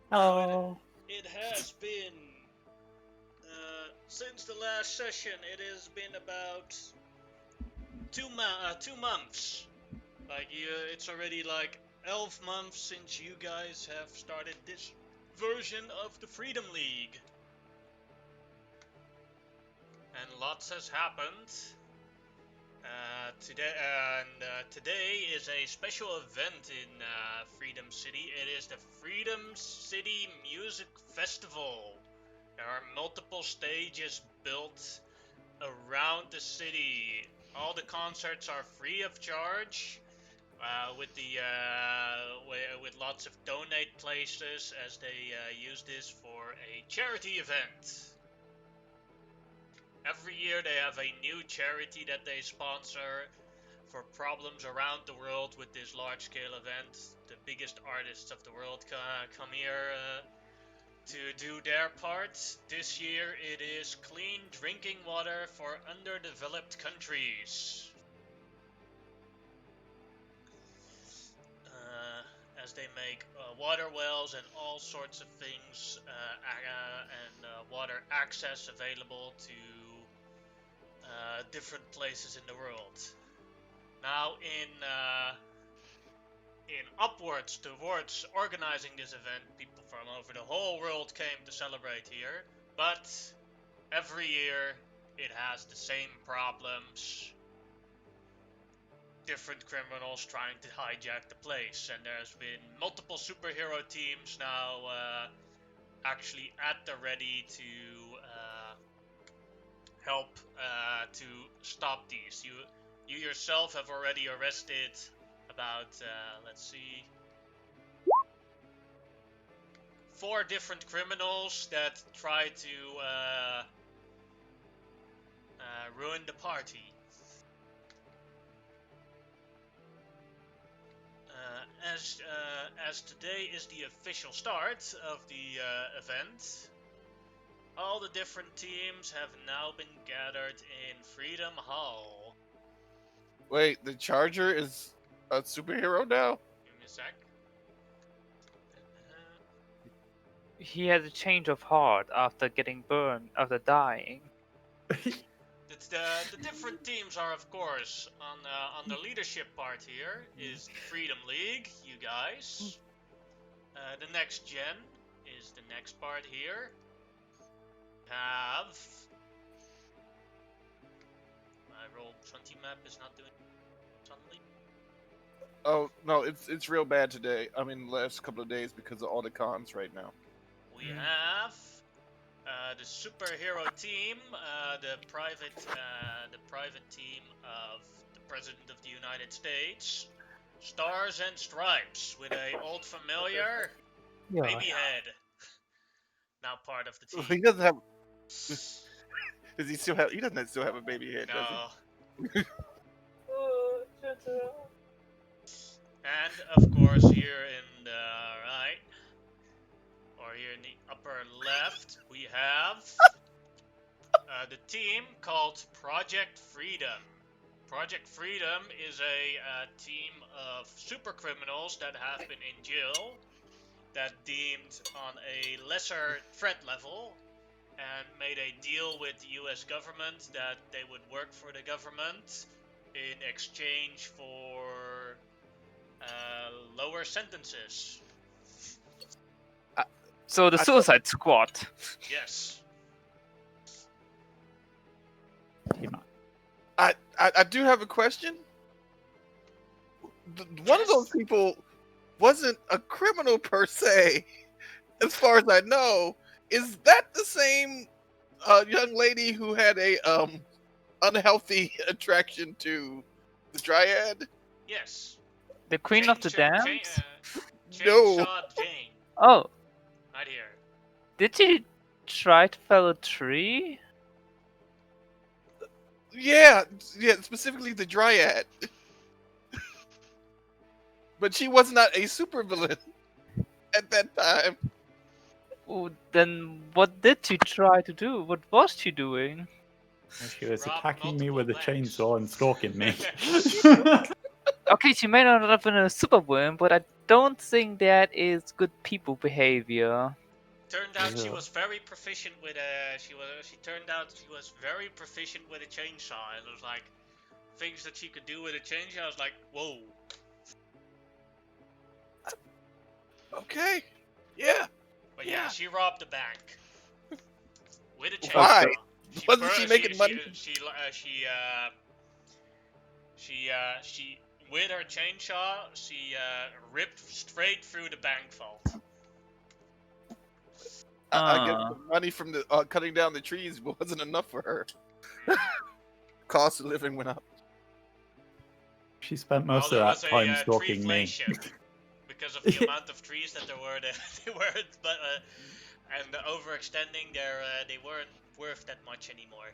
Hello. It has been, since the last session, it has been about 2 months. It's already like 11 months since you guys have started this version of the Freedom League. And lots has happened. Today is a special event in Freedom City. It is the Freedom City Music Festival. There are multiple stages built around the city. All the concerts are free of charge, with lots of donate places, as they use this for a charity event. Every year they have a new charity that they sponsor for problems around the world with this large-scale event. The biggest artists of the world come here to do their part. This year it is clean drinking water for underdeveloped countries. As they make water wells and all sorts of things and water access available to different places in the world. Now, in upwards towards organizing this event, people from over the whole world came to celebrate here. But every year, it has the same problems. Different criminals trying to hijack the place, and there's been multiple superhero teams now actually at the ready to help to stop these. You yourself have already arrested about, let's see, 4 different criminals that try to ruin the party. As today is the official start of the event, all the different teams have now been gathered in Freedom Hall. Wait, the Charger is a superhero now? Give me a sec. He had a change of heart after getting burned, after dying. The different teams are, of course, on the leadership part here is the Freedom League, you guys. The next gen is the next part here. Have my Roll20 map is not doing suddenly. Oh no, it's real bad today. I mean, the last couple of days because of all the cons right now. We have the superhero team, the private team of the President of the United States, Stars and Stripes, with a old familiar Babyhead, now part of the team. He doesn't have. Does he still have? He doesn't still have a baby head, does he? No. And of course, here in the right, or here in the upper left, we have the team called Project Freedom. Project Freedom is a team of super criminals that have been in jail, that deemed on a lesser threat level, and made a deal with the US government that they would work for the government in exchange for lower sentences. So the Suicide Squad. Yes. I do have a question. One of those people wasn't a criminal per se, as far as I know. Is that the same young lady who had a unhealthy attraction to the Dryad? Yes. The Queen of the Damned? No. Jane. Oh, Right here. did she try to fell a tree? Yeah, specifically the Dryad. But she was not a supervillain at that time. Oh, then what did she try to do? What was she doing? She was Robbed attacking me with a multiple banks. chainsaw and stalking me. Okay, she may not have been a supervillain, but I don't think that is good people behavior. Turned out she Yeah. was very proficient with she turned out she was very proficient with a chainsaw, and it was like things that she could do with a chainsaw. I was like, whoa. Okay. Yeah. But yeah, Yeah. she robbed a bank with a chainsaw. Why? She Wasn't she making money? She with her chainsaw, she ripped straight through the bank vault. I guess the money from the cutting down the trees wasn't enough for her. Cost of living went up. She spent most Well, of there that was time a stalking me. treeflation because of the amount of trees that there were. They weren't, but and the overextending, they weren't worth that much anymore.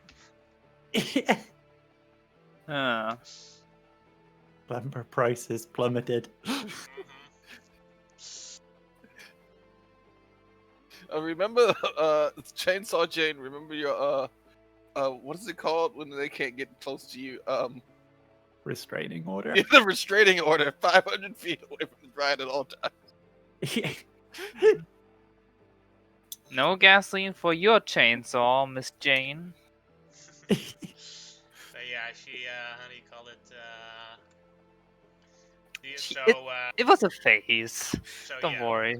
Lumber prices plummeted. Remember, Chainsaw Jane. Remember your what is it called when they can't get close to you? Restraining order. The restraining order, 500 feet away from the bride at all times. No gasoline for your chainsaw, Miss Jane. But yeah, she how do you call it? It was a phase. So Don't yeah, worry.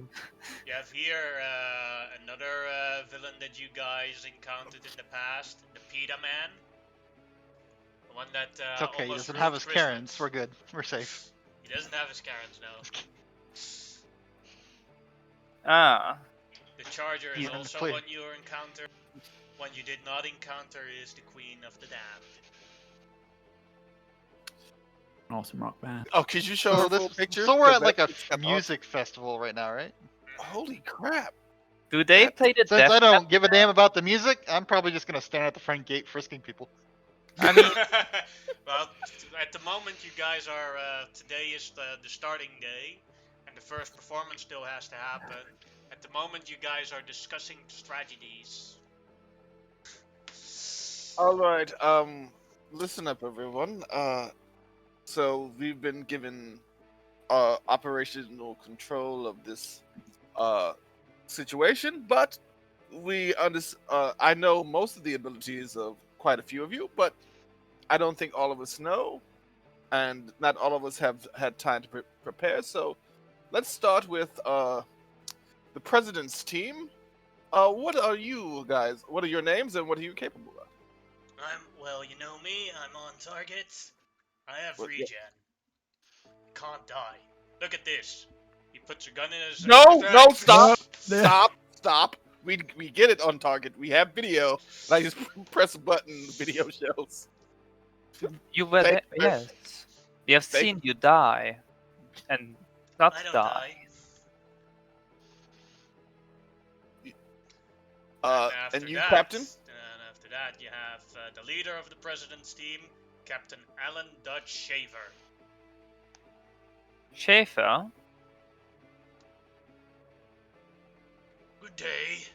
you have here another villain that you guys encountered in the past, the Pita Man. The one that It's okay. He almost doesn't have ruined his Karens. Christmas. We're good. We're safe. He doesn't have his Karens, no. Ah, The Charger is He's in the also clear. one you encounter. One you did not encounter is the Queen of the Damned. Awesome rock band. Oh, could you show So a full picture? So we're 'Cause at like a that's kinda music festival right now, right? awesome. Holy crap! do they play the Since I death don't give a damn about the music, I'm probably just gonna stand at the front gate frisking people. I mean, well, at the moment you guys are, today is the starting day, and the first performance still has to happen. At the moment you guys are discussing strategies. All right. Listen up, everyone. So we've been given operational control of this situation, but I know most of the abilities of quite a few of you, but I don't think all of us know, and not all of us have had time to prepare. So let's start with the president's team. What are you guys? What are your names, and what are you capable of? Well, you know me, I'm on target. I have What- regen. Can't die. Look at this. He puts a gun in his... No, stop, No. stop. We get it on target. We have video. And I just press a button, the video shows. you were Thank there. you. Yes. We have seen you die. And not I don't die. And you, that, Captain? And after that, you have the leader of the president's team, Captain Alan Dutch Shaver. Schaefer? Good day.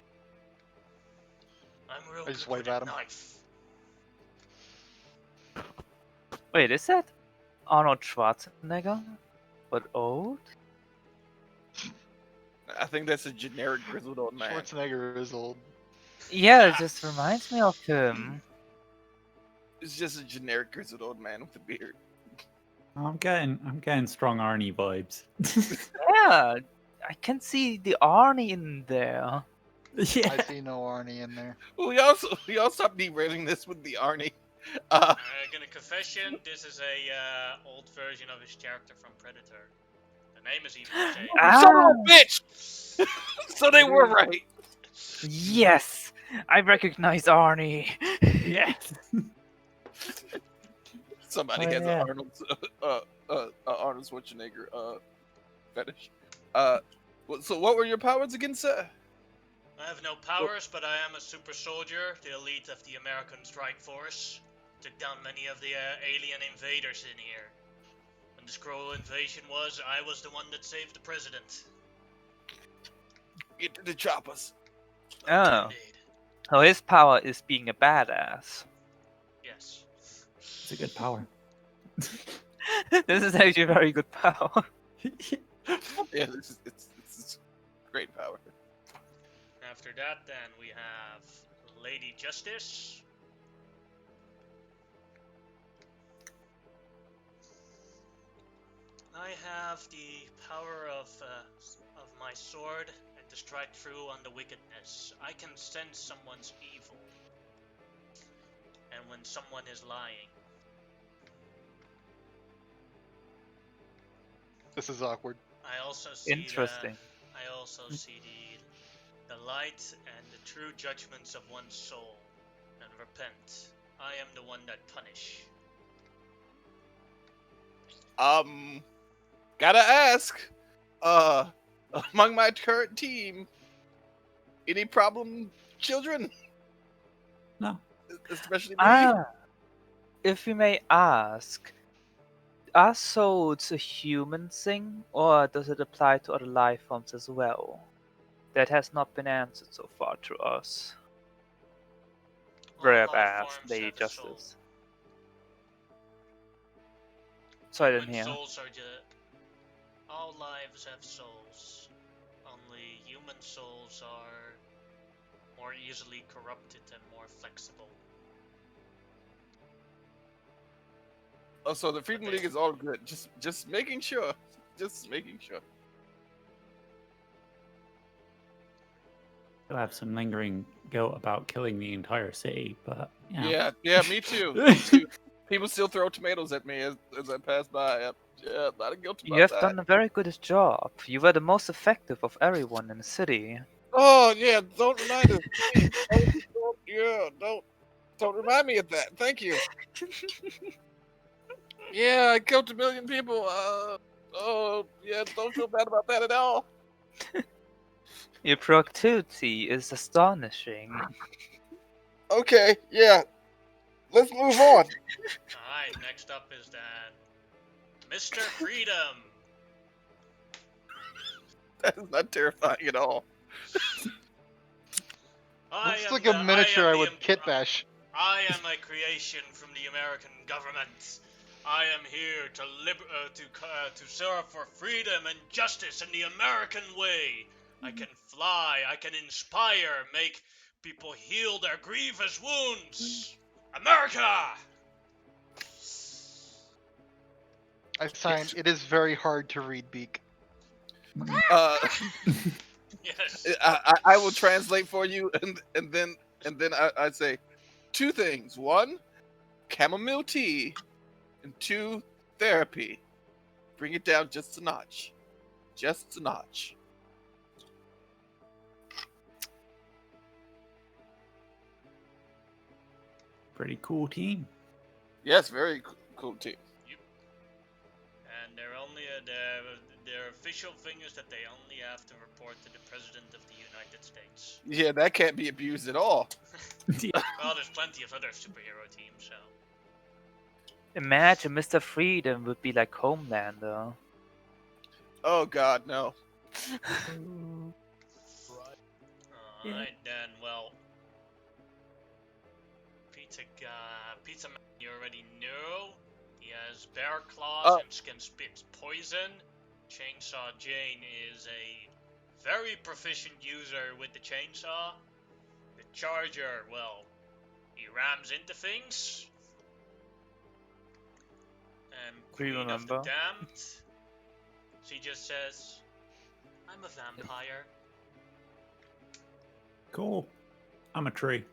I'm real I just good wave with at a him. knife. Wait, is that Arnold Schwarzenegger? But old? I think that's a generic grizzled old man. Schwarzenegger is old. Yeah, it just reminds me of him. It's just a generic grizzled old man with a beard. I'm getting strong Arnie vibes. Yeah, I can see the Arnie in there. Yeah. I see no Arnie in there. We all stop derailing this with the Arnie. Gonna confession, this is a old version of his character from Predator. The name is even the same. Son of a bitch! So they were right. Yes, I recognize Arnie. Yes. Somebody Oh, has yeah. an Arnold Schwarzenegger fetish. So what were your powers again, sir? I have no powers, but I am a super soldier, the elite of the American Strike Force. Took down many of the alien invaders in here. When the Skrull invasion was, I was the one that saved the president. Get to the choppers. Oh, Indeed. so his power is being a badass. Yes. It's a good power. This is actually a very good power. Yeah, it's great power. After that, then we have Lady Justice. I have the power of my sword and to strike through on the wickedness. I can sense someone's evil and when someone is lying. This is awkward. I also see Interesting. the light and the true judgments of one's soul and repent. I am the one that punish. Gotta ask. Among my current team, any problem children? No. Especially me? Ah, if we may ask, are souls a human thing, or does it apply to other life forms as well? That has not been answered so far to us. All Reb life asked forms Lady have a soul. Justice. Sorry, I didn't Human hear. souls are all lives have souls. Only human souls are more easily corrupted and more flexible. Oh, so the Freedom League is all good. Just making sure. Just making sure. Still have some lingering guilt about killing the entire city, but Yeah, me too. Me too. People still throw tomatoes at me as I pass by. Yeah, a lot of guilt You about have that. done a very good job. You were the most effective of everyone in the city. Oh yeah, don't remind us. Please. Don't remind me of that. Thank you. Yeah, I killed 1,000,000 people. Oh yeah, don't feel bad about that at all. Your productivity is astonishing. Okay, yeah. Let's move on. Alright, next up is that Mr. Freedom. That is not terrifying at all. Looks like a miniature I would kit bash. I am a creation from the American government. I am here to serve for freedom and justice in the American way. I can fly, I can inspire, make people heal their grievous wounds. America! I signed. It is very hard to read Beak. Uh, Yes. I will translate for you, and then I say 2 things: 1, chamomile tea, and 2, therapy. Bring it down just a notch. Just a notch. pretty cool team. Yes, very cool team. And their official thing is that they only have to report to the President of the United States. Yeah, that can't be abused at all. Well, there's plenty of other superhero teams, so. Imagine Mr. Freedom would be like Homelander. Oh God, no. Alright then, well. Pizza Man, you already know. He has bear claws and can spit poison. Chainsaw Jane is a very proficient user with the chainsaw. The Charger, well, he rams into things. And We Queen of the remember. Damned, she just says, I'm a vampire. Cool. I'm a tree.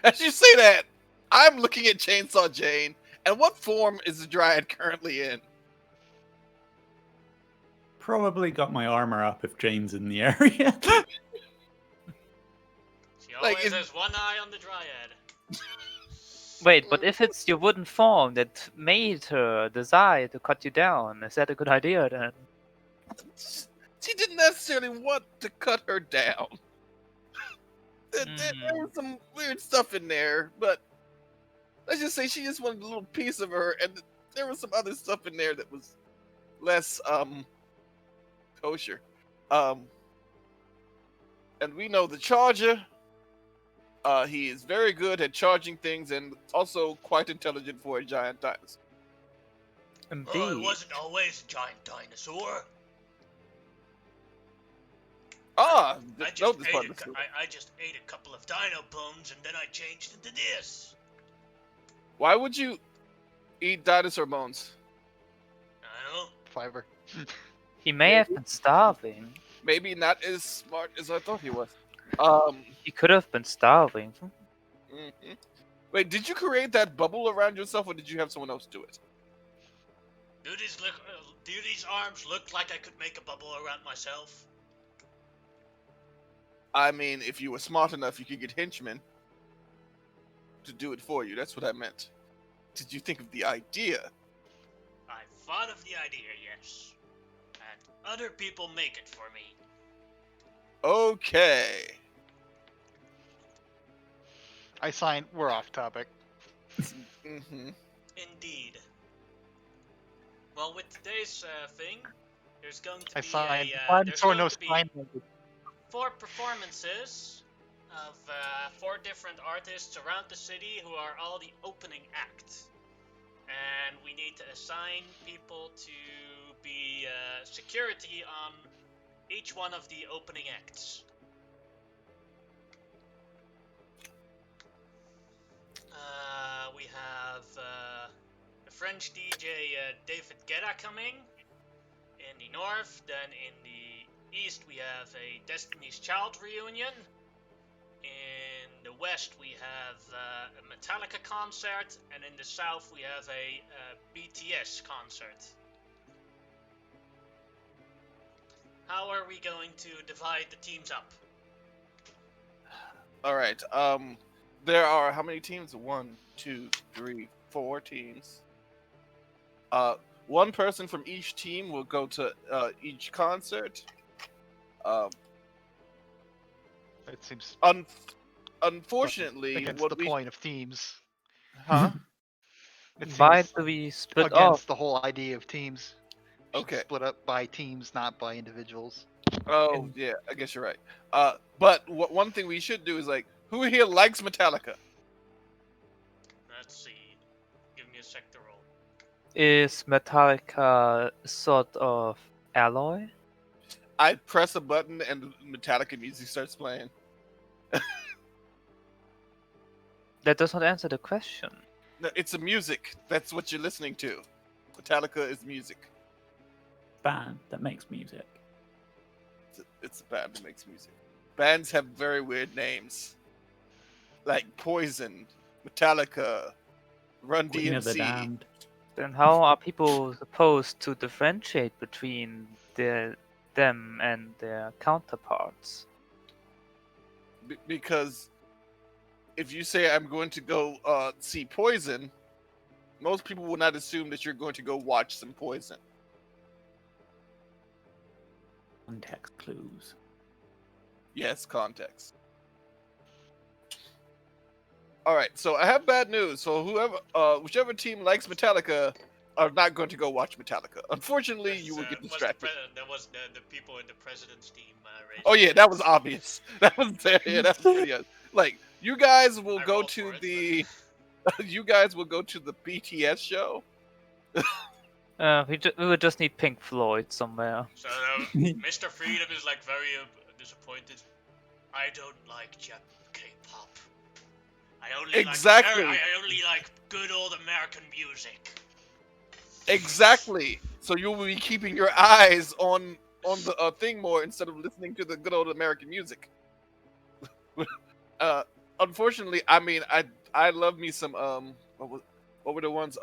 As you say that, I'm looking at Chainsaw Jane, and what form is the Dryad currently in? Probably got my armor up if Jane's in the area. She Like, always has one eye on the Dryad. Wait, but if it's your wooden form that made her desire to cut you down, is that a good idea then? She didn't necessarily want to cut her down. There was some weird stuff in there, but let's just say she just wanted a little piece of her, and there was some other stuff in there that was less kosher. And we know the Charger. He is very good at charging things and also quite intelligent for a giant dinosaur. Oh, Indeed. it wasn't always a giant dinosaur. Ah, I no, just, this ate part a, of the cou- story. I just ate a couple of dino bones and then I changed into this. Why would you eat dinosaur bones? I don't know. Fiber. He may have been starving. Maybe not as smart as I thought he was. He could have been starving. Mhm. Wait, did you create that bubble around yourself, or did you have someone else do it? Do these arms look like I could make a bubble around myself? I mean, if you were smart enough, you could get henchmen to do it for you. That's what I meant. Did you think of the idea? I thought of the idea, yes. And other people make it for me. Okay. I sign. We're off topic. Mm-hmm. Indeed. Well, with today's thing, there's going to I be signed. there's Dinosaur going no to be sign. 4 performances of 4 different artists around the city who are all the opening act. And we need to assign people to be security on each one of the opening acts. We have the French DJ David Guetta coming in the north. Then in the east we have a Destiny's Child reunion. In the west we have a Metallica concert, and in the south we have a BTS concert. How are we going to divide the teams up? All right. There are how many teams? 1, 2, 3, 4 teams. One person from each team will go to each concert. It seems Unfortunately, against what the we point of teams. huh? It Why seems do we split against off? the whole idea of teams. Should Okay. Split up by teams, not by individuals. Oh And- yeah, I guess you're right. But one thing we should do is like, who here likes Metallica? Let's see. Give me a sec to roll. Is Metallica sort of alloy? I press a button and Metallica music starts playing. That does not answer the question. No, it's a music. That's what you're listening to. Metallica is music. Band that makes music. It's a band that makes music. Bands have very weird names, like Poison, Metallica, Run Queen of the DMC. Damned. Then how are people supposed to differentiate between them and their counterparts? Because if you say I'm going to go see Poison, most people will not assume that you're going to go watch some Poison. Context clues. Yes, context. All right, so I have bad news. So whichever team likes Metallica, are not going to go watch Metallica. Unfortunately, you will get distracted. That was the people in the president's team raising Oh yeah, their that was hands. obvious. That was there. Yeah, that was pretty obvious. Like you guys will I go rolled to for it, the, you guys will go to the BTS show. We would just need Pink Floyd somewhere. So Mr. Freedom is like very disappointed. I don't like K-pop. I only Exactly. I only like good old American music. Exactly. So you will be keeping your eyes on the thing more instead of listening to the good old American music. Unfortunately, I mean, I love me some what were the ones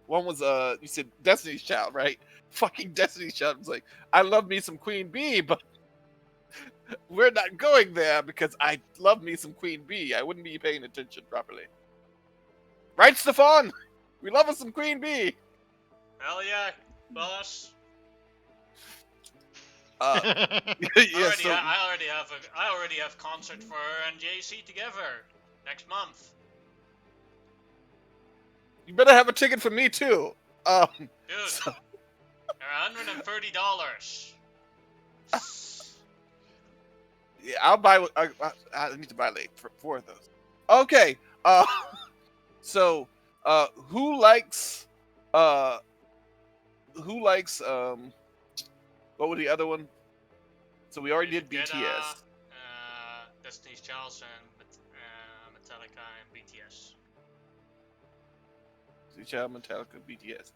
one was you said Destiny's Child, right? Fucking Destiny's Child was like, I love me some Queen Bee, but we're not going there because I love me some Queen Bee. I wouldn't be paying attention properly. Right, Stefan? We love us some Queen Bee. Hell yeah, boss. Yeah, so I already have concert for her and JC together next month. you better have a ticket for me too. Dude, So- they're $130. Yeah, I'll buy. I need to buy like 4 of those. Okay. So, who likes who likes what was the other one? So we already did David Guetta, BTS. Destiny's Child, and Metallica and BTS. Child, Metallica, BTS.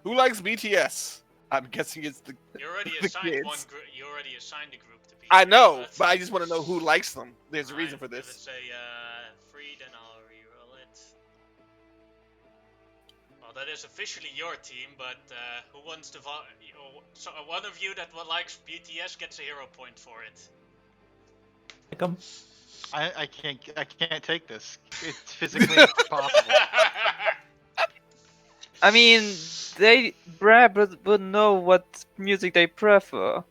Who likes BTS? I'm guessing it's the. You already The assigned kids. one group. You already assigned a group to BTS. I know, but I just want to know who likes them. There's a reason for If this. it's a free, then I'll reroll it. Well, that is officially your team, but who wants to so one of you that likes BTS gets a hero point for it. Come. I can't take this. It's physically impossible. I mean, Brad would know what music they prefer.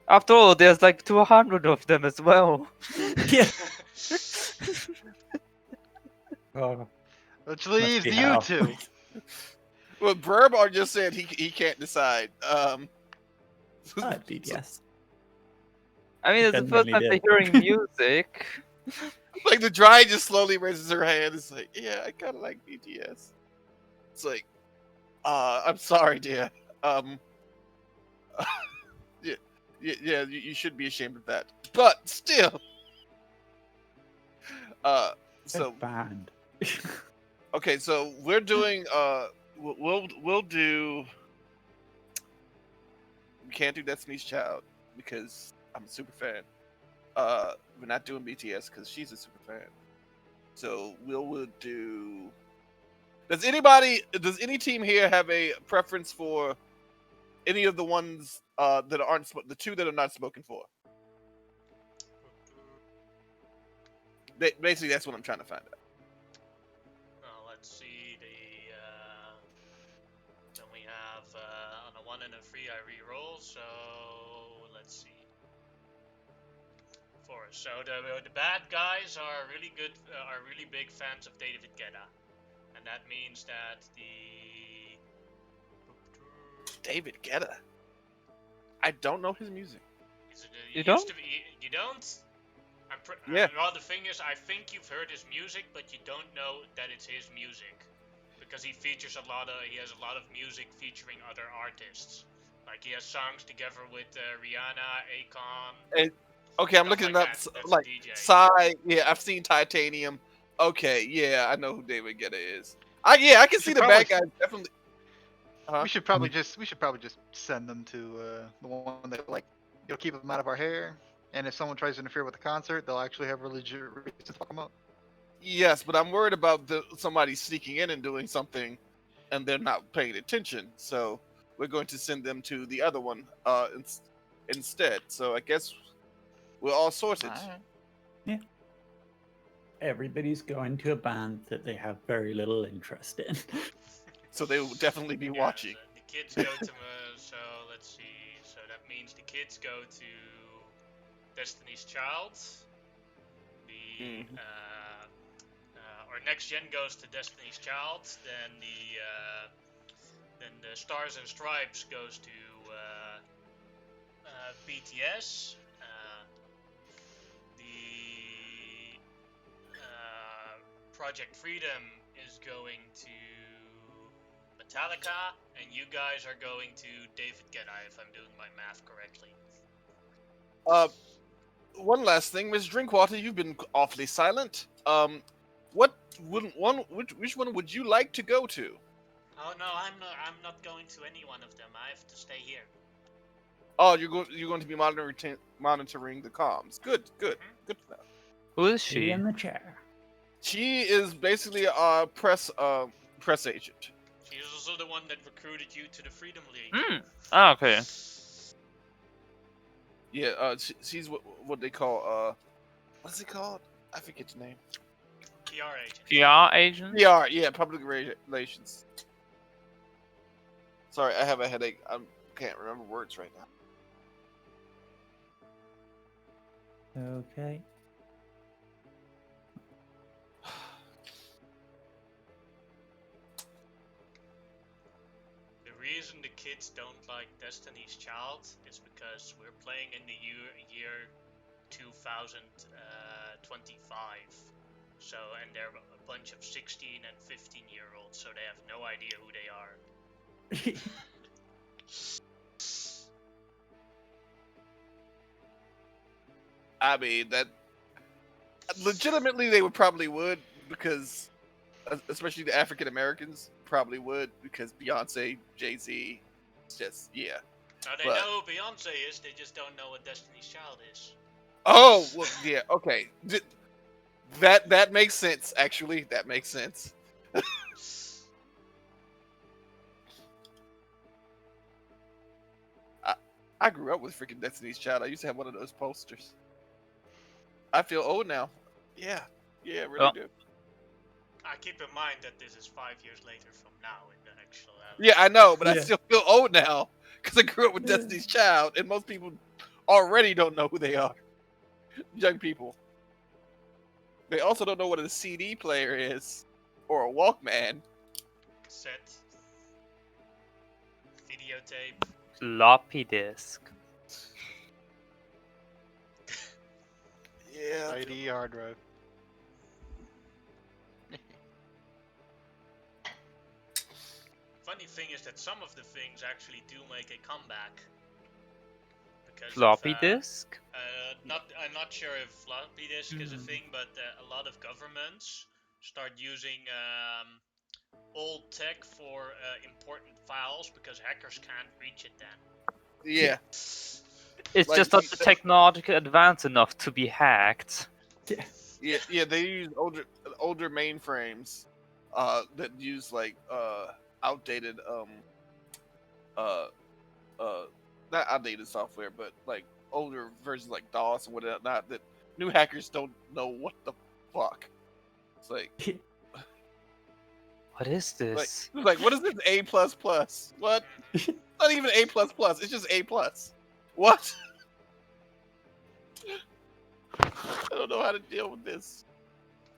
After all, there's like 200 of them as well. Yeah. Oh, Which leaves be you hell. two. Well, Burbar just said he can't decide. BTS. I mean, it's the first Genuinely time they're did. hearing music. Like the dry just slowly raises her hand. It's like, yeah, I kind of like BTS. It's like, I'm sorry, dear. Yeah, you should be ashamed of that. But still, so Good band. okay, so we're doing we'll do. We can't do Destiny's Child because I'm a super fan. We're not doing BTS because she's a super fan. So we'll do. Does any team here have a preference for any of the ones that aren't the two that are not spoken for? Basically, that's what I'm trying to find out. Let's see. Then we have on a 1 and a 3 I reroll. So let's see. 4. So the bad guys are really good. Are really big fans of David Guetta, and that means that the David Guetta. I don't know his music. You don't? You don't? Yeah. Well, the thing is, I think you've heard his music, but you don't know that it's his music, because he features he has a lot of music featuring other artists. Like he has songs together with Rihanna, Akon. Okay, I'm Stuff looking like up that. That's like a DJ. Psy. Yeah, I've seen Titanium. Okay, yeah, I know who David Guetta is. I can see the probably bad guys definitely. We should probably just send them to the one that like you'll keep them out of our hair. And if someone tries to interfere with the concert, they'll actually have a legit reason to fuck them up. Yes, but I'm worried about somebody sneaking in and doing something, and they're not paying attention. So we're going to send them to the other one instead. So I guess we're all sorted. Yeah. Everybody's going to a band that they have very little interest in. So they will definitely be watching. The kids go to so let's see. So that means the kids go to Destiny's Child. Or next gen goes to Destiny's Child. Then the Stars and Stripes goes to BTS. The Project Freedom is going to Metallica, and you guys are going to David Guetta, if I'm doing my math correctly. One last thing, Miss Drinkwater, you've been awfully silent. Which one would you like to go to? Oh no, I'm not going to any one of them. I have to stay here. Oh, you're going to be monitoring the comms. Good to know. Who is She she? in the chair. She is basically a press agent. She's also the one that recruited you to the Freedom League. Okay. Yeah, she's what they call what's it called? I forget the name. PR agent. PR agent? PR, yeah, public relations. Sorry, I have a headache. I can't remember words right now. Okay. The reason the kids don't like Destiny's Child is because we're playing in the year 2025. So, and they're a bunch of 16 and 15-year-olds, so they have no idea who they are. I mean, that legitimately they would because especially the African Americans probably would because Beyonce, Jay-Z, it's just yeah. Now they But know who Beyonce is, they just don't know what Destiny's Child is. oh well, yeah, okay. That makes sense. Actually, that makes sense. I grew up with freaking Destiny's Child. I used to have one of those posters. I feel old now. Yeah, yeah, I really Oh. do. I keep in mind that this is 5 years later from now in the actual. Yeah, I know, but I Yeah. still feel old now because I grew up with Destiny's Child, and most people already don't know who they are. Young people. They also don't know what a CD player is or a Walkman. Cassette. Videotape. Floppy disk. Yeah. ID hard drive. Funny thing is that some of the things actually do make a comeback. Because Floppy of, disk? I'm not sure if floppy disk is a Hmm. thing, but a lot of governments start using old tech for important files because hackers can't reach it then. Yeah. It's Like, just not technologically advanced enough to be hacked. Yeah. They use older mainframes, that use like outdated uh not outdated software, but like older versions like DOS and whatnot that new hackers don't know what the fuck. It's like What is this? what is this A plus plus? What? Not even A plus plus. It's just A plus. What? I don't know how to deal with this.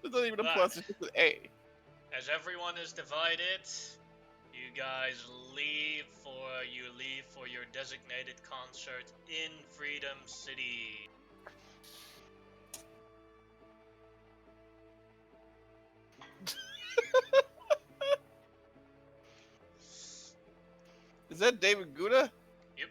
It's not even a plus. It's just an A. As everyone is divided, you guys leave for your designated concert in Freedom City. Is that David Guda? Yep.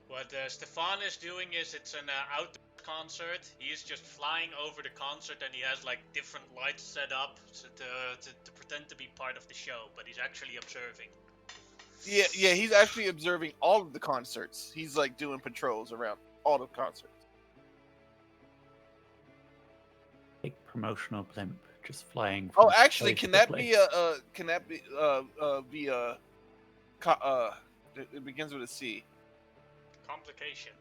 What Stefan is doing is it's an outdoor concert. He's just flying over the concert and he has like different lights set up to pretend to be part of the show, but he's actually observing. Yeah. He's actually observing all of the concerts. He's like doing patrols around all the concerts. Big promotional blimp just flying. Oh, From actually, place can to that place. be it begins with a C. Complication.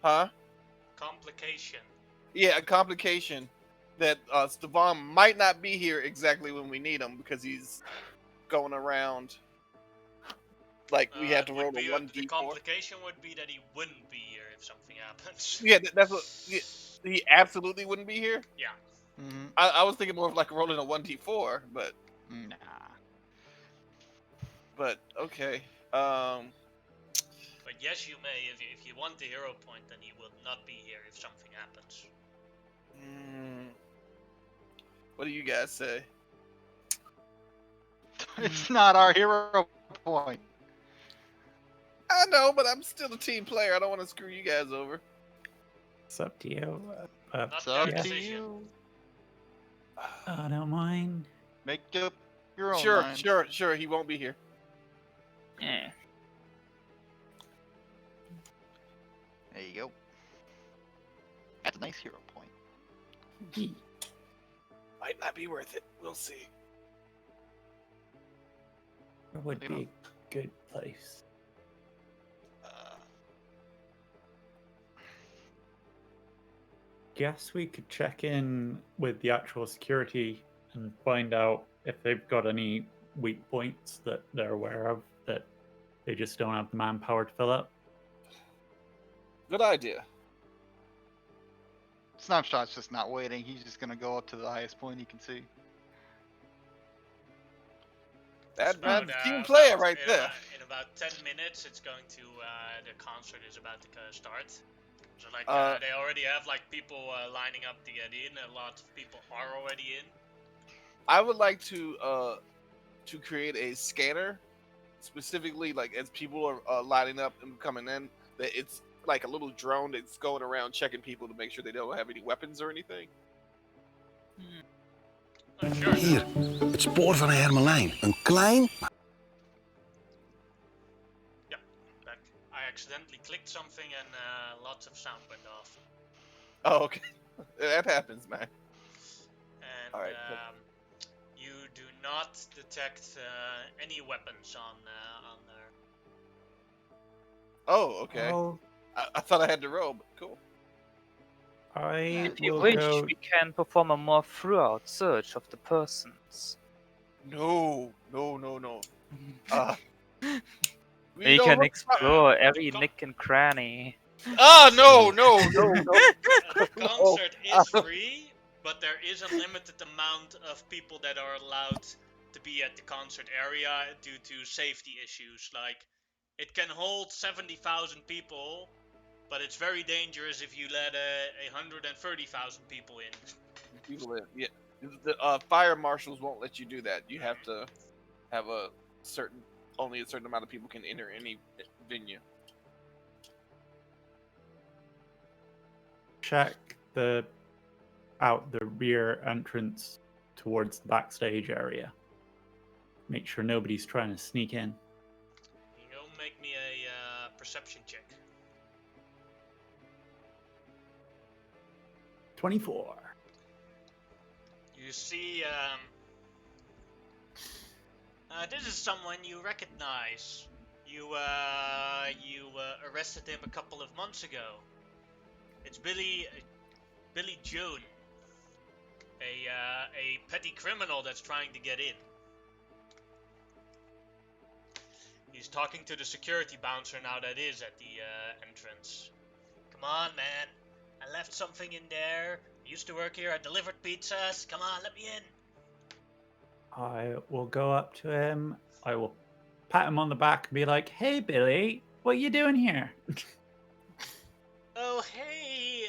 Huh? Complication. Yeah, a complication that Stefan might not be here exactly when we need him because he's going around. Like we have to roll a 1d4. The complication would be that he wouldn't be here if something happens. Yeah, that's what. Yeah, he absolutely wouldn't be here. Yeah. Mm-hmm. I was thinking more of like rolling a 1d4, but Nah. okay. But yes, you may. If you want the hero point, then he will not be here if something happens. What do you guys say? It's not our hero point. I know, but I'm still a team player. I don't want to screw you guys over. It's up to you. Not It's their up to decision. you. I don't mind. Make up your own Sure, mind. sure. He won't be here. Eh. There you go. That's a nice hero point. Might not be worth it. We'll see. It would be a good place. Guess we could check in with the actual security and find out if they've got any weak points that they're aware of that they just don't have the manpower to fill up. Good idea. Snapshot's just not waiting. He's just gonna go up to the highest point he can see. That's About, team player about- right in, there. In about 10 minutes, it's going to the concert is about to start. So like they already have like people lining up to get in. A lot of people are already in. I would like to to create a scanner, specifically like as people are lining up and coming in, that it's like a little drone that's going around checking people to make sure they don't have any weapons or anything. Sure. Hier, het spoor van een hermelijn. Een klein... Back. I accidentally clicked something and lots of sound went off. Oh, okay. That happens, man. And All right. you do not detect any weapons on there. Oh, okay. Oh, I thought I had to roll, but cool. I If you will wish, go. we can perform a more thorough search of the persons. No. We don't can look- explore every nook and cranny. no. A concert is free, but there is a limited amount of people that are allowed to be at the concert area due to safety issues. Like, it can hold 70,000 people, but it's very dangerous if you let 130,000 people in. People in, yeah. The fire marshals won't let you do that. You have to have only a certain amount of people can enter any venue. Check out the rear entrance towards the backstage area. Make sure nobody's trying to sneak in. You go make me a perception check. 24. You see, this is someone you recognize. You arrested him a couple of months ago. It's Billy June, a petty criminal that's trying to get in. He's talking to the security bouncer now that is at the entrance. Come on, man. I left something in there. I used to work here. I delivered pizzas. Come on, let me in. I will go up to him. I will pat him on the back and be like, "Hey, Billy, what you doing here?" Oh, hey,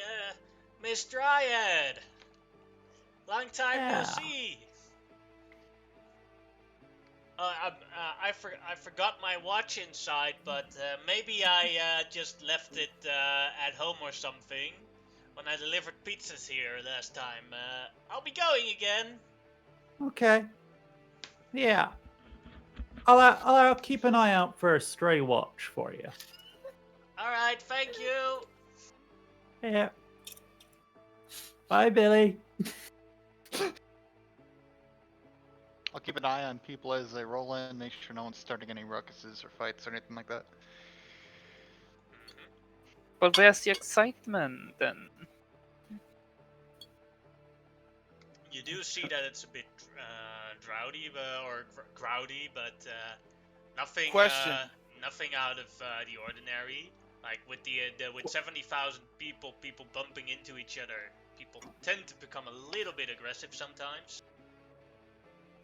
Miss Dryad. Long time no Yeah. see. I forgot my watch inside, but maybe I just left it at home or something when I delivered pizzas here last time. I'll be going again. Okay. Yeah. I'll keep an eye out for a stray watch for you. All right, thank you. Yeah. Bye, Billy. I'll keep an eye on people as they roll in, make sure no one's starting any ruckuses or fights or anything like that. But where's the excitement then? You do see that it's a bit drowdy or growdy, but nothing Question. nothing out of the ordinary. Like with with 70,000 people bumping into each other, people tend to become a little bit aggressive sometimes.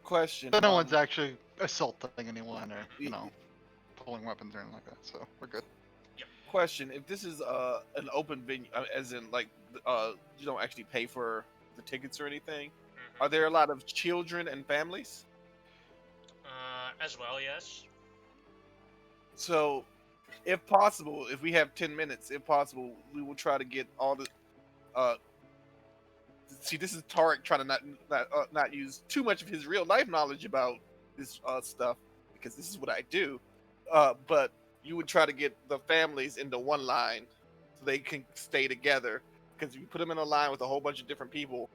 Question. But no one's actually assaulting anyone or, pulling weapons or anything like that, so we're good. Question: if this is an open venue, as in like you don't actually pay for the tickets or anything, are there a lot of children and families? As well, yes. So, if possible, if we have 10 minutes, if possible, we will try to get all the. See, this is Tarek trying to not use too much of his real life knowledge about this stuff, because this is what I do. But you would try to get the families into one line so they can stay together. Because if you put them in a line with a whole bunch of different people,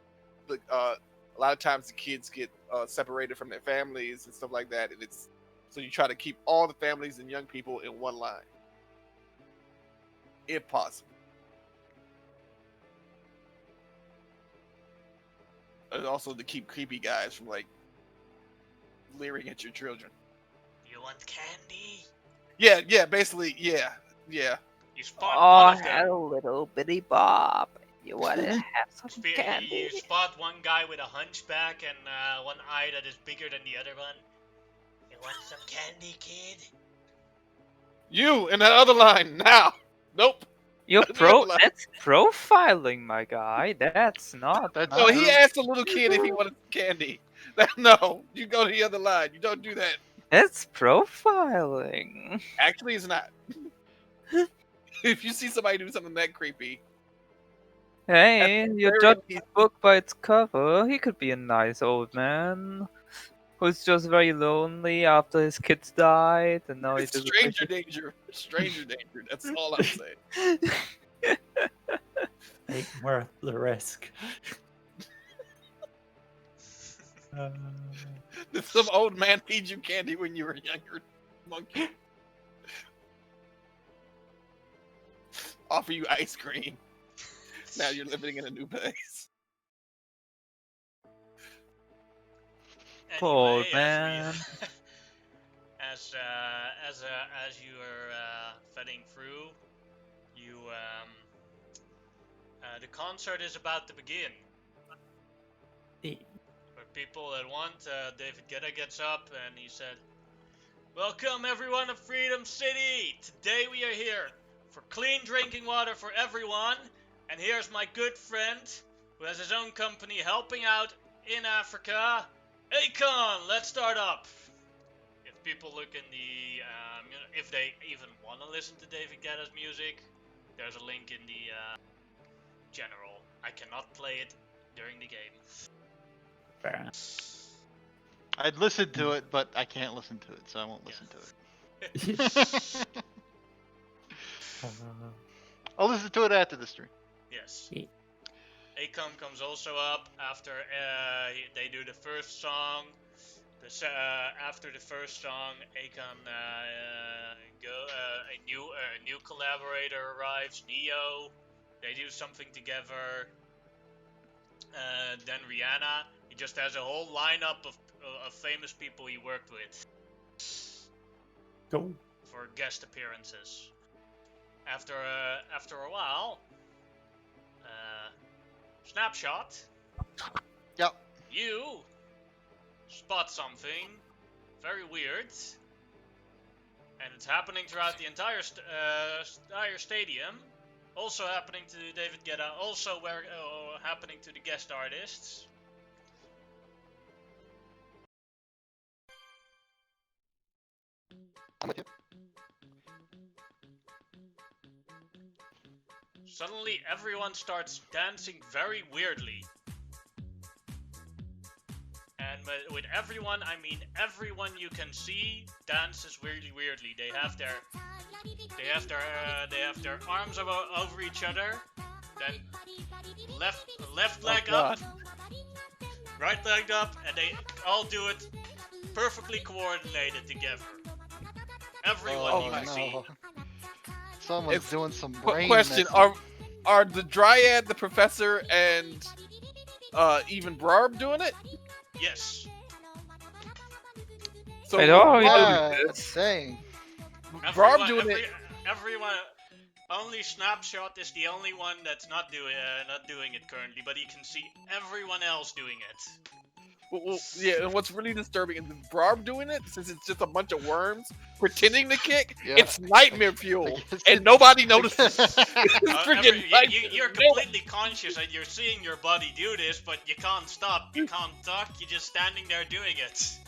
a lot of times the kids get separated from their families and stuff like that, and so you try to keep all the families and young people in one line, if possible. And also to keep creepy guys from like leering at your children. You want candy? Yeah, basically, yeah. You spot one of them. hello, little bitty Bob. You wanna have some candy? You spot one guy with a hunchback and one eye that is bigger than the other one. You want some candy, kid? You in that other line now. Nope. That's profiling, my guy. That's not That's No, nice. he true. asked the little kid if he wanted candy. No, you go to the other line. You don't do that. That's profiling. Actually, it's not. If you see somebody do something that creepy, Hey, you very judge least- a book by its cover. He could be a nice old man who's just very lonely after his kids died, and now he it's just stranger danger. Stranger danger. That's all I'm saying. Ain't worth the risk. Did some old man feed you candy when you were younger, monkey? Offer you ice cream. Now you're living in a new place. Poor old Anyway, man. as you are fetting through, you the concert is about to begin. For people that want, David Guetta gets up and he said, "Welcome everyone to Freedom City! Today we are here for clean drinking water for everyone, and here's my good friend who has his own company helping out in Africa, Akon. Let's start up." If people look in the, if they even want to listen to David Guetta's music, there's a link in the general. I cannot play it during the game. Fair enough. I'd listen to it, but I can't listen to it, so I won't listen to it. I'll listen to it after the stream. Yes. Yeah. Akon comes also up after they do the first song. After the first song, Akon a new collaborator arrives, Neo. They do something together. Then Rihanna. He just has a whole lineup of famous people he worked with Cool. for guest appearances. After a while, Snapshot. Yep. You spot something very weird, and it's happening throughout the entire stadium. Also happening to David Guetta. Also happening to the guest artists. I'm with you. Suddenly, everyone starts dancing very weirdly. And with everyone, I mean everyone you can see dances really weirdly. They have their arms over each other. Then left leg up, right leg up, and they all do it perfectly coordinated together. Everyone you can see. Someone's It's- doing some brain Question: messing. Are the Dryad, the Professor, and even Barb doing it? Yes. So Wait, how are we Ah, doing this? dang. Barb doing it. Everyone. Only Snapshot is the only one that's not doing it currently, but you can see everyone else doing it. Well, yeah, and what's really disturbing is Barb doing it, since it's just a bunch of worms pretending to kick. Yeah. It's nightmare fuel, guess and nobody notices. It's Uh, freaking nightmare. you're completely conscious and you're seeing your body do this, but you can't stop, you can't talk, you're just standing there doing it.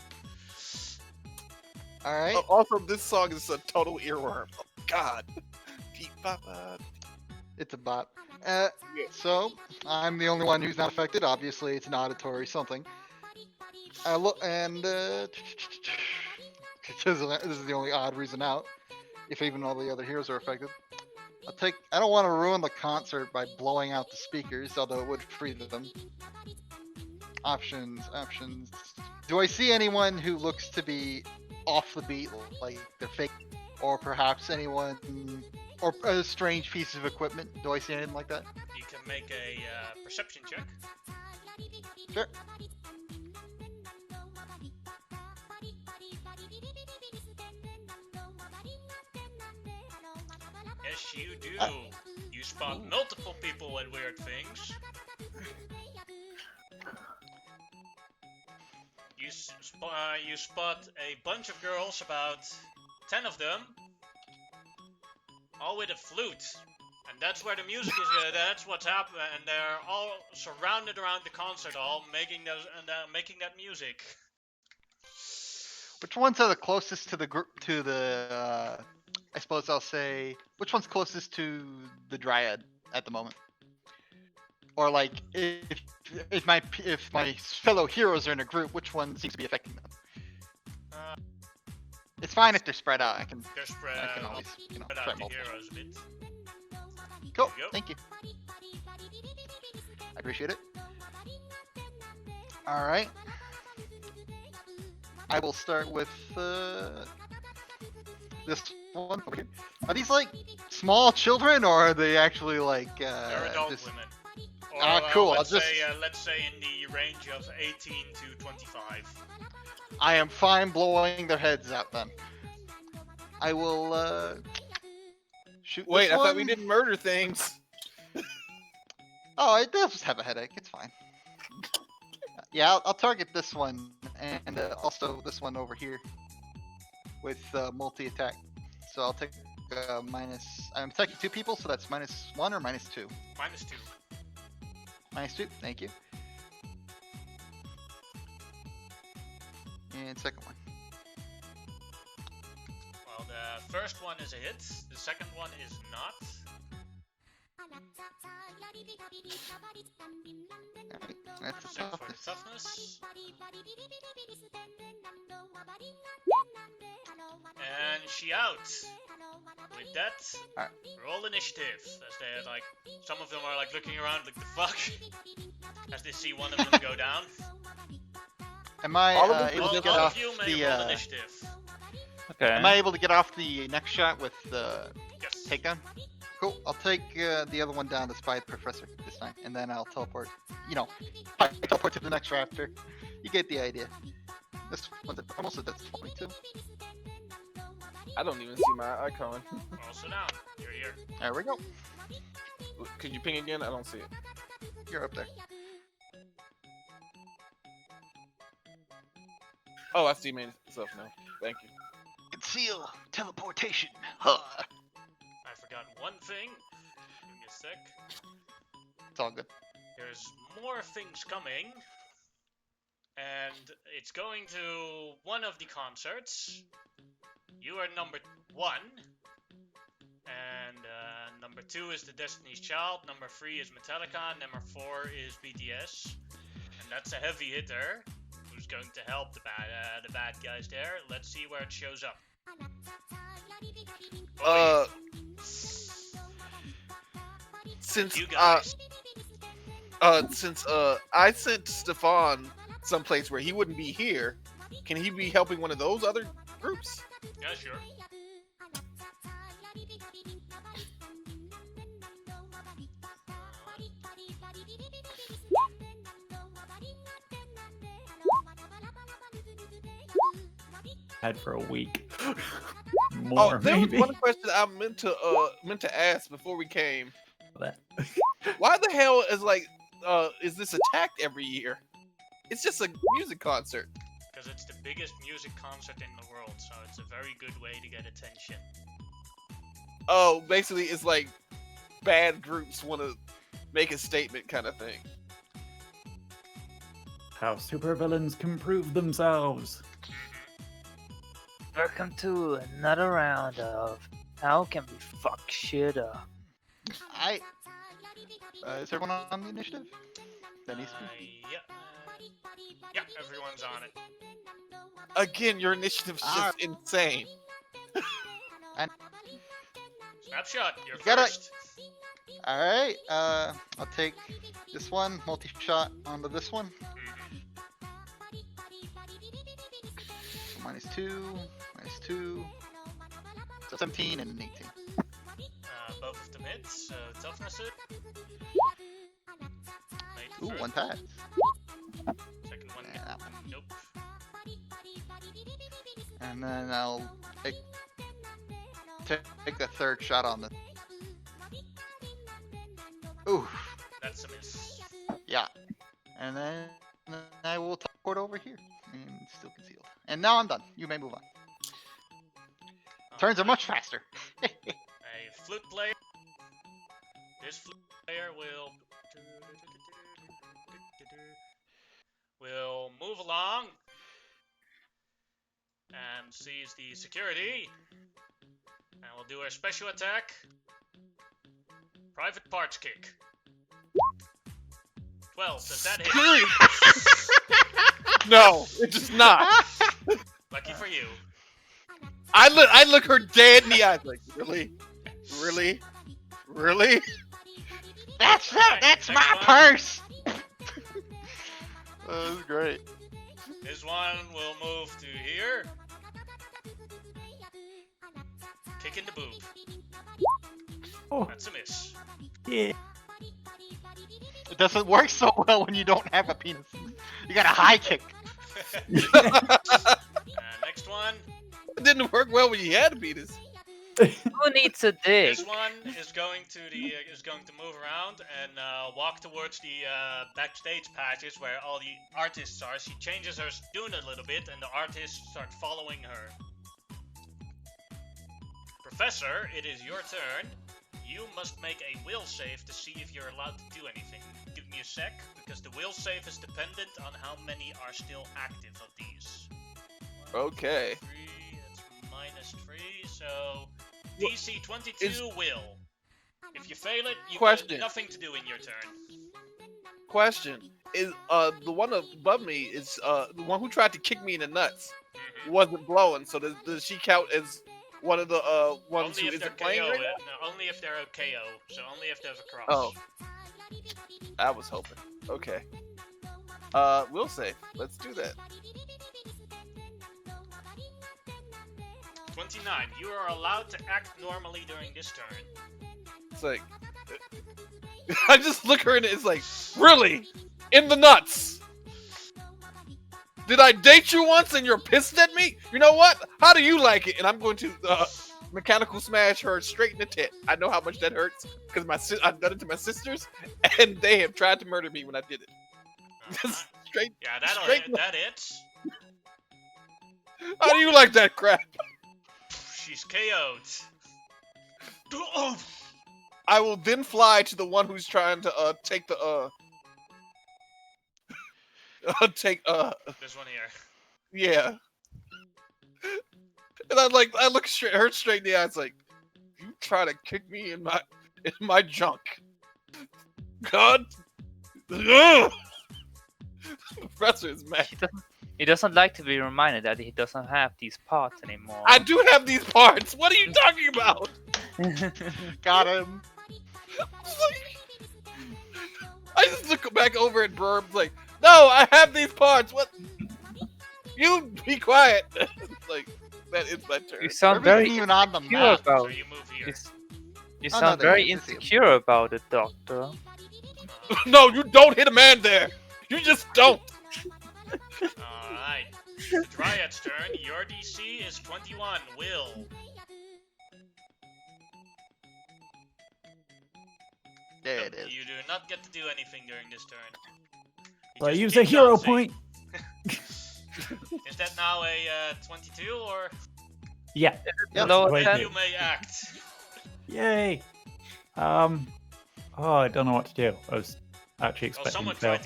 All right. Also, this song is a total earworm. Oh, God. Deep Papa. It's a bot. So I'm the only one who's not affected. Obviously, it's an auditory something. I look and this is the only odd reason out. If even all the other heroes are affected, I don't want to ruin the concert by blowing out the speakers, although it would free them. Options. Do I see anyone who looks to be off the beat, like they're fake, or perhaps anyone, or a strange piece of equipment? Do I see anything like that? You can make a perception check. Sure. Yes, you do. You spot multiple people with weird things. You spot a bunch of girls, about 10 of them, all with a flute, and And that's where the music is. That's what's happening. And they're all surrounded around the concert hall, making that music. Which ones are the closest to the group? To the, I suppose I'll say, which one's closest to the Dryad at the moment? Or like, if my fellow heroes are in a group, which one seems to be affecting them? Uh, It's fine if they're spread out. I can They're I can always spread try out the multiple. heroes a bit. Cool. There you go. Thank you. I appreciate it. All right. I will start with this one over here. Are these like small children, or are they actually like They're adult just... women. Or, cool. Let's I'll say, just... let's say in the range of 18 to 25. I am fine blowing their heads out then. I will shoot. Wait, this I thought we one. didn't murder things. Oh, they'll just have a headache. It's fine. Yeah, I'll target this one and also this one over here with multi-attack. So I'll take minus. I'm attacking 2 people, so that's -1 or -2. -2. -2. Thank you. And second one. Well, the first one is a hit. The second one is not. Alright, that's the Check for the toughness. toughness. And she out. With that, Alright. roll initiative. As they're like, some of them are like looking around like the fuck, as they see one of them go down. Am I All of them? able to All get off of you may the? roll initiative. Okay. Am I able to get off the next shot with the Yes. takedown? Cool. I'll take the other one down to spy the professor this time, and then I'll teleport. You know, teleport to the next raptor. You get the idea. This one's almost at 22. I don't even see my icon. Also down. You're here. There we go. Could you ping again? I don't see it. You're up there. Oh, I see myself now. Thank you. Conceal teleportation. Huh. I forgot one thing. Give me a sec. It's all good. There's more things coming. And it's going to one of the concerts. You are number 1. And number 2 is the Destiny's Child. Number 3 is Metallica. Number 4 is BTS. And that's a heavy hitter who's going to help the bad guys there. Let's see where it shows up. Since You guys. since I sent Stefan someplace where he wouldn't be here, can he be helping one of those other groups? Yeah, sure. Had for a week. Oh, More there was maybe. one question I meant to ask before we came. That- Why the hell is this attacked every year? It's just a music concert. Because it's the biggest music concert in the world, so it's a very good way to get attention. Oh, basically it's like bad groups want to make a statement kind of thing. How supervillains can prove themselves. Welcome to another round of How Can We Fuck Shit Up? Is everyone on the initiative? That needs to be. Yeah, everyone's on it. Again, your initiative's just insane. Snapshot, you're You gotta- first. Alright, I'll take this one, multi-shot onto this one. -2, -2. So 17 and an 18. Both of them hits. Toughness it. Made the Ooh, first one pass. Second one, Yeah, that one. nope. And then I'll take a third shot on the. Ooh, That's a miss. yeah. And then I will teleport over here and still concealed. And now I'm done. You may move on. Turns are much faster. A flute player. This player will move along and seize the security, and we'll do our special attack. Private parts kick. 12. Does that hit? No, it does not. Lucky for you. I look her dead in the eyes like, really? Really? Really? That's Alright, that's next my one. purse. That's great. This one will move to here. Kick in the boob. Oh, That's a miss. yeah. It doesn't work so well when you don't have a penis. You got a high kick. Next one. It didn't work well when you had a penis. Who needs a dick? This one is going to move around and walk towards the backstage patches where all the artists are. She changes her tune a little bit, and the artists start following her. Professor, it is your turn. You must make a will save to see if you're allowed to do anything. Give me a sec, because the will save is dependent on how many are still active of these. Okay. 3, that's -3, so DC 22 will. If you fail it, you Question. get nothing to do in your turn. Question is the one above me is the one who tried to kick me in the nuts Mhm. wasn't blowing, so does she count as one of the ones Only who if they're isn't playing KO, right now? no, only if they're a KO, so only if they have a cross. Oh. I was hoping. Okay. We'll save. Let's do that. 29. You are allowed to act normally during this turn. It's like I just look her in it. It's like, really, in the nuts. Did I date you once and you're pissed at me? You know what? How do you like it? And I'm going to mechanical smash her straight in the tit. I know how much that hurts because I've done it to my sisters, and they have tried to murder me when I did it. Just straight. Yeah, straight. that hits. How do you like that crap? She's KO'd. I will then fly to the one who's trying to take the This one here. yeah. And I look her straight in the eyes like, you try to kick me in my junk. God. Ugh! Professor is mad. He doesn't like to be reminded that he doesn't have these parts anymore. I do have these parts. What are you talking about? Got him. I just look back over at Burb like, no, I have these parts. What? You be quiet. Like, that is my turn. You sound There very isn't even on the insecure map. So about. you move here. You Oh, no, sound there very is. I see him. insecure about it, Doctor. No, you don't hit a man there. You just don't. Alright. The Dryad's turn. Your DC is 21. Will. There it is. You do not get to do anything during this turn. You So I just use keep a hero dancing. point. Is that now a 22 or? Yeah. Yep. Lower Wait, ten. You may act. Yay. Oh, I don't know what to do. I was actually Oh, expecting someone to fail.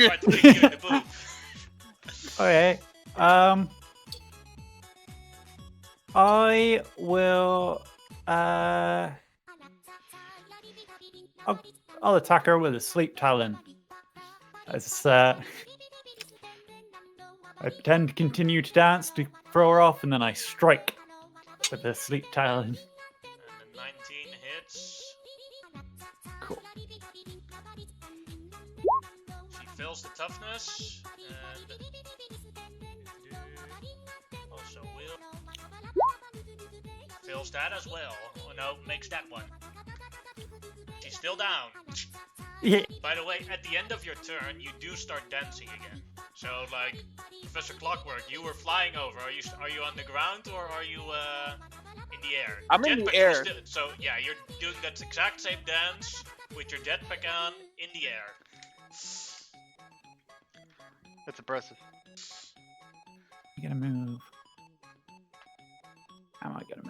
tried to kick you in the boob. Okay. I will. I'll attack her with a sleep talon. As I pretend to continue to dance to throw her off, and then I strike with the sleep talon. And the 19 hits. Cool. She fills the toughness. And also will. Fills that as well. Oh no, makes that one. She's still down. Yeah. By the way, at the end of your turn, you do start dancing again. So, like, Professor Clockwork, you were flying over. Are you on the ground or are you in the air? I'm in the Jetpack air. is still- so yeah, you're doing that exact same dance with your jetpack on in the air. That's impressive. I'm gonna move. How am I gonna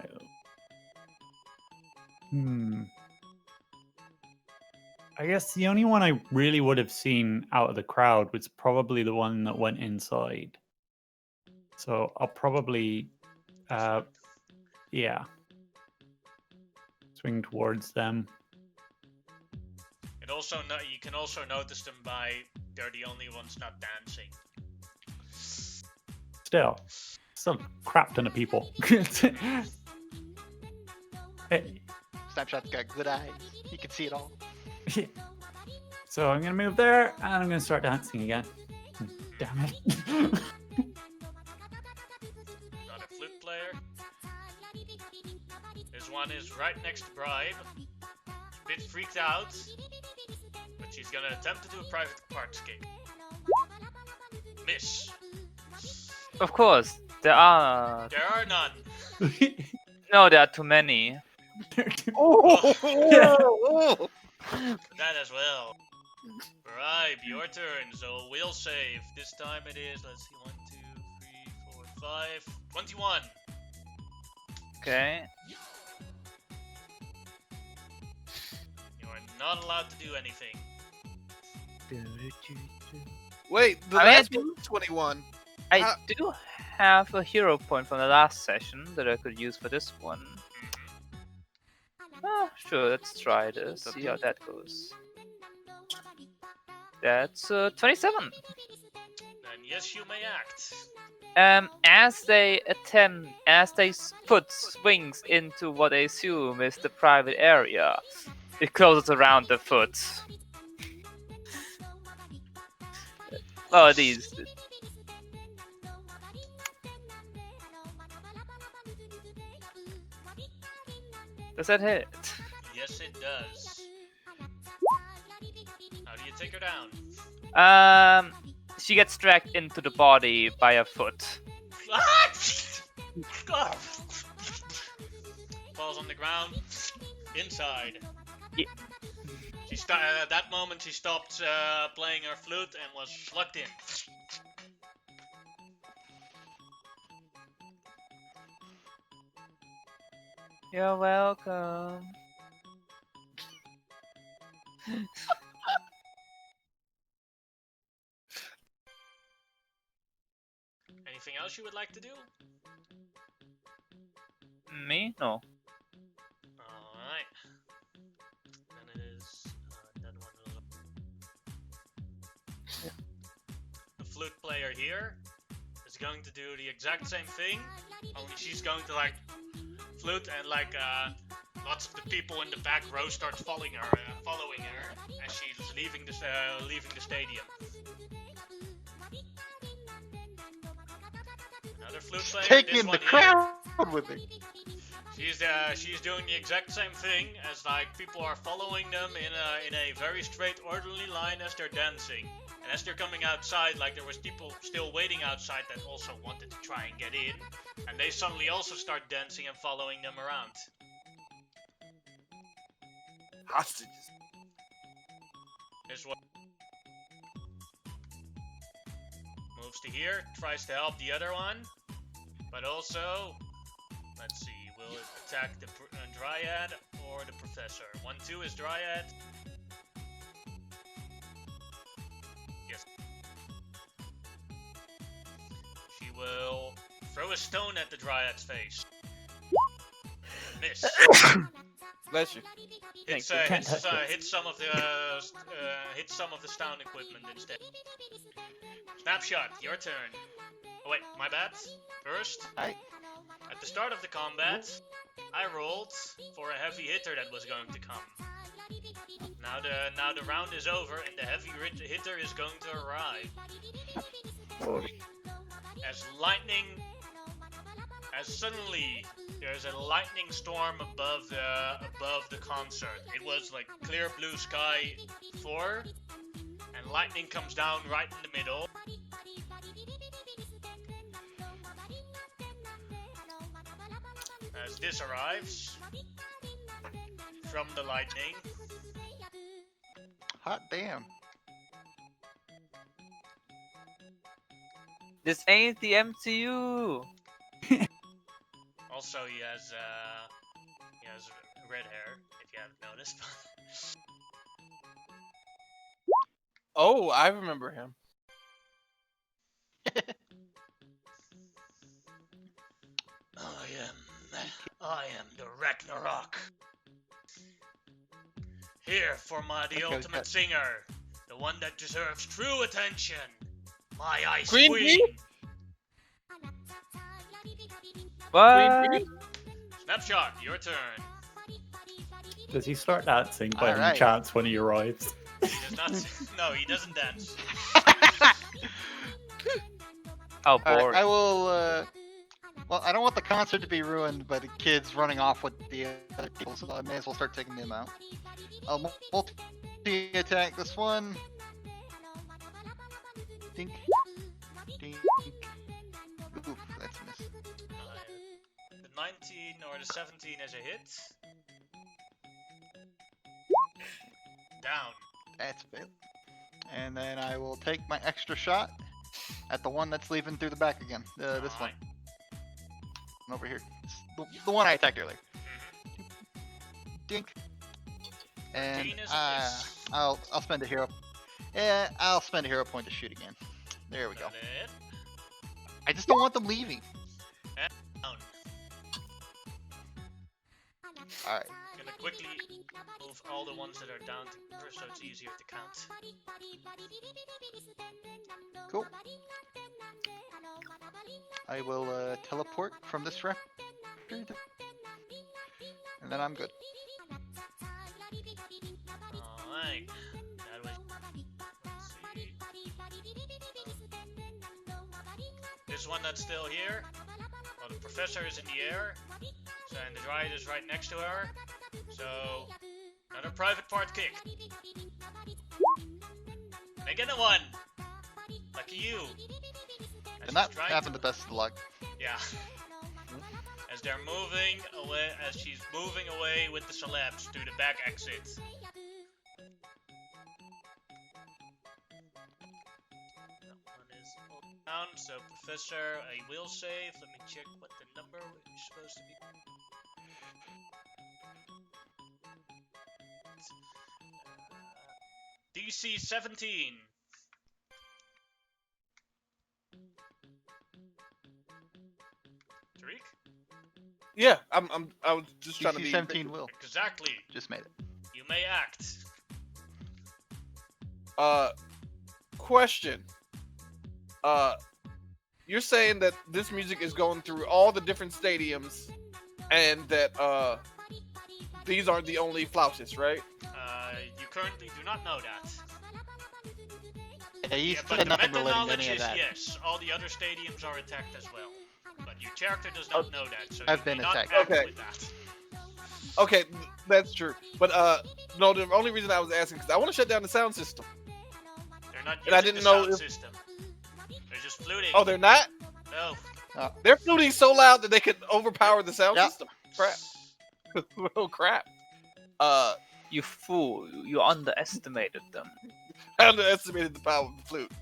move? I guess the only one I really would have seen out of the crowd was probably the one that went inside. So I'll probably, yeah, swing towards them. It also you can also notice them by they're the only ones not dancing. Still a crap ton of people. Hey, Snapshot's got good eyes. He can see it all. so I'm gonna move there and I'm gonna start dancing again. Damn it. Not a flute player. This one is right next to Bribe. A bit freaked out, but she's gonna attempt to do a private parts kick. Miss. Of course, there are. There are none. No, there are too many. Oh, That as well. Bribe, your turn. So we'll save. This time it is, let's see, 1, 2, 3, 4, 5, 21. Okay. You are not allowed to do anything. wait, the I mean, last one was 21. I do have a hero point from the last session that I could use for this one. Oh, sure, let's try this. See how that goes. That's 27. Then yes, you may act. As they put swings into what I assume is the private area, it closes around the foot. Oh, these. Does that hit? Yes, it does. How do you take her down? She gets dragged into the body by a foot. Falls on the ground. Inside. Yeah. At that moment, she stopped playing her flute and was plugged in. You're welcome. Anything else you would like to do? Me? No. Alright. Then it is that one. The flute player here is going to do the exact same thing, only she's going to like flute and like lots of the people in the back row start following her as she's leaving the stadium. Another flute player. Taking this the one here. crowd with me. She's doing the exact same thing as like people are following them in a very straight orderly line as they're dancing. And as they're coming outside, like there was people still waiting outside that also wanted to try and get in, and they suddenly also start dancing and following them around. Hostages. This one moves to here, tries to help the other one, but also, let's see, will it attack the Dryad or the Professor? 1-2 is Dryad. Yes. She will throw a stone at the Dryad's face. Miss. Bless you. Hits some of the sound equipment instead. Snapshot, your turn. Oh wait, my bad. First, Aye. at the start of the combat, I rolled for a heavy hitter that was going to come. Now the round is over and the heavy hitter is going to arrive. As suddenly there's a lightning storm above the concert. It was like clear blue sky before, and lightning comes down right in the middle. As this arrives from the lightning, Hot damn. This ain't the MCU. also he has red hair, if you haven't noticed. Oh, I remember him. I am the Ragnarok. Here for the Okay, ultimate singer, the one that deserves true attention, my Ice Queen Queen. Bee? What? Snapshot, your turn. Does he start dancing by any Alright. chance when he arrives? He does not. No, he doesn't dance. How All right, boring. I will. Well, I don't want the concert to be ruined by the kids running off with the other people, so I may as well start taking them out. I'll multi-attack this one. Dink. Dink. Oof, that's a miss. The 19 or the 17 is a hit. Down. That's a fail. And then I will take my extra shot at the one that's leaving through the back again. This one. Over here. The one I attacked earlier. Dink. And 13 is a miss. I'll spend a hero. Yeah, I'll spend a hero point to shoot again. There we go. Got it. I just don't want them leaving. Down. Alright. Gonna quickly move all the ones that are down to first so it's easier to count. Cool. I will teleport from this record. And then I'm good. Alright. That was. Let's see. This one that's still here. Well, the professor is in the air. So, and the dryad is right next to her. So, another private part kick. Make it a 1. Lucky you. As And that she's trying happened the best of luck. Yeah. As they're moving away, as she's moving away with the celebs to the back exit. That one is down, so Professor, I will save. Let me check what the number is supposed to be. DC 17. Tariq? Yeah, I was just trying to DC be 17 will. Exactly. Just made it. You may act. Question. You're saying that this music is going through all the different stadiums, and that these aren't the only flautists, right? You currently do not know that. Yeah, you Yeah, but said the nothing meta relating to knowledge any of is that. yes, all the other stadiums are attacked as well. But your character does not know that, so I've you been may not attacked. act Okay. with that. Okay, that's true. But no, the only reason I was asking because I want to shut down the sound system. They're not And I using didn't the know sound if- system. They're just fluting. Oh, they're not. No. They're fluting so loud that they could overpower the sound Yep. system. Crap. Oh crap. You fool. You underestimated them. I underestimated the power of the flute.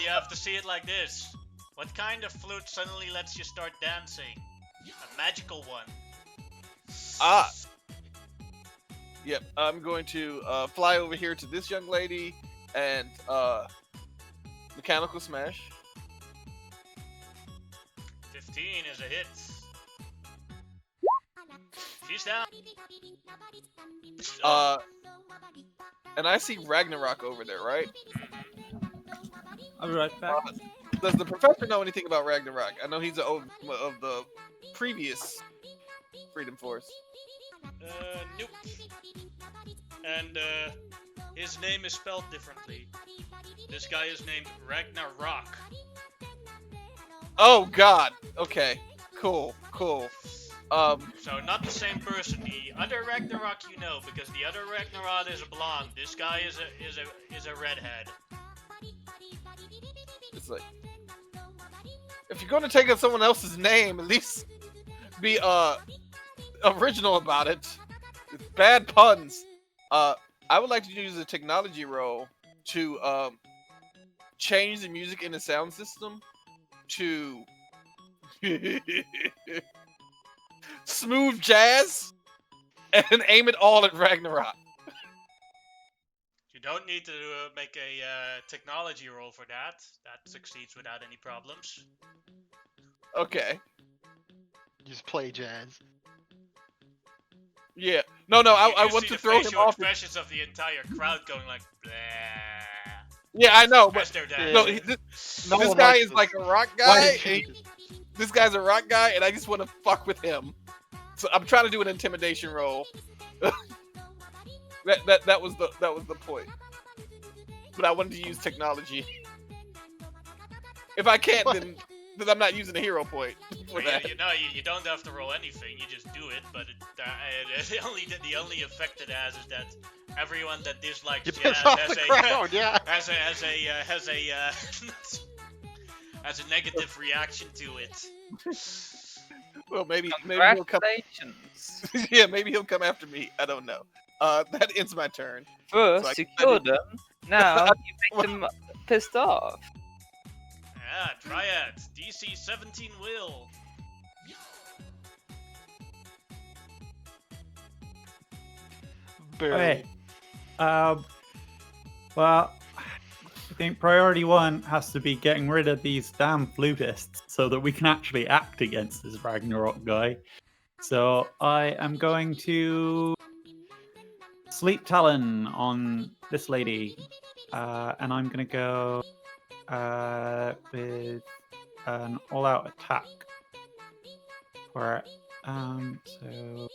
You have to see it like this. What kind of flute suddenly lets you start dancing? A magical one. Ah. Yep. I'm going to fly over here to this young lady and mechanical smash. 15 is a hit. She's down. And I see Ragnarok over there, right? I'll be right back. Does the professor know anything about Ragnarok? I know he's of the previous Freedom Force. Nope. And his name is spelled differently. This guy is named Ragnarok. Oh God. Okay. Cool. So not the same person. The other Ragnarok you know, because the other Ragnarok is a blonde. This guy is a redhead. It's like, if you're going to take up someone else's name, at least be original about it. It's bad puns. I would like to use a technology roll to change the music in the sound system to smooth jazz and aim it all at Ragnarok. You don't need to make a technology roll for that. That succeeds without any problems. Okay. Just play jazz. Yeah. No, I You want see to the throw him facial off. expressions of the entire crowd going like, bleh, Yeah, I know, but as they're no, dancing. No this one guy likes is this. like a rock Why guy. did you And do this? this guy's a rock guy, and I just want to fuck with him. So I'm trying to do an intimidation roll. that was the point. But I wanted to use technology. If I can't, What? then I'm not using a hero point for that. You don't have to roll anything. You just do it. But the only effect it has is that everyone that dislikes You Jazz piss off the crowd, yeah. has a negative reaction to it. Well, maybe he'll come. Congratulations. Yeah, maybe he'll come after me. I don't know. That ends my turn. First, So you killed them. Now you make Well- them pissed off. Yeah, Triad. DC 17 will. Barely. Okay. Well, I think priority one has to be getting rid of these damn flutists so that we can actually act against this Ragnarok guy. So I am going to Sleep Talon on this lady, and I'm going to go with an all-out attack for it. So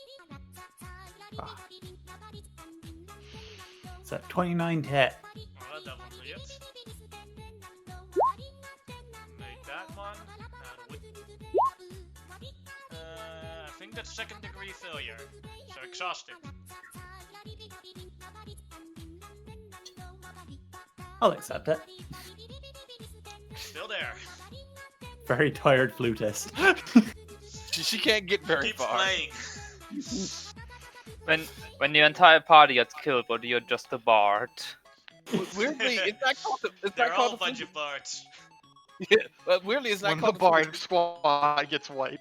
it's at 29 to hit. Oh, that one hit. Make that one. I think that's second degree failure. So exhausted. I'll accept it. Still there. Very tired flutist. She can't get very Keeps far. playing. When your entire party gets killed, but you're just a bard. Weirdly, it's not called. It's They're not all called a bunch of bards. Yeah, but weirdly, it's not When the called. bard squad gets wiped.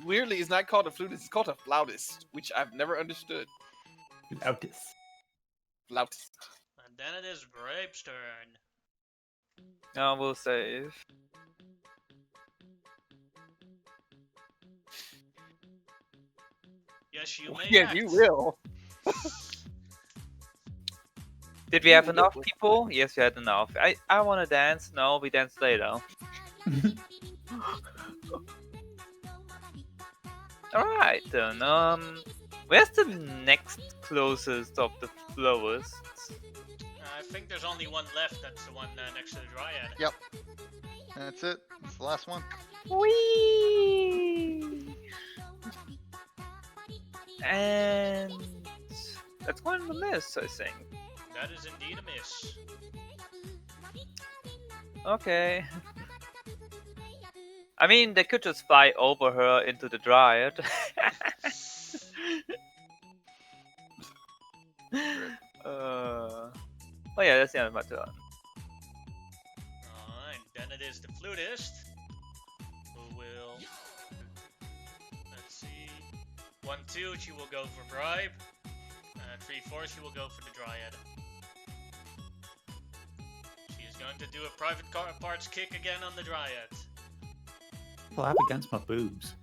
Weirdly, it's not called a flutist. It's called a flautist, which I've never understood. Flutist. Flautist. And then it is Grape's turn. No, we'll save. Yes, you may. Yeah, act. you will. Did we have enough people? Yes, we had enough. I want to dance. No, we dance later. Alright then, where's the next closest of the flowers? I think there's only one left. That's the one next to the Dryad. Yep. That's it. That's the last one. Whee! And that's going to miss, I think. That is indeed a miss. Okay. I mean, they could just fly over her into the Dryad. Oh yeah, that's the end of my turn. Alright, then it is the flutist. Who will... Let's see... 1-2, she will go for bribe. 3-4, she will go for the Dryad. She is going to do a private parts kick again on the Dryad. Slap against my boobs.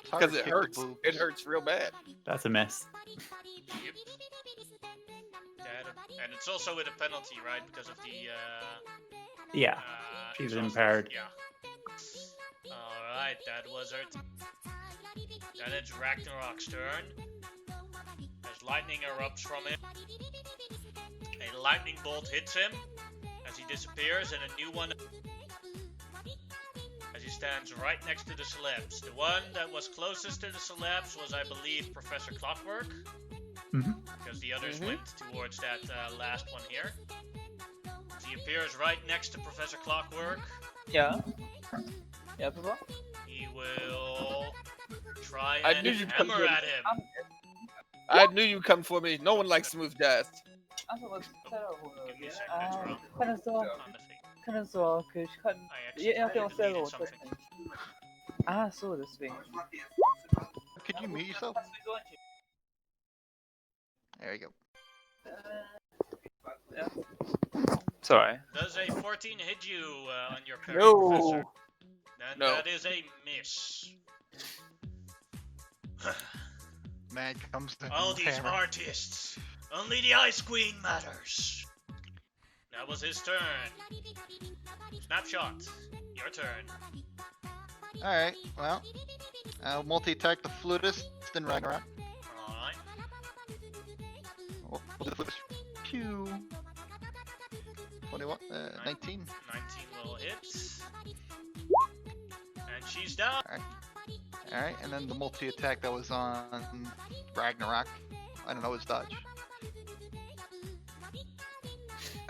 Because it hurts. It hurts real bad. That's a miss. Yep. And it's also with a penalty, right? Because of the... Yeah, she's exhausted. impaired. Yeah. Alright, that was her. Then it's Ragnarok's turn. As lightning erupts from him. A lightning bolt hits him as he disappears, and a new one as he stands right next to the celebs. The one that was closest to the celebs was, I believe, Professor Clockwork. Because the others went towards that last one here. He appears right next to Professor Clockwork. Yeah. Yeah, Papa? He will try I and knew you'd come hammer for at him. I knew you'd come for me. No one likes smooth jazz. Give me a second, it's wrong. On the thing. I actually deleted something. So deswegen. Could you mute yourself? There you go. Sorry. Does a 14 hit you on your parry, Professor? No. Then No. that is a miss. Man comes the All these hammer. artists. Only the Ice Queen matters. That was his turn. Snapshot. Your turn. Alright, well. I'll multi-attack the flutist, then Ragnarok. Alright. Oh, we'll do the flutist. Pew. 21, 19. 19 will hit. And she's down. Alright, and then the multi-attack that was on Ragnarok. I don't know his dodge.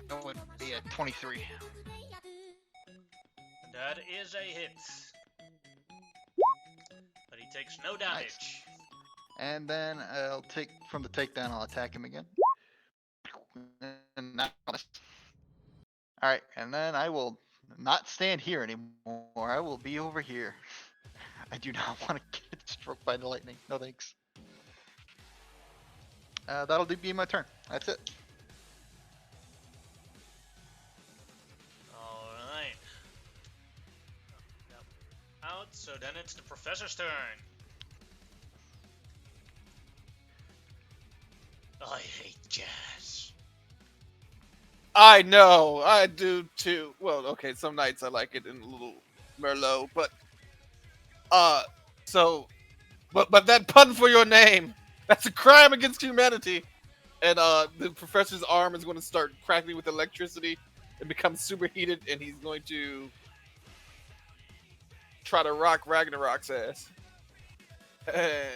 That would be a 23. That is a hit. But he takes no damage. And then I'll take from the takedown, I'll attack him again. And alright, and then I will not stand here anymore. I will be over here. I do not want to get struck by the lightning. No thanks. That'll be my turn. That's it. Alright. Out, so then it's the professor's turn. I hate jazz. I know, I do too. Well, okay, some nights I like it in a little Merlot, but but that pun for your name, that's a crime against humanity. And the professor's arm is going to start crackling with electricity and become superheated, and he's going to try to rock Ragnarok's ass. And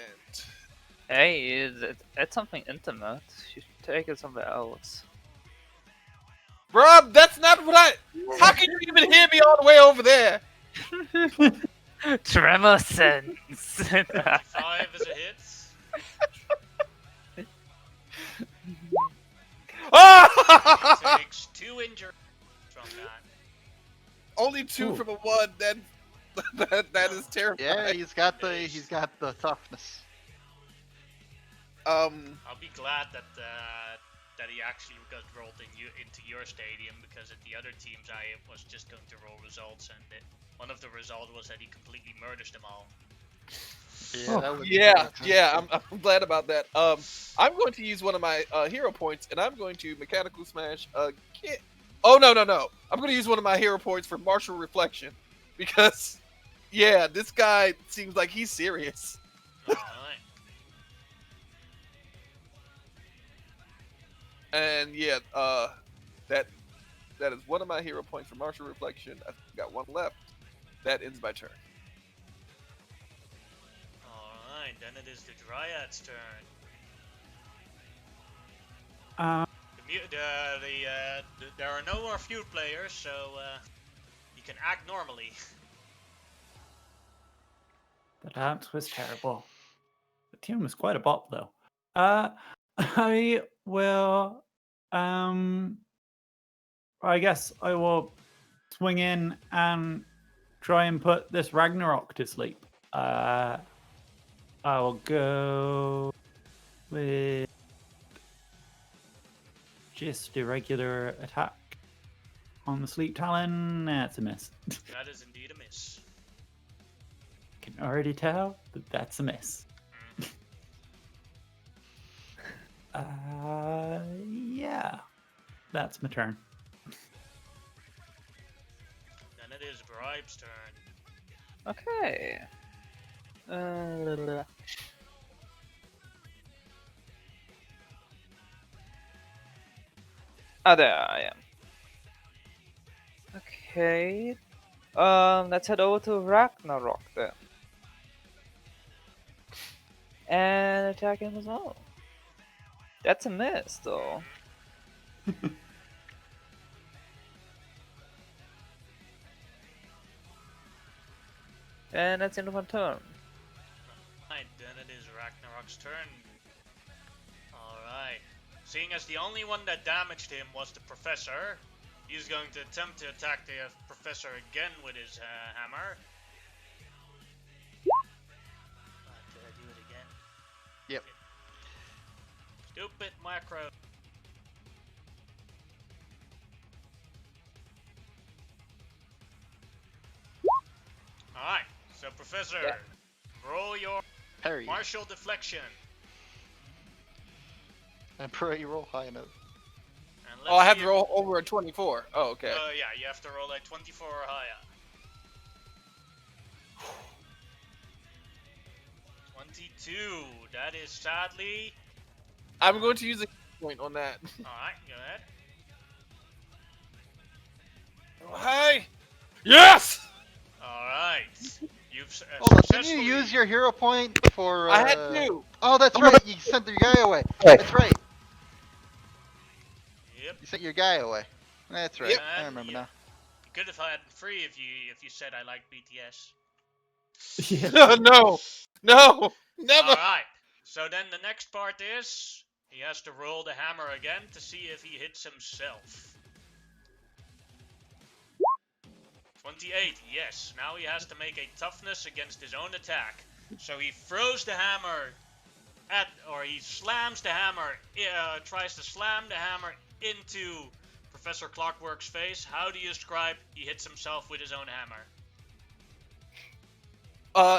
Hey, it's something intimate. You should take it somewhere else. bruh, that's not what I. How can you even hear me all the way over there? Tremor sense. 5 is a hit. Ah! Takes 2 injuries from that. Only 2 Ooh. from a 1. That is terrifying. Yeah, he's got the toughness. I'll be glad that that he actually got rolled into your stadium, because at the other teams I was just going to roll results, and one of the results was that he completely murders them all. Yeah, that was Yeah, I'm glad about that. I'm going to use one of my hero points, and I'm going to mechanical smash again. Oh no! I'm going to use one of my hero points for martial reflection, because yeah, this guy seems like he's serious. Alright. And yeah, that is one of my hero points for martial reflection. I got one left. That ends my turn. Alright, then it is the Dryad's turn. There are no more feud players, so you can act normally. The dance was terrible. The tune was quite a bop, though. I will. I guess I will swing in and try and put this Ragnarok to sleep. I will go with just a regular attack on the Sleep Talon. That's a miss. That is indeed a miss. Can already tell that that's a miss. Yeah, that's my turn. Then it is Bribe's turn. Okay. There I am. Okay. Let's head over to Ragnarok then. And attack him as well. That's a miss, though. And that's the end of my turn. Right, then it is Ragnarok's turn. Alright. Seeing as the only one that damaged him was the Professor, he's going to attempt to attack the Professor again with his hammer. Did I do it again? Yep. Stupid macro. Alright, so Professor, Yeah. roll your Parry. martial deflection. And pray you roll high enough. And Oh, I have see to roll over a 24. Oh, okay. yeah, you have to roll like 24 or higher. 22. That is sadly. I'm going to use a point on that. Alright, go ahead. Oh, hi. Yes. Alright. You've Hold on, didn't successfully. you use your hero point for? I had to. Oh, that's right. You sent your guy away. That's right. Yep. You sent your guy away. That's right. Yep. I remember now. You could have had free if you said I like BTS. Yeah. No, never. Alright. So then the next part is he has to roll the hammer again to see if he hits himself. 28, yes. Now he has to make a toughness against his own attack. So he throws the hammer he slams the hammer, tries to slam the hammer into Professor Clockwork's face. How do you describe he hits himself with his own hammer?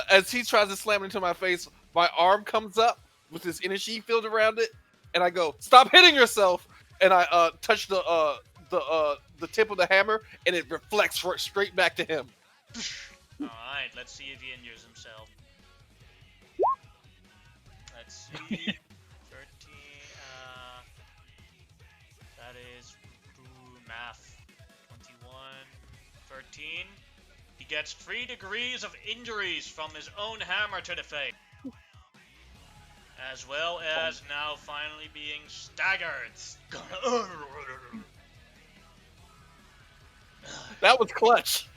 As he tries to slam it into my face, my arm comes up with this energy field around it, and I go, "Stop hitting yourself!" And I touch the tip of the hammer, and it reflects straight back to him. Alright, let's see if he injures himself. Let's see. 13, that is math. 21, 13. He gets 3 degrees of injuries from his own hammer to the face. As well as now finally being staggered. That was clutch.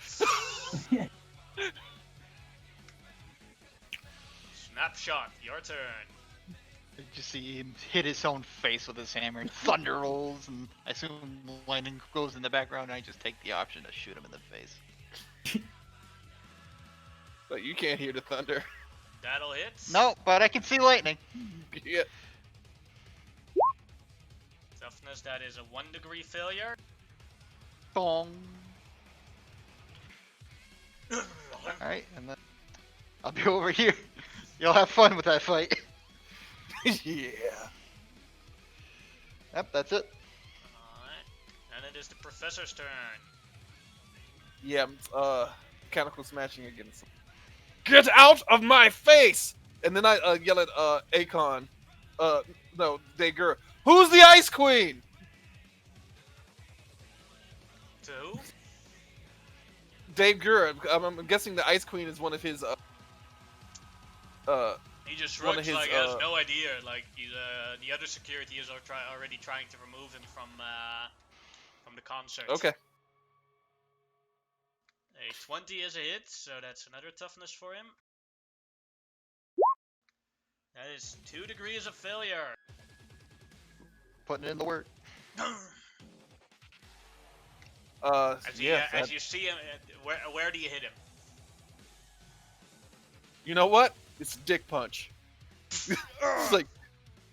Snapshot, your turn. You just see him hit his own face with his hammer, and thunder rolls, and I assume lightning goes in the background, and I just take the option to shoot him in the face. But you can't hear the thunder. That'll hit. No, but I can see lightning. Yeah. Toughness, that is a 1 degree failure. Bong. Alright, and then I'll be over here. You'll have fun with that fight. Yeah. Yep, that's it. Alright. And it is the professor's turn. Yeah, mechanical smashing against him. Get out of my face! And then I yell at Akon. No, Dagur. Who's the Ice Queen? To who? Dave Gurr. I'm guessing the Ice Queen is one of his. He just one of shrugs his, like he has no idea. Like he's, the other security is already trying to remove him from the concert. Okay. A 20 is a hit, so that's another toughness for him. That is 2 degrees of failure. Putting in the work. As you see him, where do you hit him? You know what? It's a dick punch. It's like,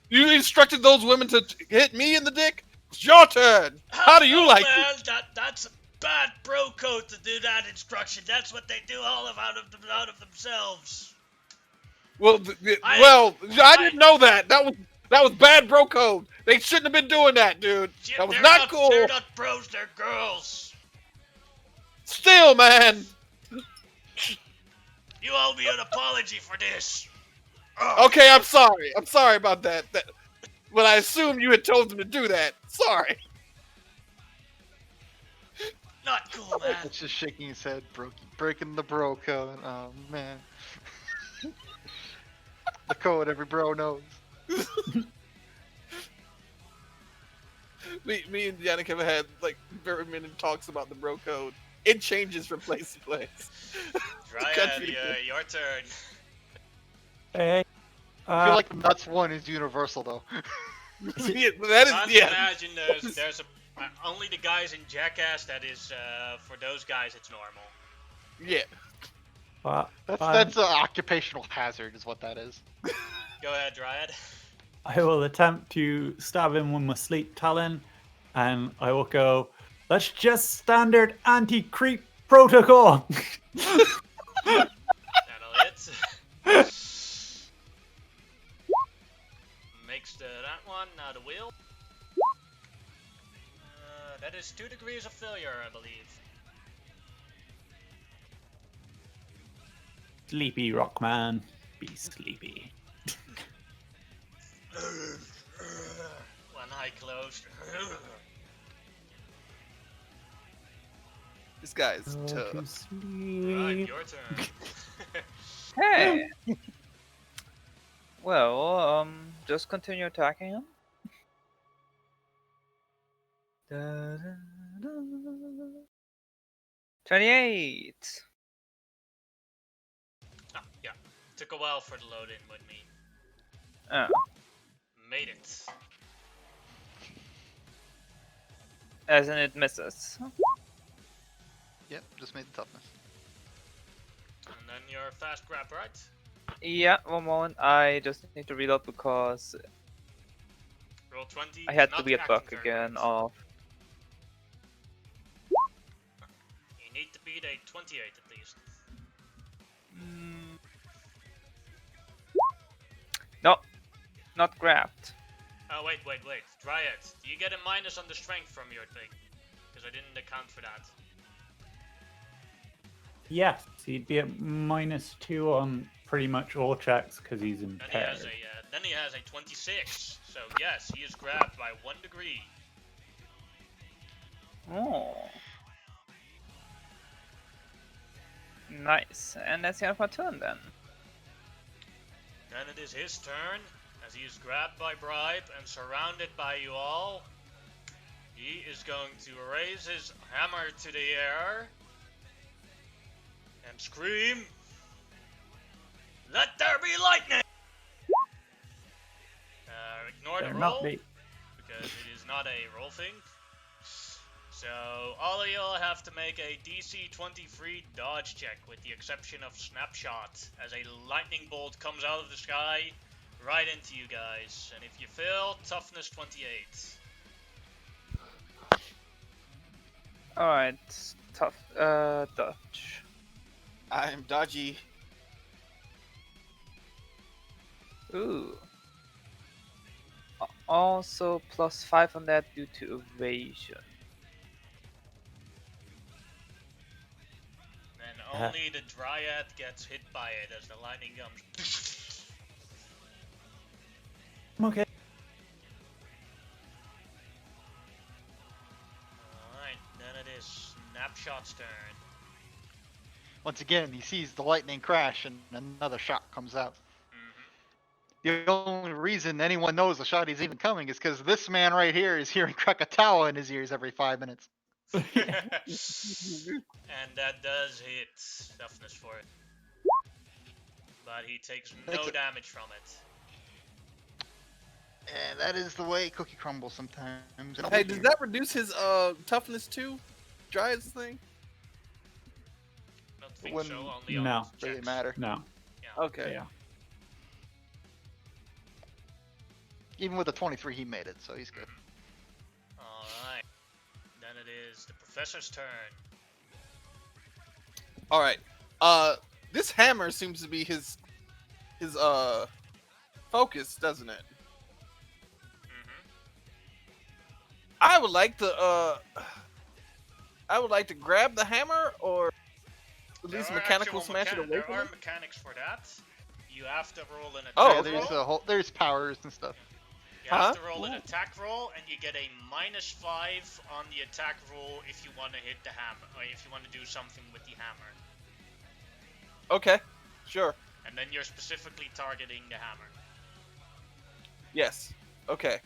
you instructed those women to hit me in the dick? It's your turn. How do you like it? That's a bad bro code to do that instruction. That's what they do all out of themselves. Well, I didn't know that. That was bad bro code. They shouldn't have been doing that, dude. That was not cool. They're not bros, they're girls. Still, man. You owe me an apology for this. Okay, I'm sorry. I'm sorry about that. But I assume you had told them to do that. Sorry. Not cool, man. It's just shaking his head, breaking the bro code. Oh man. The code every bro knows. Me and Yannick have had like very many talks about the bro code. It changes from place to place. Dryad, your turn. Hey. I feel like the nuts one is universal though. Yeah, that is, Can't yeah. imagine there's only the guys in Jackass that is for those guys it's normal. Yeah. That's an occupational hazard, is what that is. Go ahead, Dryad. I will attempt to stab him with my sleep talon, and I will go, that's just standard anti-creep protocol. That'll hit. Makes that one, now the wheel. That is 2 degrees of failure, I believe. Sleepy, Rockman. Be sleepy. One eye closed. This guy's Go tough. to Right, sleep. your turn. Hey. Well, just continue attacking him. Da, da, da. 28. Ah, yeah. Took a while for the load in with me. Oh. Made it. As in it misses. Yep, just made the toughness. And then your fast grab, right? Yeah, one moment. I just need to reload because Roll 20. I had not to be a acting buck turn again right. off. You need to beat a 28 at least. No, not grabbed. Oh, wait. Dryad. Do you get a minus on the strength from your thing? Because I didn't account for that. Yes, he'd be at -2 on pretty much all checks because he's Then impaired. he has a 26. So yes, he is grabbed by 1 degree. Oh. Nice. And that's the end of my turn then. Then it is his turn, as he is grabbed by Bribe and surrounded by you all. He is going to raise his hammer to the air and scream, "Let there be lightning!" Ignore the They're roll, not the- because it is not a roll thing. So all of y'all have to make a DC 23 dodge check with the exception of Snapshot, as a lightning bolt comes out of the sky right into you guys. And if you fail, toughness 28. Alright, tough. Dodge. I'm dodgy. Ooh. Also +5 on that due to evasion. Then only the Dryad gets hit by it as the lightning comes. I'm okay. Alright, then it is Snapshot's turn. Once again, he sees the lightning crash and another shot comes out. The only reason anyone knows the shot is even coming is because this man right here is hearing Krakatoa in his ears every 5 minutes. And that does hit toughness for it. But he takes no damage from it. And that is the way cookie crumbles sometimes. Hey, does that reduce his toughness too? Dryad's thing? I don't think Wouldn't so, only on No. checks. really matter? No. Okay. Yeah. Even with the 23, he made it, so he's good. Alright. Then it is the professor's turn. All right. This hammer seems to be his focus, doesn't it? I would like to grab the hammer or at least mechanical smash it away There from are him. mechanics for that. You have to roll an attack Oh, Yeah, okay. roll. there's powers and stuff. You have Huh? to roll an attack roll, and you get a -5 on the attack roll if you want to hit the hammer, or if you want to do something with the hammer. Okay, sure. And then you're specifically targeting the hammer. Yes. Okay.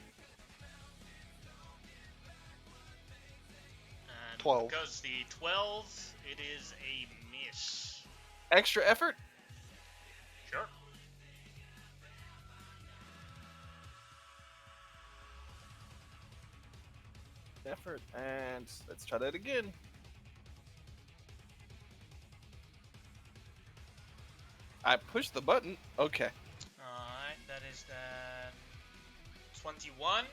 And 12. because the 12, it is a miss. Extra effort? Sure. Effort, and let's try that again. I pushed the button. Okay. Alright, that is then 21,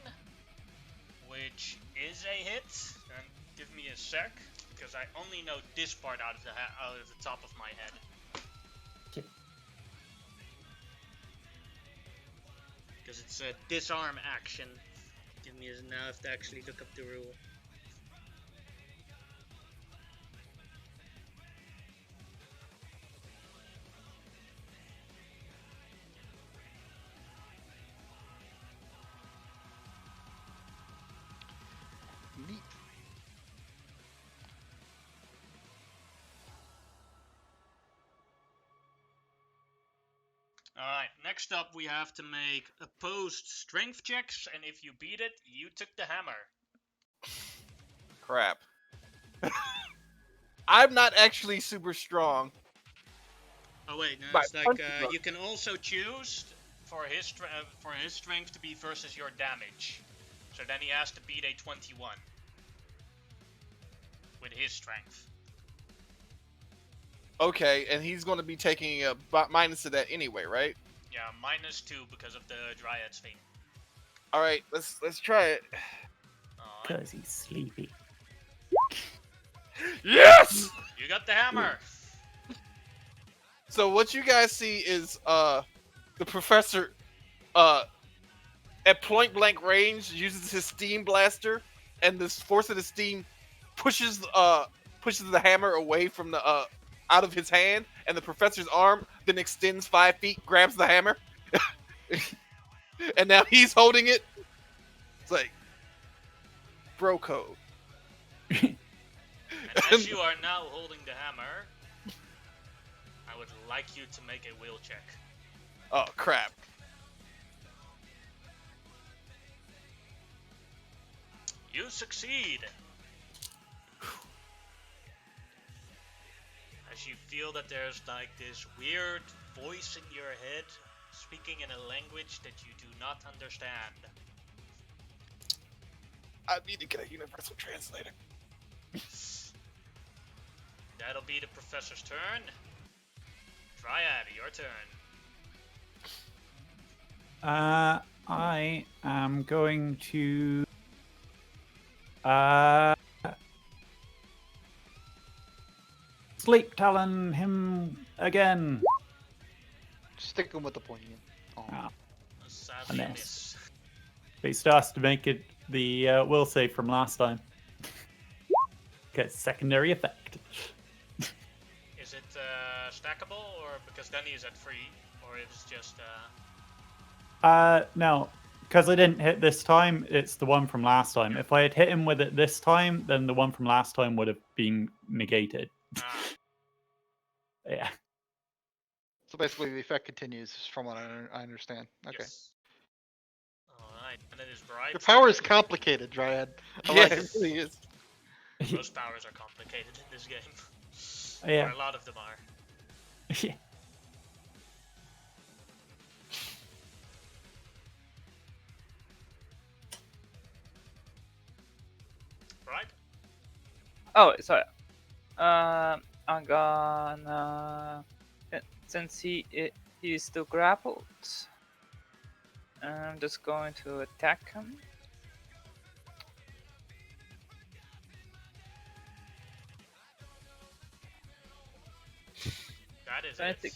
which is a hit. And give me a sec, because I only know this part out of the top of my head. Okay. Because it's a disarm action. Give me a now I have to actually look up the rule. Neat. Alright, next up we have to make opposed strength checks, and if you beat it, you took the hammer. Crap. I'm not actually super strong. Oh wait, no, My it's like punches are- you can also choose for his strength to be versus your damage. So then he has to beat a 21 with his strength. Okay, and he's going to be taking a minus to that anyway, right? Yeah, -2 because of the Dryad's thing. All right, let's try it. Alright. Because he's sleepy. Yes! You got the hammer. So what you guys see is the professor at point blank range uses his steam blaster, and this force of the steam pushes the hammer away from the out of his hand, and the professor's arm then extends 5 feet, grabs the hammer, and now he's holding it. It's like bro code. And as you are now holding the hammer, I would like you to make a will check. Oh crap. You succeed. As you feel that there's like this weird voice in your head speaking in a language that you do not understand. I need to get a universal translator. That'll be the professor's turn. Dryad, your turn. I am going to sleep talon him again. Sticking with the poignant. Oh. Ah, Sadly A miss. miss. but he still has to make it the will save from last time. Okay, secondary effect. Is it stackable, or because then he's at 3, or it's just No, because I didn't hit this time, it's the one from last time. If I had hit him with it this time, then the one from last time would have been negated. Yeah. So basically, the effect continues, from what I understand. Okay. Yes. Alright, and it is bright. Your power is complicated, Dryad. I Yeah, like it it. really is. Most powers are complicated in this game. Yeah. Or a lot of them are. Yeah. Right? Oh, sorry. I'm gonna since he's still grappled, I'm just going to attack him. That is I it. think-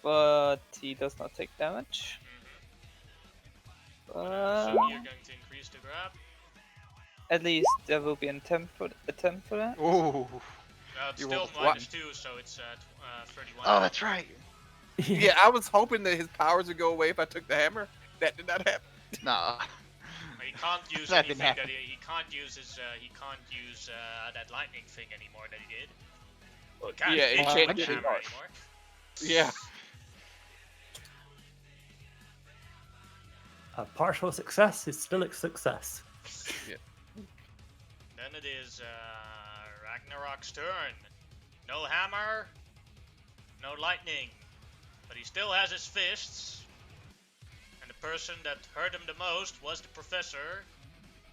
But he does not take damage. So But you're going to increase the grab. at least there will be an attempt for that. Ooh. It's You still rolled a -2, so it's 31. Oh, that's right. Yeah, I was hoping that his powers would go away if I took the hammer. That did not happen. Nah. He can't use That anything didn't that happen. he can't use his that lightning thing anymore that he did. He can't Yeah, hit it you can't with the hit hammer hard. anymore. Yeah. A partial success is still a success. Then it is Ragnarok's turn. No hammer, no lightning, but he still has his fists. And the person that hurt him the most was the professor.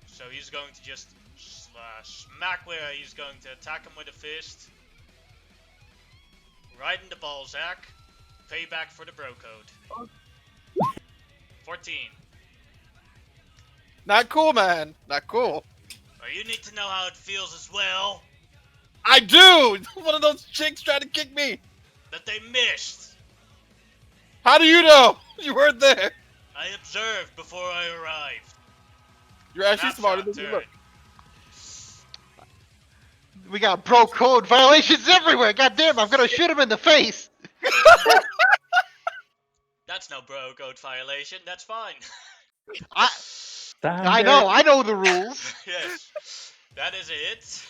So he's going to just smack where he's going to attack him with a fist. Right in the ball, Zach. Payback for the bro code. 14. Not cool, man. Not cool. Oh, you need to know how it feels as well. I do! One of those chicks tried to kick me. That they missed. How do you know? You weren't there. I observed before I arrived. You're actually smarter Snapshot than you turn. look. We got bro code violations everywhere. God damn, I'm gonna shoot him in the face. That's no bro code violation. That's fine. I Standard, I know the rules. Yes. That is it.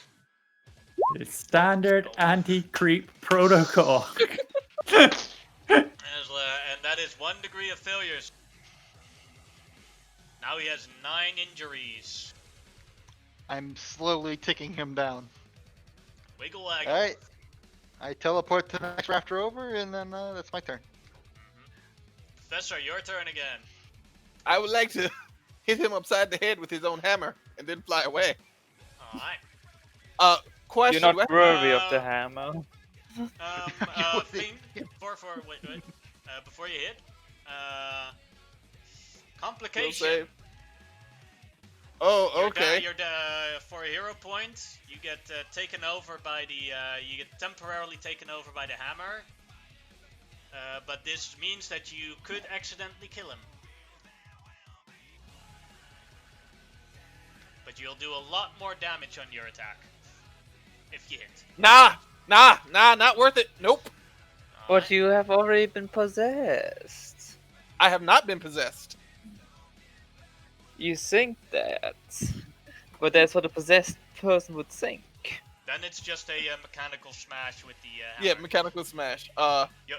standard anti-creep protocol. And that is 1 degree of failures. Now he has 9 injuries. I'm slowly ticking him down. Wiggle waggle. Alright. I teleport to the next rafter over, and then that's my turn. Professor, your turn again. I would like to hit him upside the head with his own hammer and then fly away. Alright. Question. You're not what- worthy of the hammer. Thing wait. Before you hit, Will complication. save. Oh, okay. For a hero point, you get taken over by the. You get temporarily taken over by the hammer. But this means that you could accidentally kill him. But you'll do a lot more damage on your attack if you hit. Nah, not worth it. Nope. But you have already been possessed. I have not been possessed. You think that. But that's what a possessed person would think. Then it's just a mechanical smash with the hammer. Yeah, mechanical smash.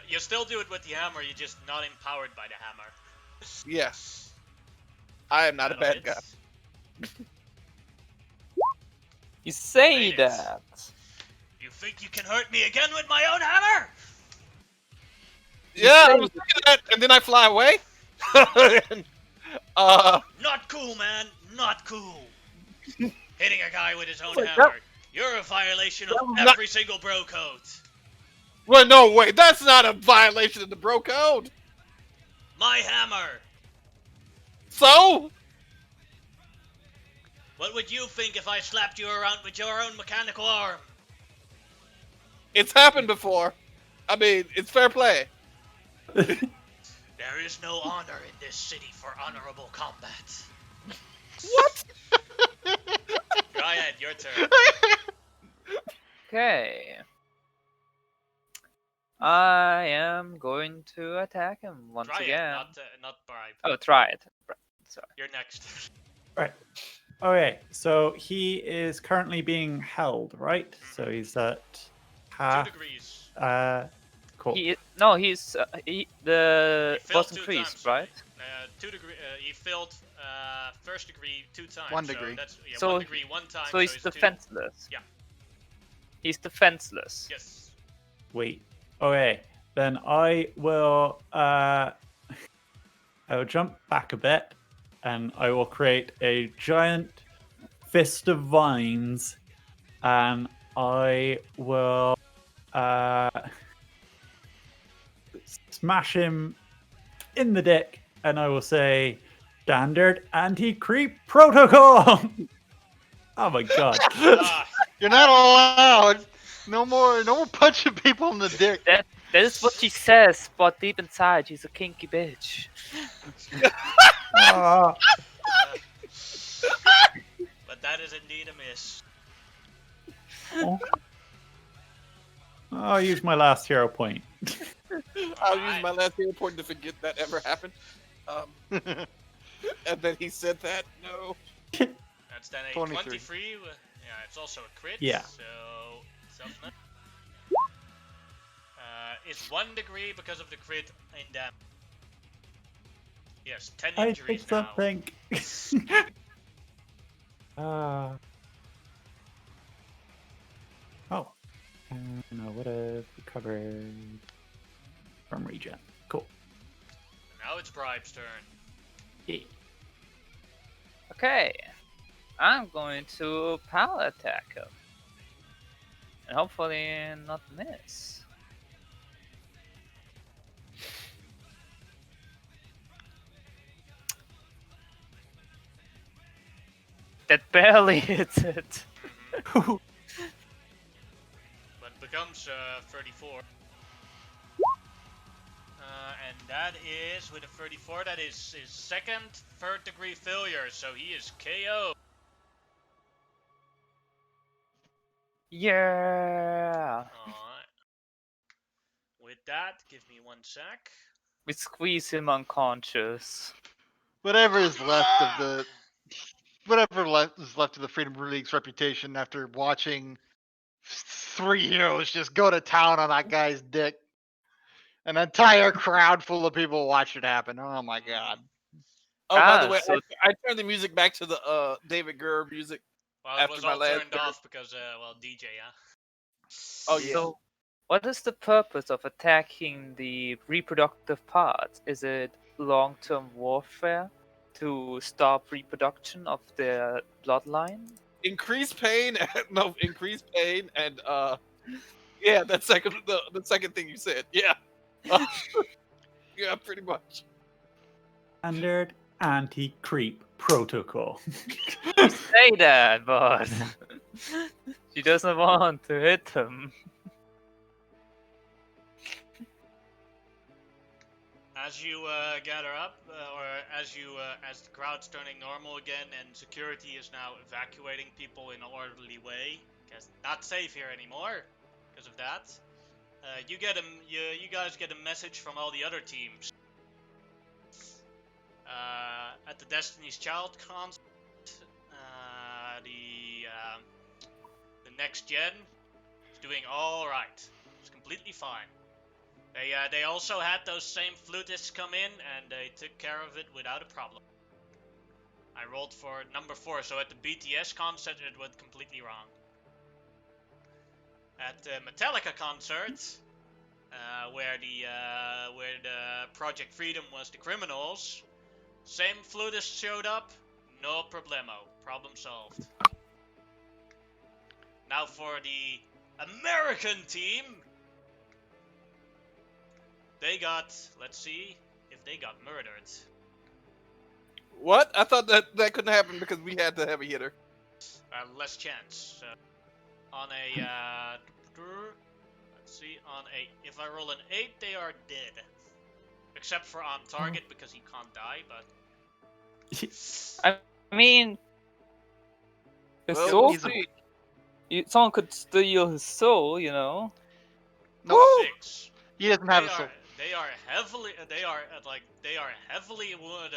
You still do it with the hammer, you're just not empowered by the hammer. Yes. I am not a That'll bad hit. guy. You say Made it. that. You think you can hurt me again with my own hammer? Yeah, I was thinking that, and then I fly away. And, Not cool, man. Not cool. Hitting a guy with his own Wait, hammer. You're a violation of was not- every single bro code. well, no, wait, that's not a violation of the bro code. My hammer. So? What would you think if I slapped you around with your own mechanical arm? It's happened before. I mean, it's fair play. There is no honor in this city for honorable combat. What? Go ahead, your turn. Okay. I am going to attack him once Try again. it, not bribe. Oh, try it. Sorry. You're next. Right. Okay, so he is currently being held, right? So he's at 2 half. degrees. Cool. He He the failed was 2 increased, times, right? 2 degree. He failed first degree 2 times. 1 So degree. that's, yeah, So 1 degree 1 time. So he's it's 2. defenseless. Yeah. He's defenseless. Yes. Wait. Okay. Then I will jump back a bit and I will create a giant fist of vines and I will smash him in the dick and I will say standard anti-creep protocol. Oh my god. Ah, You're not allowed. No more punching people in the dick. That is what she says, but deep inside she's a kinky bitch. Ah. but that is indeed a miss. I'll use my last hero point. I'll Alright. use my last hero point to forget that ever happened. And then he said that. No. That's then a 23. 23. Yeah, it's also a crit. Yeah. So, something. It's 1 degree because of the crit in damage. Yes, 10 I injuries think now. something. Oh. I would have recovered from regen. Cool. Now it's Bribe's turn. Yeah. Okay. I'm going to power attack him. And hopefully not miss. That barely hits it. Mhm. But becomes 34. And that is, with a 34, that is his second third degree failure, so he is KO. Yeah. Alright. With that, give me 1 sec. We squeeze him unconscious. Whatever is left of the is left of the Freedom League's reputation after watching 3 heroes just go to town on that guy's dick. An entire crowd full of people watched it happen. Oh my god. Oh, by the way, So I turned the music back to the David Gurr music. Well, it After was my all last turned turn. off because, well, DJ, huh? Oh, yeah. So, what is the purpose of attacking the reproductive parts? Is it long-term warfare to stop reproduction of their bloodline? Increase pain. No, increase pain and yeah, that second the second thing you said. Yeah. Yeah, pretty much. Standard anti-creep protocol. You say that, but she doesn't want to hit him. As you gather up, or as the crowd's turning normal again, and security is now evacuating people in an orderly way, because not safe here anymore, because of that. You guys get a message from all the other teams. At the Destiny's Child concert, the next gen is doing all right. It's completely fine. They also had those same flutists come in, and they took care of it without a problem. I rolled for number 4, so at the BTS concert it went completely wrong. At the Metallica concert, where the Project Freedom was the criminals, same flutist showed up, no problemo, problem solved. Now for the American team, they got, let's see if they got murdered. What? I thought that couldn't happen because we had the heavy hitter. Less chance. On a, let's see, if I roll an 8, they are dead. Except for on target because he can't die, but... I mean, his Well, soul. he's a- Someone could steal his soul, you know. Nope. 6. He doesn't have a soul. They are heavily wounded,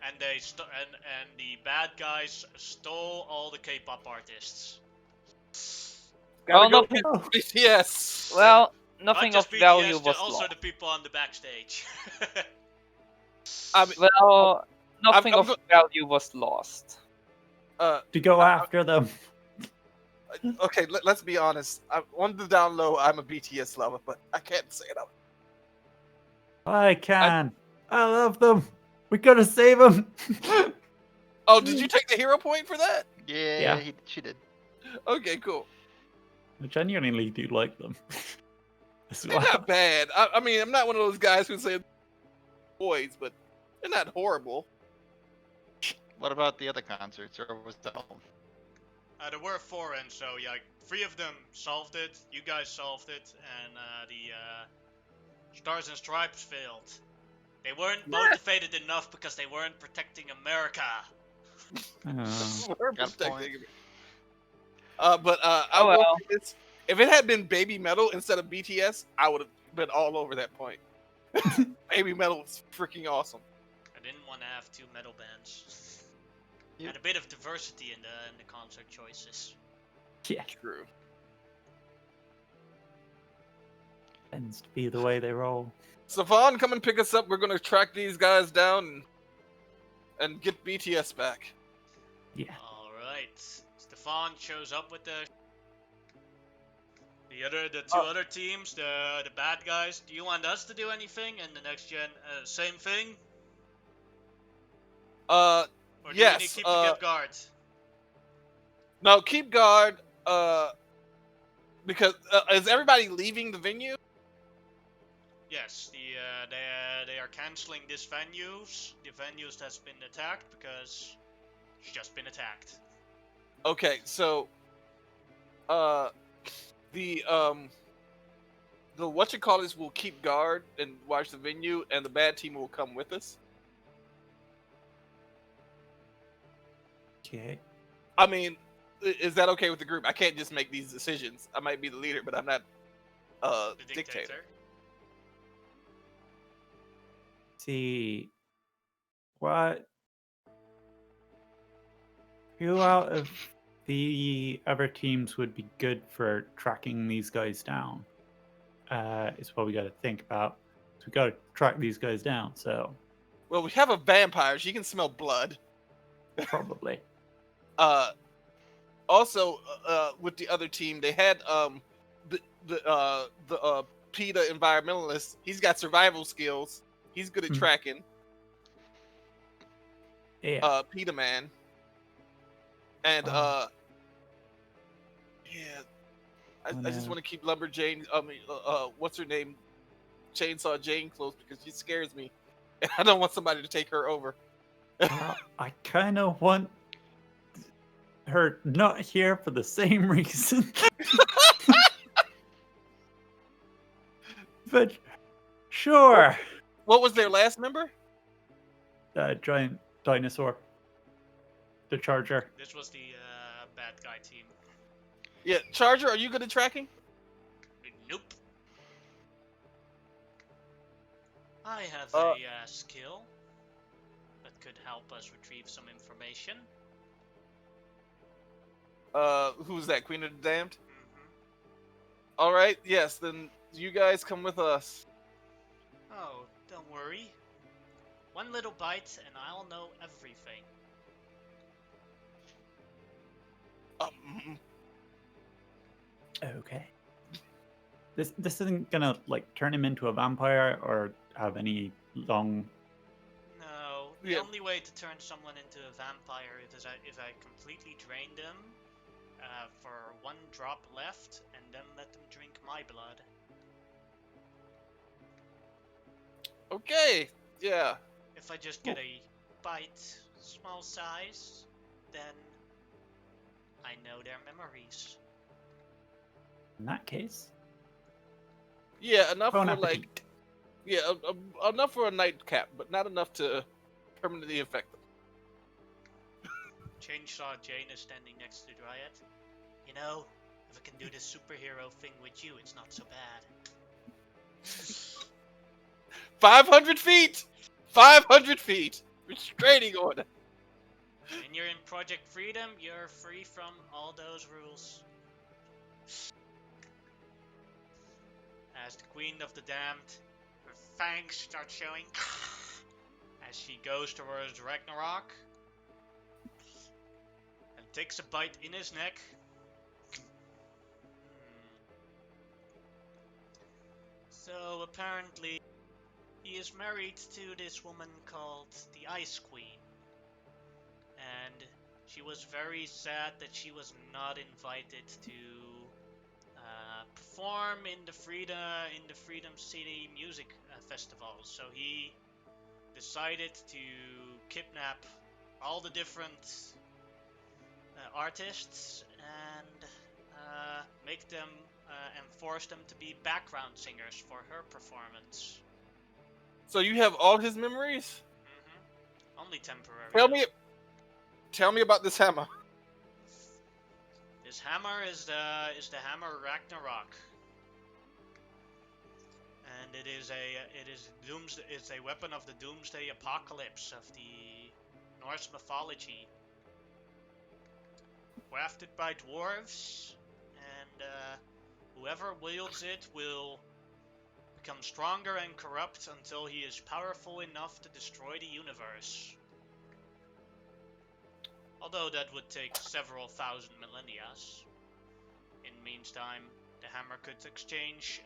and and the bad guys stole all the K-pop artists. Well, Gotta nothing. go BTS. Well, Not nothing just of BTS, value was also lost. the people on the backstage. I mean, Well, nothing I'm of value was lost. To go after them. Okay, let's be honest. On the down low, I'm a BTS lover, but I can't say it out. I can. I love them. We gotta save them. Oh, did you take the hero point for that? Yeah, Yeah. she did. Okay, cool. I genuinely do like them. As They're well. not bad. I mean, I'm not one of those guys who say boys, but they're not horrible. What about the other concerts, or was that all? There were 4, and so yeah, 3 of them solved it. You guys solved it, and the Stars and Stripes failed. They weren't motivated enough because they weren't protecting America. Oh. We're Got a protecting point. it. But I Oh, will well. say this. If it had been Baby Metal instead of BTS, I would have been all over that point. Baby Metal was freaking awesome. I didn't want to have 2 metal bands. Yep. And a bit of diversity in the concert choices. Yeah. True. Tends to be the way they roll. Savon, come and pick us up. We're gonna track these guys down and get BTS back. Yeah. All right, Stefan shows up with the 2 other teams, the bad guys. Do you want us to do anything? And the next gen, same thing. Or do we need to Yes. keep the guard? No, keep guard. Because is everybody leaving the venue? Yes, they are canceling this venues. The venues has been attacked because it's just been attacked. Okay, so the whatchamacallits will keep guard and watch the venue, and the bad team will come with us. Okay. I mean, is that okay with the group? I can't just make these decisions. I might be the leader, but I'm not The dictator. dictator. See what? Who out of the other teams would be good for tracking these guys down? Is what we got to think about. So we got to track these guys down. So Well, we have a vampire. She can smell blood. probably. Also, with the other team, they had the PETA environmentalist. He's got survival skills. He's good at Mhm. tracking. Yeah. PETA man. And Oh. yeah, Oh, I just no. want to keep Lumberjane. What's her name? Chainsaw Jane close because she scares me, and I don't want somebody to take her over. I kind of want her not here for the same reason. But sure. What was their last member? Giant dinosaur. The Charger. This was the bad guy team. Yeah, Charger. Are you good at tracking? Nope. I have Uh, a skill that could help us retrieve some information. Who's that? Queen of the Damned. Mm-hmm. All right. Yes. Then you guys come with us. Oh, don't worry. One little bite and I'll know everything. Um, Okay. This isn't gonna like turn him into a vampire or have any long. No, the Yeah. only way to turn someone into a vampire is if I completely drain them for one drop left and then let them drink my blood. Okay. Yeah. If I just get a bite, small size, then I know their memories. In that case, Yeah. Enough bon for like. appetit. Yeah. Enough for a nightcap, but not enough to permanently infect them. Chainsaw Jane is standing next to Dryad. You know, if I can do this superhero thing with you, it's not so bad. 500 feet. 500 feet. Restraining order. When you're in Project Freedom, you're free from all those rules. As the Queen of the Damned, her fangs start showing as she goes towards Ragnarok and takes a bite in his neck. So apparently, he is married to this woman called the Ice Queen. And she was very sad that she was not invited to perform in the Freedom City Music Festival. So he decided to kidnap all the different artists and make them and force them to be background singers for her performance. So you have all his memories? Only temporary. Tell me about this hammer. This hammer is the hammer Ragnarok, and it's a weapon of the Doomsday Apocalypse of the Norse mythology, crafted by dwarves, and whoever wields it will become stronger and corrupt until he is powerful enough to destroy the universe. Although that would take several thousand millennia. In the meantime, the hammer could exchange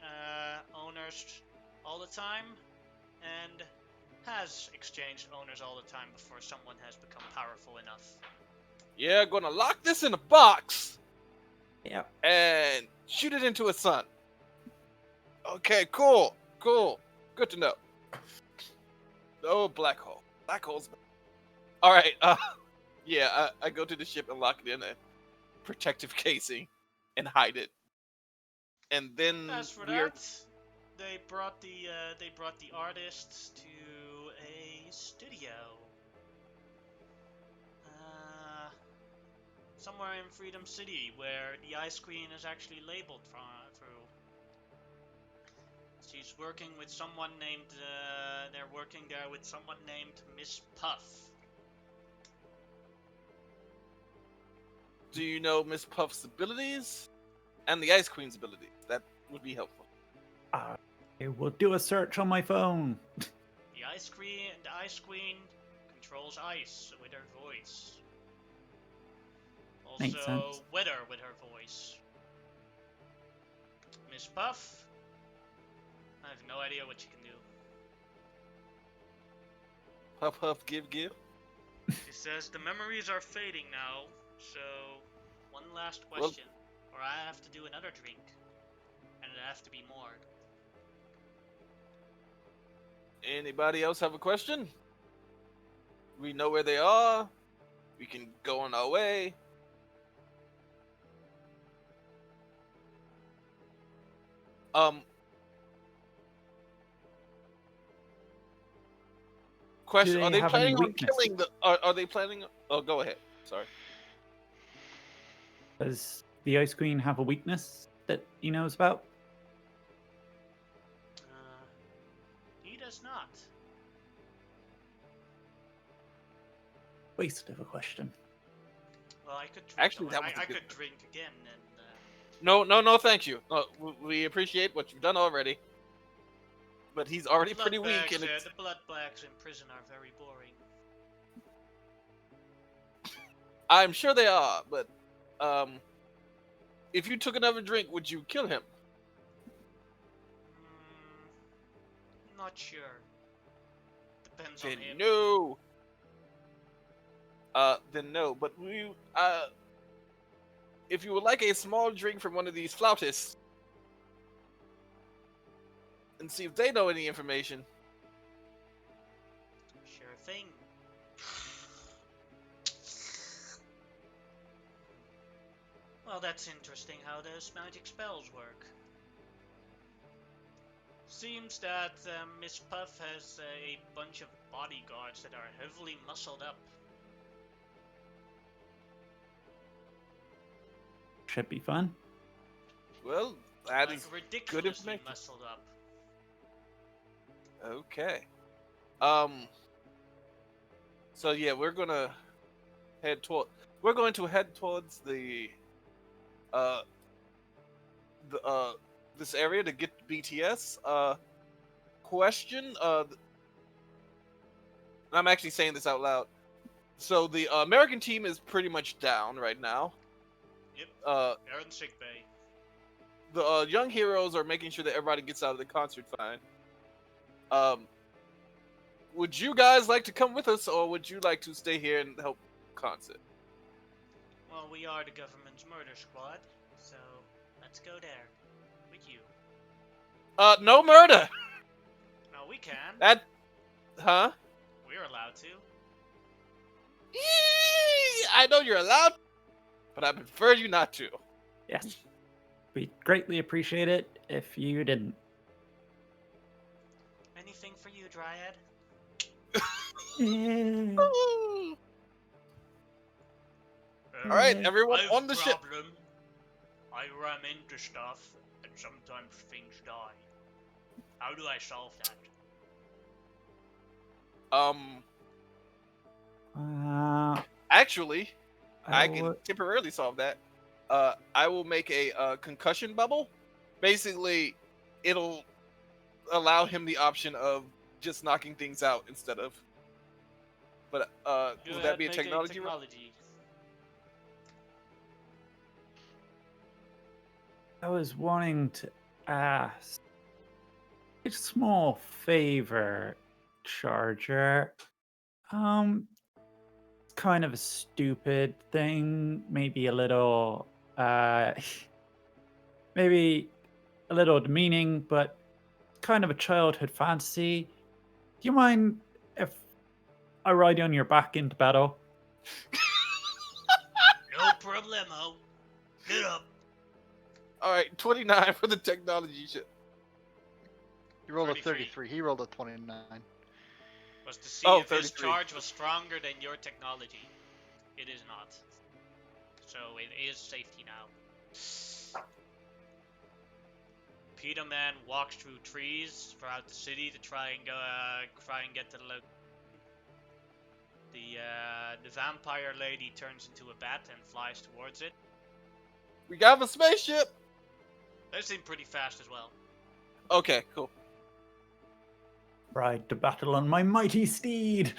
owners all the time, and has exchanged owners all the time before someone has become powerful enough. Yeah, gonna lock this in a box. Yep. And shoot it into a sun. Okay, cool. Good to know. Oh, black hole. Black holes. All right. Yeah, I go to the ship and lock it in a protective casing and hide it. And then As for we're that, they brought the artists to a studio. Somewhere in Freedom City, where the Ice Queen is actually labeled through. She's working with someone named. They're working there with someone named Miss Puff. Do you know Miss Puff's abilities and the Ice Queen's abilities? That would be helpful. I will do a search on my phone. The Ice Queen controls ice with her voice. Makes Also, sense. weather with her voice. Miss Puff, I have no idea what she can do. Puff, puff, give, give. She says the memories are fading now, so one last question, or I have to do another drink, and it has to be more. Anybody else have a question? We know where they are. We can go on our way. Question: they Are they have any planning on weakness? killing the? Are they planning? Oh, go ahead. Sorry. Does the Ice Queen have a weakness that he knows about? He does not. Waste of a question. Well, I could drink. Actually, that was I a good could drink again, and No, thank you. We appreciate what you've done already. But he's already the pretty weak, and it's... the blood bags in prison are very boring. I'm sure they are, but if you took another drink, would you kill him? Not sure. Depends on Then him. no. Then no. But if you would like a small drink from one of these flautists, and see if they know any information. Sure thing. Well, that's interesting how those magic spells work. Seems that Miss Puff has a bunch of bodyguards that are heavily muscled up. Should be fun. Well, that Like is ridiculously information. muscled up. Okay. So yeah, we're going to head towards the this area to get BTS. Question. I'm actually saying this out loud. So the American team is pretty much down right now. Yep. They're in sickbay. The young heroes are making sure that everybody gets out of the concert fine. Would you guys like to come with us, or would you like to stay here and help concert? Well, we are the government's murder squad, so let's go there with you. No murder. No, we can. That, huh? We're allowed to. I know you're allowed, but I prefer you not to. Yes. We'd greatly appreciate it if you didn't. Anything for you, Dryad? All right, everyone I've on the ship. problem. I ram into stuff, and sometimes things die. How do I solve that? Actually, I can will- temporarily solve that. I will make a concussion bubble. Basically, it'll allow him the option of just knocking things out instead of. But Go would ahead, that be a make technology? I was wanting to ask a small favor, Charger. Kind of a stupid thing, maybe a little maybe a little demeaning, but kind of a childhood fantasy. Do you mind if I ride on your back into battle? No problemo. Get up. All right, 29 for the technology shit. You rolled a 33. 33. He rolled a 29. Was to see Oh, if his 33. charge was stronger than your technology. It is not. So it is safety now. Peter Man walks through trees throughout the city to try and get to the the vampire lady turns into a bat and flies towards it. We got a spaceship. They seem pretty fast as well. Okay, cool. Ride to battle on my mighty steed.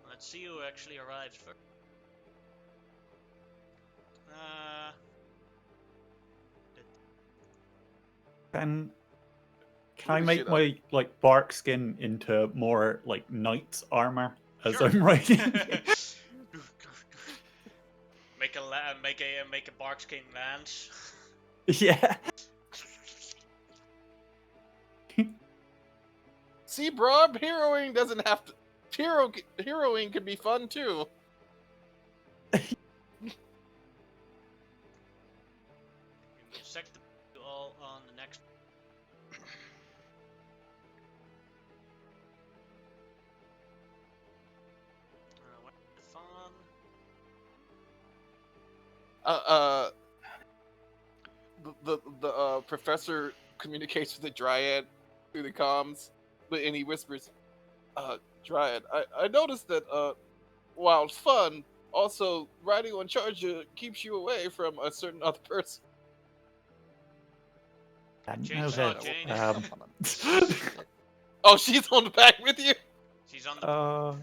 Let's see who actually arrives first. Can I Holy make shit, my like bark skin into more like knight's armor as Sure. I'm riding? make a barkskin lance. Yeah. See, bro, heroing doesn't have to. Heroing can be fun too. Give me a sec to put you all on the next. Where's the fun? The professor communicates with the Dryad through the comms, and he whispers, Dryad, I noticed that while it's fun, also riding on Charger keeps you away from a certain other person. Jane. Oh, she's on the back with you? She's on the.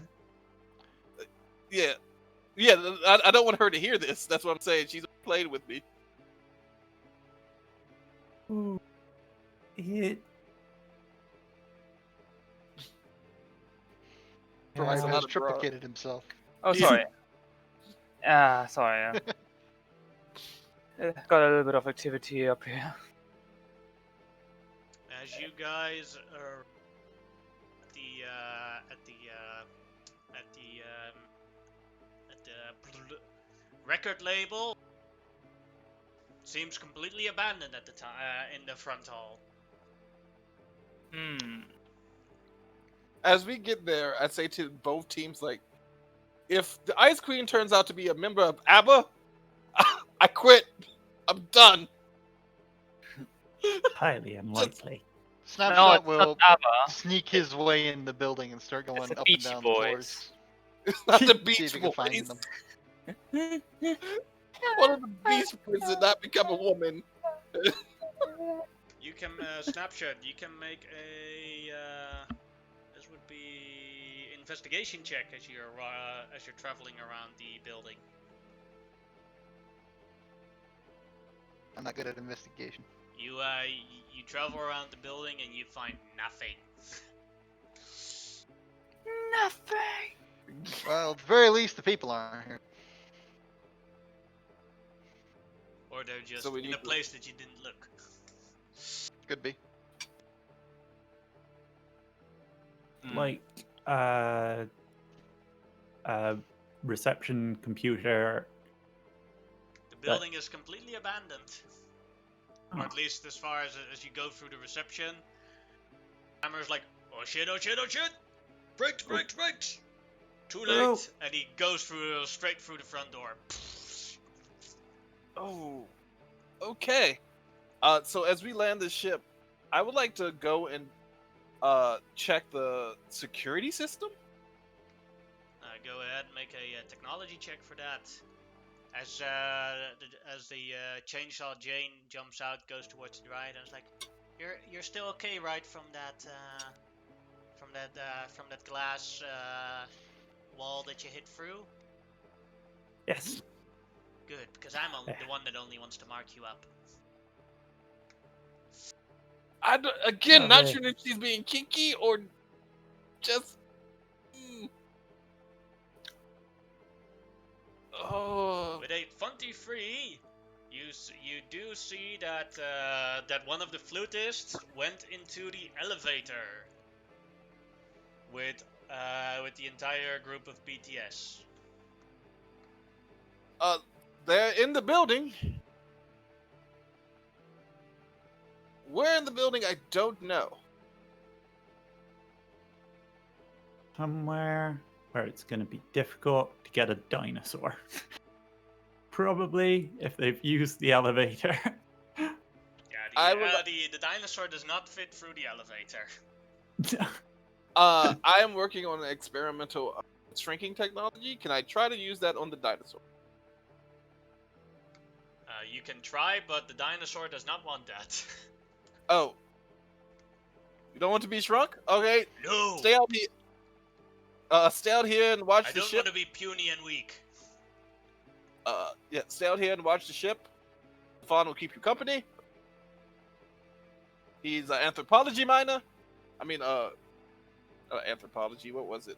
Yeah. Yeah, I don't want her to hear this. That's what I'm saying. She's played with me. It... Brian not has a bra. triplicated himself. Oh, sorry. Sorry. Got a little bit of activity up here. As you guys are at the record label, seems completely abandoned at the time in the front hall. As we get there, I say to both teams, like, if the Ice Queen turns out to be a member of ABBA, I quit. I'm done. Highly unlikely. Snapshot No, it's will not ABBA. sneak his way in the building and start going It's the up and Beastie down Boys. the floors. It's not the See Beach if he can find Boys. them. One of the Beach Boys did not become a woman. You can snapshot. You can make a this would be investigation check as you're traveling around the building. I'm not good at investigation. You travel around the building and you find nothing. Nothing. Well, at the very least, the people aren't here. Or they're just So we in need a to- place that you didn't look. Could be. Like reception computer. The building is completely abandoned. Or at least as far as you go through the reception. Hammer's like, oh shit, oh shit, oh shit! Brakes, brakes, brakes! Too late! Oh. And he goes straight through the front door. Oh, okay. So as we land the ship, I would like to go and check the security system. Go ahead and make a technology check for that. As the chainsaw Jane jumps out, goes towards the right, and is like, "You're still okay, right? From that glass wall that you hit through." Yes. Good, because I'm the one that only wants to mark you up. Again, not Okay. sure if she's being kinky or just. Oh. With a 23, You do see that that one of the flutists went into the elevator with the entire group of BTS. They're in the building. Where in the building, I don't know. Somewhere where it's going to be difficult to get a dinosaur. Probably if they've used the elevator. Yeah, I would- the dinosaur does not fit through the elevator. I am working on an experimental shrinking technology. Can I try to use that on the dinosaur? You can try, but the dinosaur does not want that. Oh. You don't want to be shrunk? Okay. No! Stay out here. Stay out here and watch I the don't ship. want to be puny and weak. Yeah, stay out here and watch the ship. Fawn will keep you company. He's an anthropology minor. I mean, anthropology. What was it?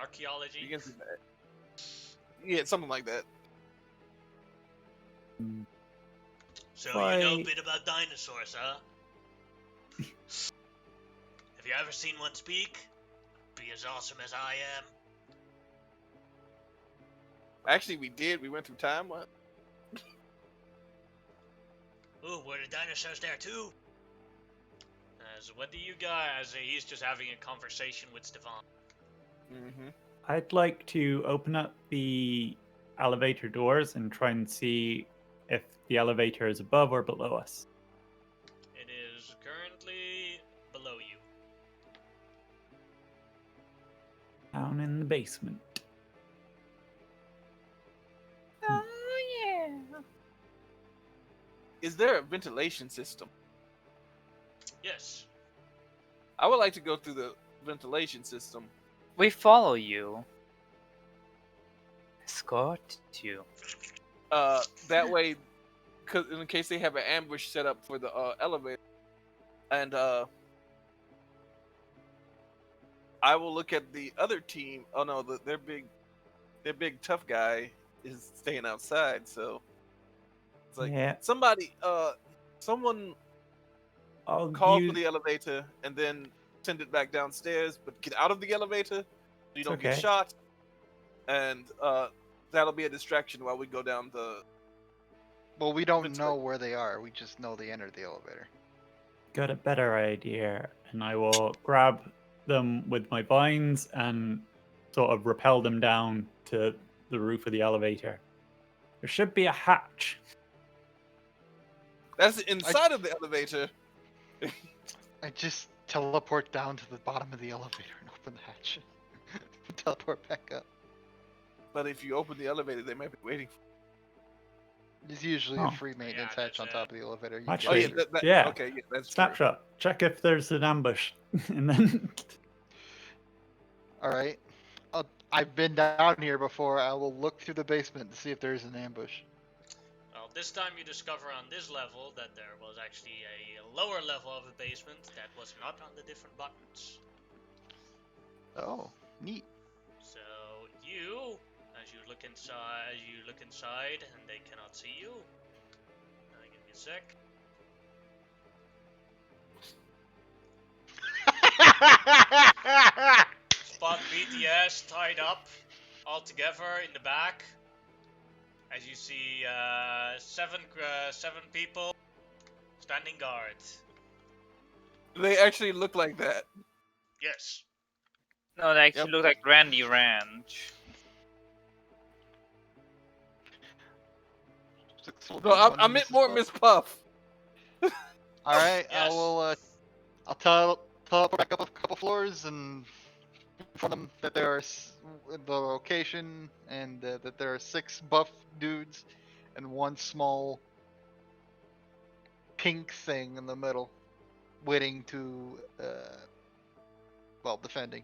Archaeology. You can see that. Yeah, something like that. So you know a Right. bit about dinosaurs, huh? Have you ever seen one speak? Be as awesome as I am. Actually, we did. We went through time. What? Ooh, were the dinosaurs there too? So what do you guys? He's just having a conversation with Stefan. Mm-hmm. I'd like to open up the elevator doors and try and see if the elevator is above or below us. It is currently below you. Down in the basement. Oh yeah. Is there a ventilation system? Yes. I would like to go through the ventilation system. We follow you. Escort you. That way, cause in case they have an ambush set up for the elevator, and I will look at the other team. Oh no, their big tough guy is staying outside. So it's like Yeah, someone I'll call use... for the elevator and then send it back downstairs, but get out of the elevator so you It's don't get okay. shot, and that'll be a distraction while we go down the. Well, we don't It's know where they are. We just know they entered the elevator. got a better idea, and I will grab them with my vines and sort of rappel them down to the roof of the elevator. There should be a hatch. That's inside of the elevator. I just teleport down to the bottom of the elevator and open the hatch. Teleport back up. But if you open the elevator, they might be waiting. There's usually Oh. a free maintenance Yeah, hatch on there's top of the elevator. You Actually, get through. yeah. Okay, yeah, that's true. Snapshot. Check if there's an ambush, and then All right. I've been down here before. I will look through the basement to see if there's an ambush. Well, this time you discover on this level that there was actually a lower level of a basement that was not on the different buttons. Oh, neat. So you, as you look inside, and they cannot see you. Give me a sec. Spot BTS tied up all together in the back. As you see, seven people standing guard. They actually look like that. Yes. No, they actually Yep. look like Randy Ranch. No, I meant more Miss Puff. All right, I Yes. will. I'll teleport back up a couple floors and inform them that there are the location and that there are 6 buff dudes and 1 small pink thing in the middle, waiting to, defending.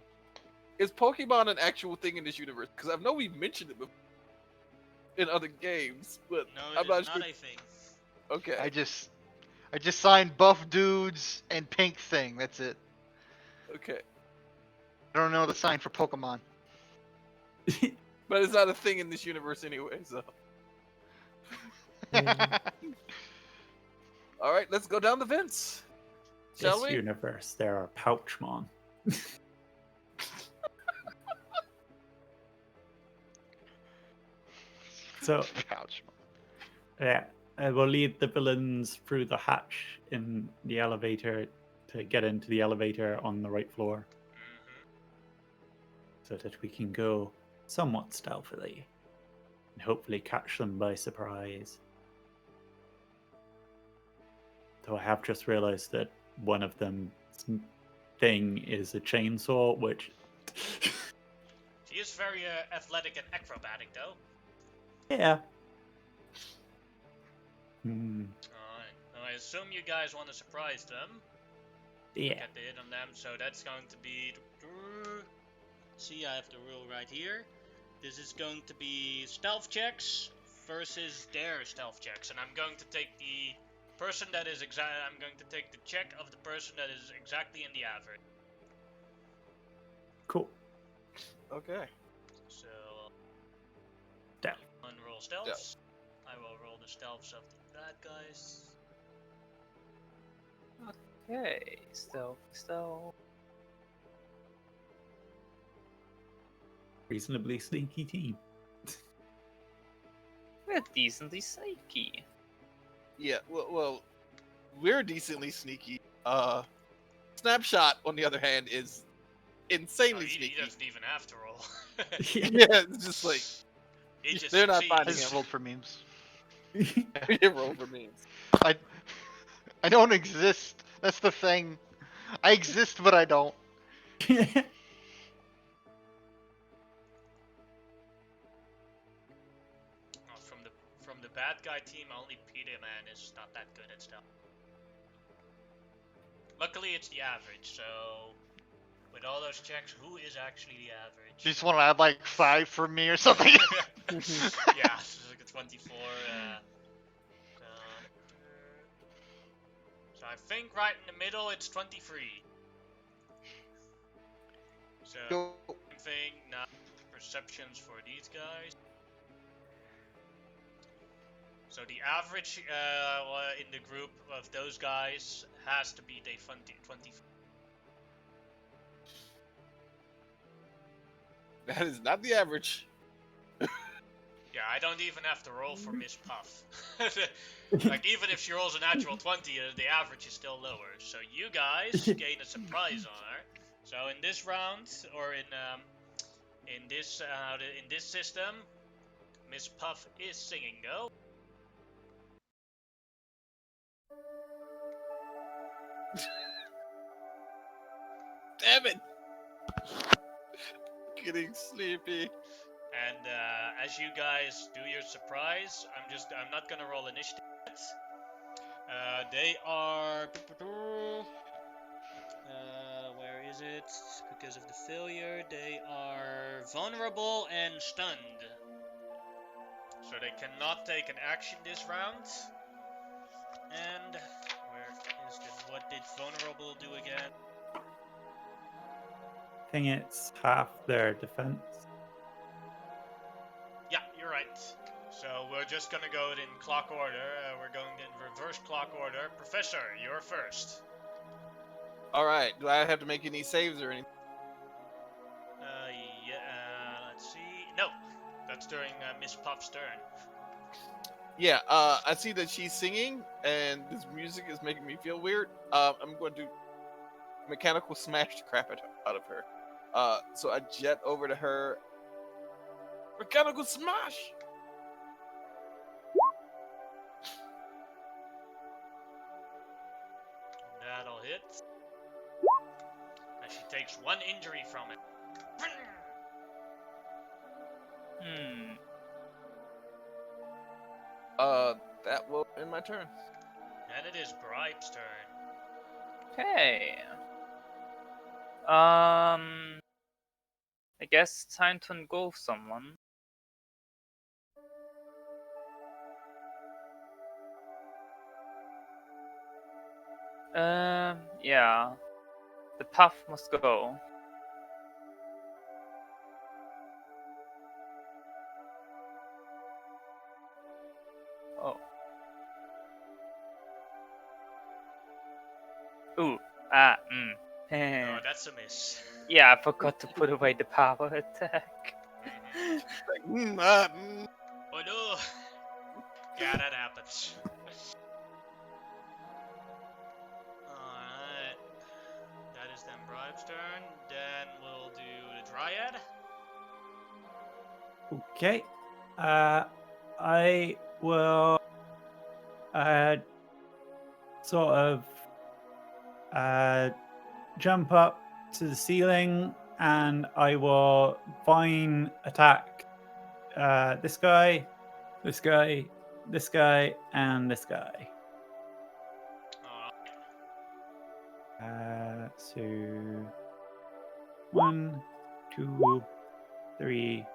Is Pokemon an actual thing in this universe? Because I know we've mentioned it before in other games, but No, I'm it not is sure. not a thing. Okay. I just signed buff dudes and pink thing. That's it. Okay. I don't know the sign for Pokemon. But it's not a thing in this universe anyway, so. All right, let's go down the vents. Shall This we? universe, there are Pouchmon. So, Ouch. yeah, I will lead the villains through the hatch in the elevator to get into the elevator on the right floor, so that we can go somewhat stealthily and hopefully catch them by surprise. Though I have just realized that one of them thing is a chainsaw, which She is very athletic and acrobatic, though. yeah. Hmm. Alright. Now, I assume you guys want to surprise them. Yeah. Get the hit on them, so that's going to be... See, I have the rule right here. This is going to be stealth checks versus their stealth checks, and I'm going to take the person that is I'm going to take the check of the person that is exactly in the average. Cool. Okay. So, Stealth. one roll stealths. I will roll the stealths of the bad guys. Okay, stealth. Reasonably sneaky team. We're decently sneaky. Yeah. Well, we're decently sneaky. Snapshot, on the other hand, is insanely He sneaky. doesn't even have to roll. Yeah, it's just like He just they're not I finding succeeds. just rolled for memes. it roll for memes. I don't exist. That's the thing. I exist, but I don't. From the bad guy team, only Peter Man is not that good at stealth. Luckily, it's the average, so with all those checks, who is actually the average? You just want to add like 5 for me or something? Yeah, it's like a 24. So I think right in the middle, it's 23. So Go. same thing. Now perceptions for these guys. So the average in the group of those guys has to be 20. That is not the average. Yeah, I don't even have to roll for Miss Puff. Like, even if she rolls a natural 20, the average is still lower. So you guys gain a surprise on her. So in this round, or in this system, Miss Puff is singing though. Damn it! Getting sleepy. And as you guys do your surprise, I'm not gonna roll initiative yet. They are where is it? Because of the failure, they are vulnerable and stunned. So they cannot take an action this round. And where is the what did vulnerable do again? I think it's half their defense. Yeah, you're right. So we're just gonna go in clock order. We're going in reverse clock order. Professor, you're first. All right. Do I have to make any saves or anything? Let's see. No, that's during Miss Puff's turn. Yeah. I see that she's singing, and this music is making me feel weird. I'm going to mechanical smash the crap out of her. So I jet over to her. Mechanical smash. That'll hit. And she takes 1 injury from it. That will end my turn. And it is Bribe's turn. Okay. I guess it's time to engulf someone. Yeah. The puff must go. Oh, Ooh. Oh, Eh. that's a miss. Yeah, I forgot to put away the power attack. Like, Oh no! Yeah, that happens. Alright. That is then Bribe's turn. Then we'll do the Dryad. Okay. I will sort of jump up to the ceiling and I will vine attack this guy, this guy, this guy, and this guy. So 1, 2, 3,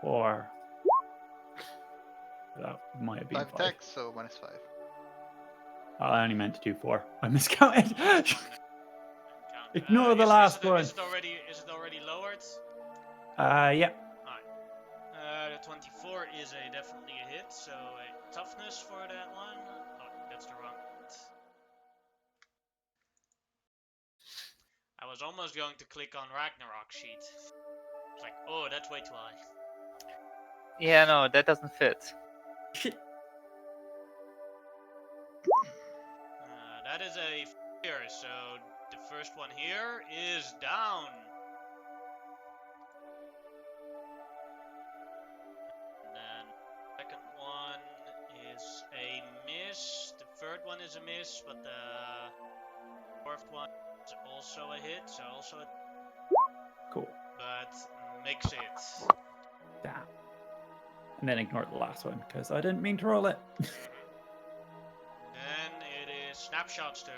4. That might have been 5 5. attacks, so -5. I only meant to do 4. I miscounted. Count. Ignore the last one. Is it already lowered? Yeah. The 24 is definitely a hit, so a toughness for that one. Oh, that's the wrong hit. I was almost going to click on Ragnarok sheet. It's like, oh, that's way too high. Yeah, no, that doesn't fit. That is a fear, so the first one here is down. And then second one is a miss. The third one is a miss, but the fourth one is also a hit, so also a Cool. but makes it. Damn. And then ignore the last one because I didn't mean to roll it. Then it is Snapshot's turn.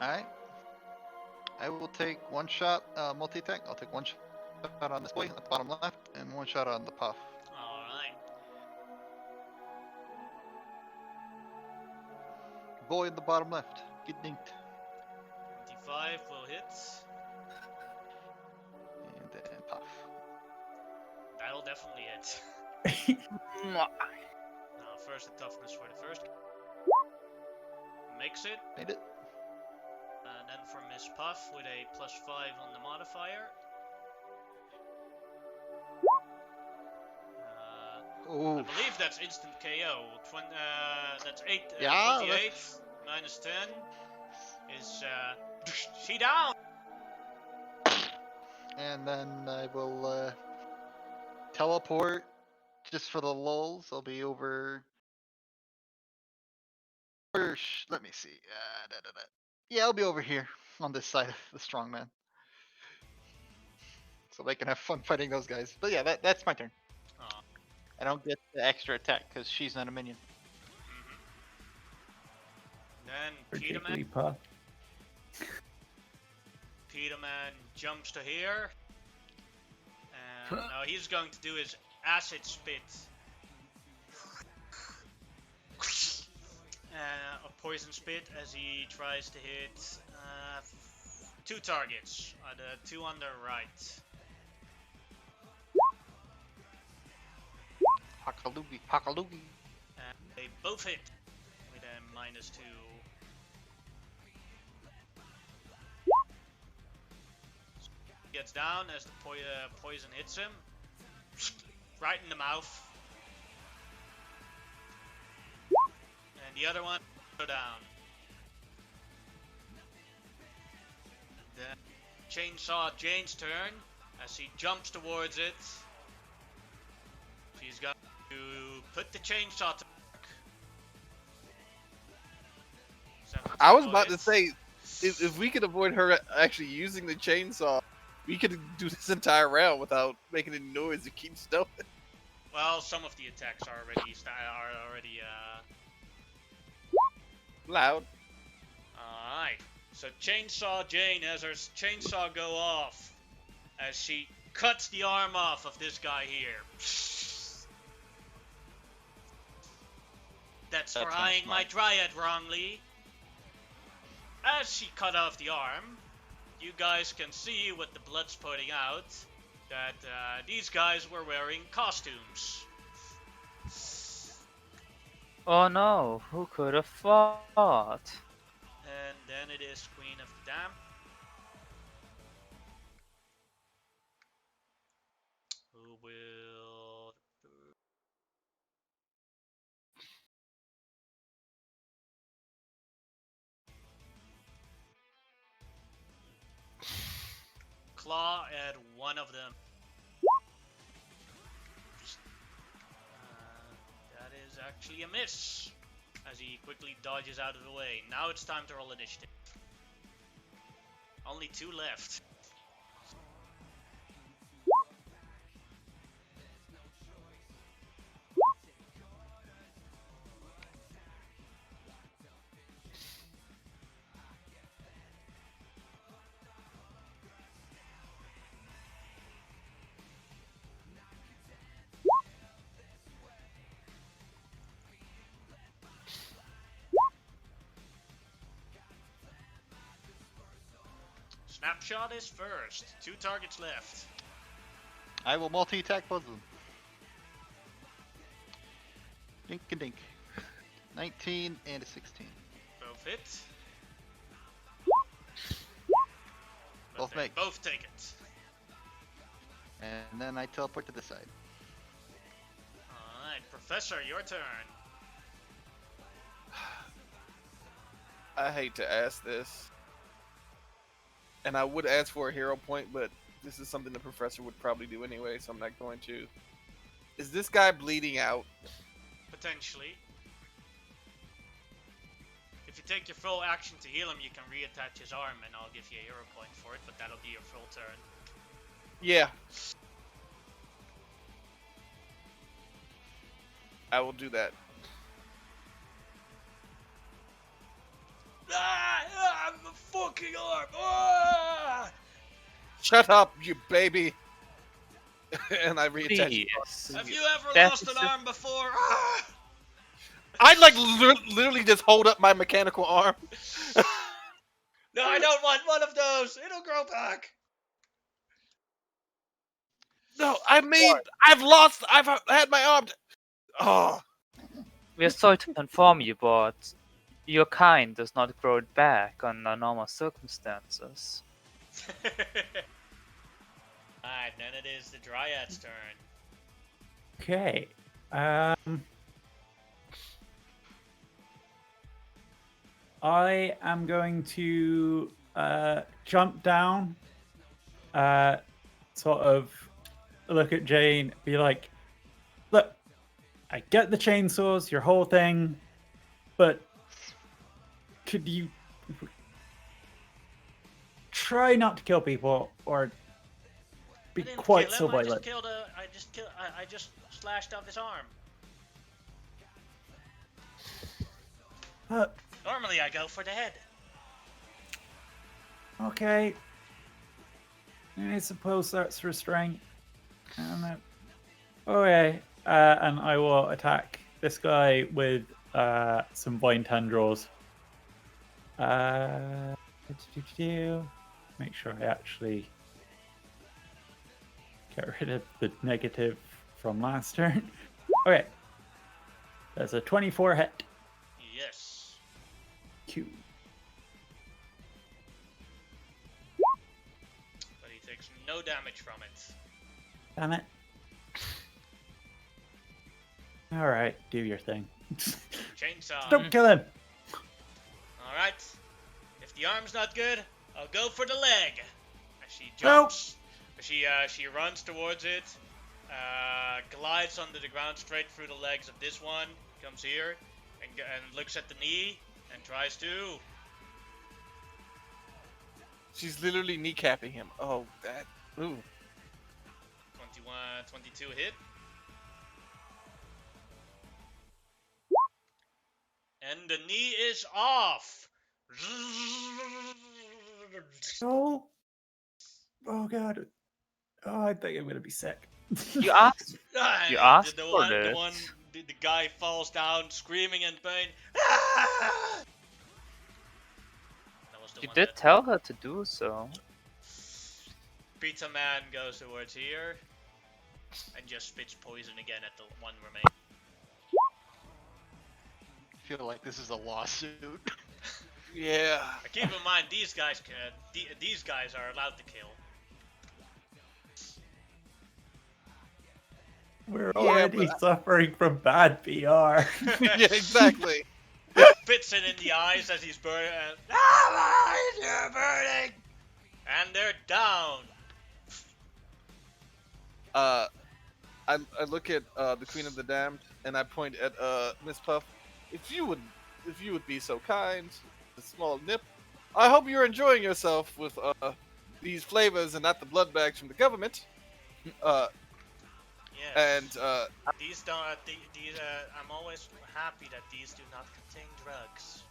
Alright. I will take one shot, multi-attack. I'll take one shot on this boy at the bottom left, and one shot on the puff. Alright. Boy in the bottom left. Get dinked. 25 will hit. And then puff. That'll definitely hit. Now, first the toughness for the first. Makes it. Made it. And then for Miss Puff with a +5 on the modifier. I Ooh. believe that's instant KO. That's 8. Yeah, 28 minus 10 is she down. And then I will teleport just for the lulz. I'll be over. Let me see. Yeah, I'll be over here on this side of the strongman. So they can have fun fighting those guys. But yeah, that's my turn. Aw. I don't get the extra attack because she's not a minion. Then Particularly Peterman. Puff. Peterman jumps to here. And now he's going to do his acid spit. A poison spit as he tries to hit 2 targets. The 2 on the right. Hakalugi, hakalugi. And they both hit with a -2. Gets down as the poison hits him. Right in the mouth. And the other one go down. Then Chainsaw Jane's turn as he jumps towards it. She's going to put the chainsaw to work. I was about to say, if we could avoid her actually using the chainsaw, we could do this entire round without making any noise and keep stealthing. Well, some of the attacks are already Loud. Alright. So Chainsaw Jane has her chainsaw go off as she cuts the arm off of this guy here. That's for eyeing my Dryad wrongly. As she cut off the arm, you guys can see with the blood spurting out that these guys were wearing costumes. Oh no, who could have thought? then it is Queen of the Dam. Who will... claw at one of them. That is actually a miss, as he quickly dodges out of the way. Now it's time to roll initiative. Only 2 left. Snapshot is first. 2 targets left. I will multi-attack both of them. Dink a dink. 19 and a 16. Both hit. Both make. Both take it. And then I teleport to this side. Alright, Professor, your turn. I hate to ask this, and I would ask for a hero point, but this is something the professor would probably do anyway, so I'm not going to. Is this guy bleeding out? Potentially. If you take your full action to heal him, you can reattach his arm, and I'll give you a hero point for it, but that'll be your full turn. Yeah. I will do that. Ah, my fucking arm! Ah! Shut up, you baby! And I reattach. Please. Have you ever That lost is an a- arm before? Ah! I like literally just hold up my mechanical arm. No, I don't want one of those. It'll grow back. No, I've had my arm. Oh, We are sorry to inform you, but your kind does not grow it back under normal circumstances. Alright, then it is the Dryad's turn. Okay. I am going to jump down, sort of look at Jane, be like, look, I get the chainsaws, your whole thing, but could you try not to kill people or be I didn't quite kill so him. I violent? I just slashed off his arm. Normally I go for the head. Okay. I suppose that's restraint. Okay. And I will attack this guy with some vine tendrils. Make sure I actually get rid of the negative from last turn. Okay. There's a 24 hit. Yes. Q. But he takes no damage from it. Damn it. Alright, do your thing. Chainsaw. Don't kill him! Alright. If the arm's not good, I'll go for the leg. As she jumps. She runs towards it. Glides under the ground straight through the legs of this one. Comes here. And looks at the knee. And tries to. she's literally kneecapping him. Oh, that. Ooh. 21, 22 hit. And the knee is off. Oh! Oh god. Oh, I think I'm gonna be sick. You asked. You asked for it. The guy falls down screaming in pain. That was the You one did that tell her to do so. Pizza Man goes towards here and just spits poison again at the one remaining. I feel like this is a lawsuit. Yeah. Keep in mind, these guys are allowed to kill. We're Yeah, already suffering from bad PR. yeah, exactly. Spits it in the eyes as he's burning. You're burning! And they're down. I look at the Queen of the Damned and I point at Miss Puff. If you would be so kind, a small nip. I hope you're enjoying yourself with these flavors and not the blood bags from the government. Yes. And these don't. I'm always happy that these do not contain drugs.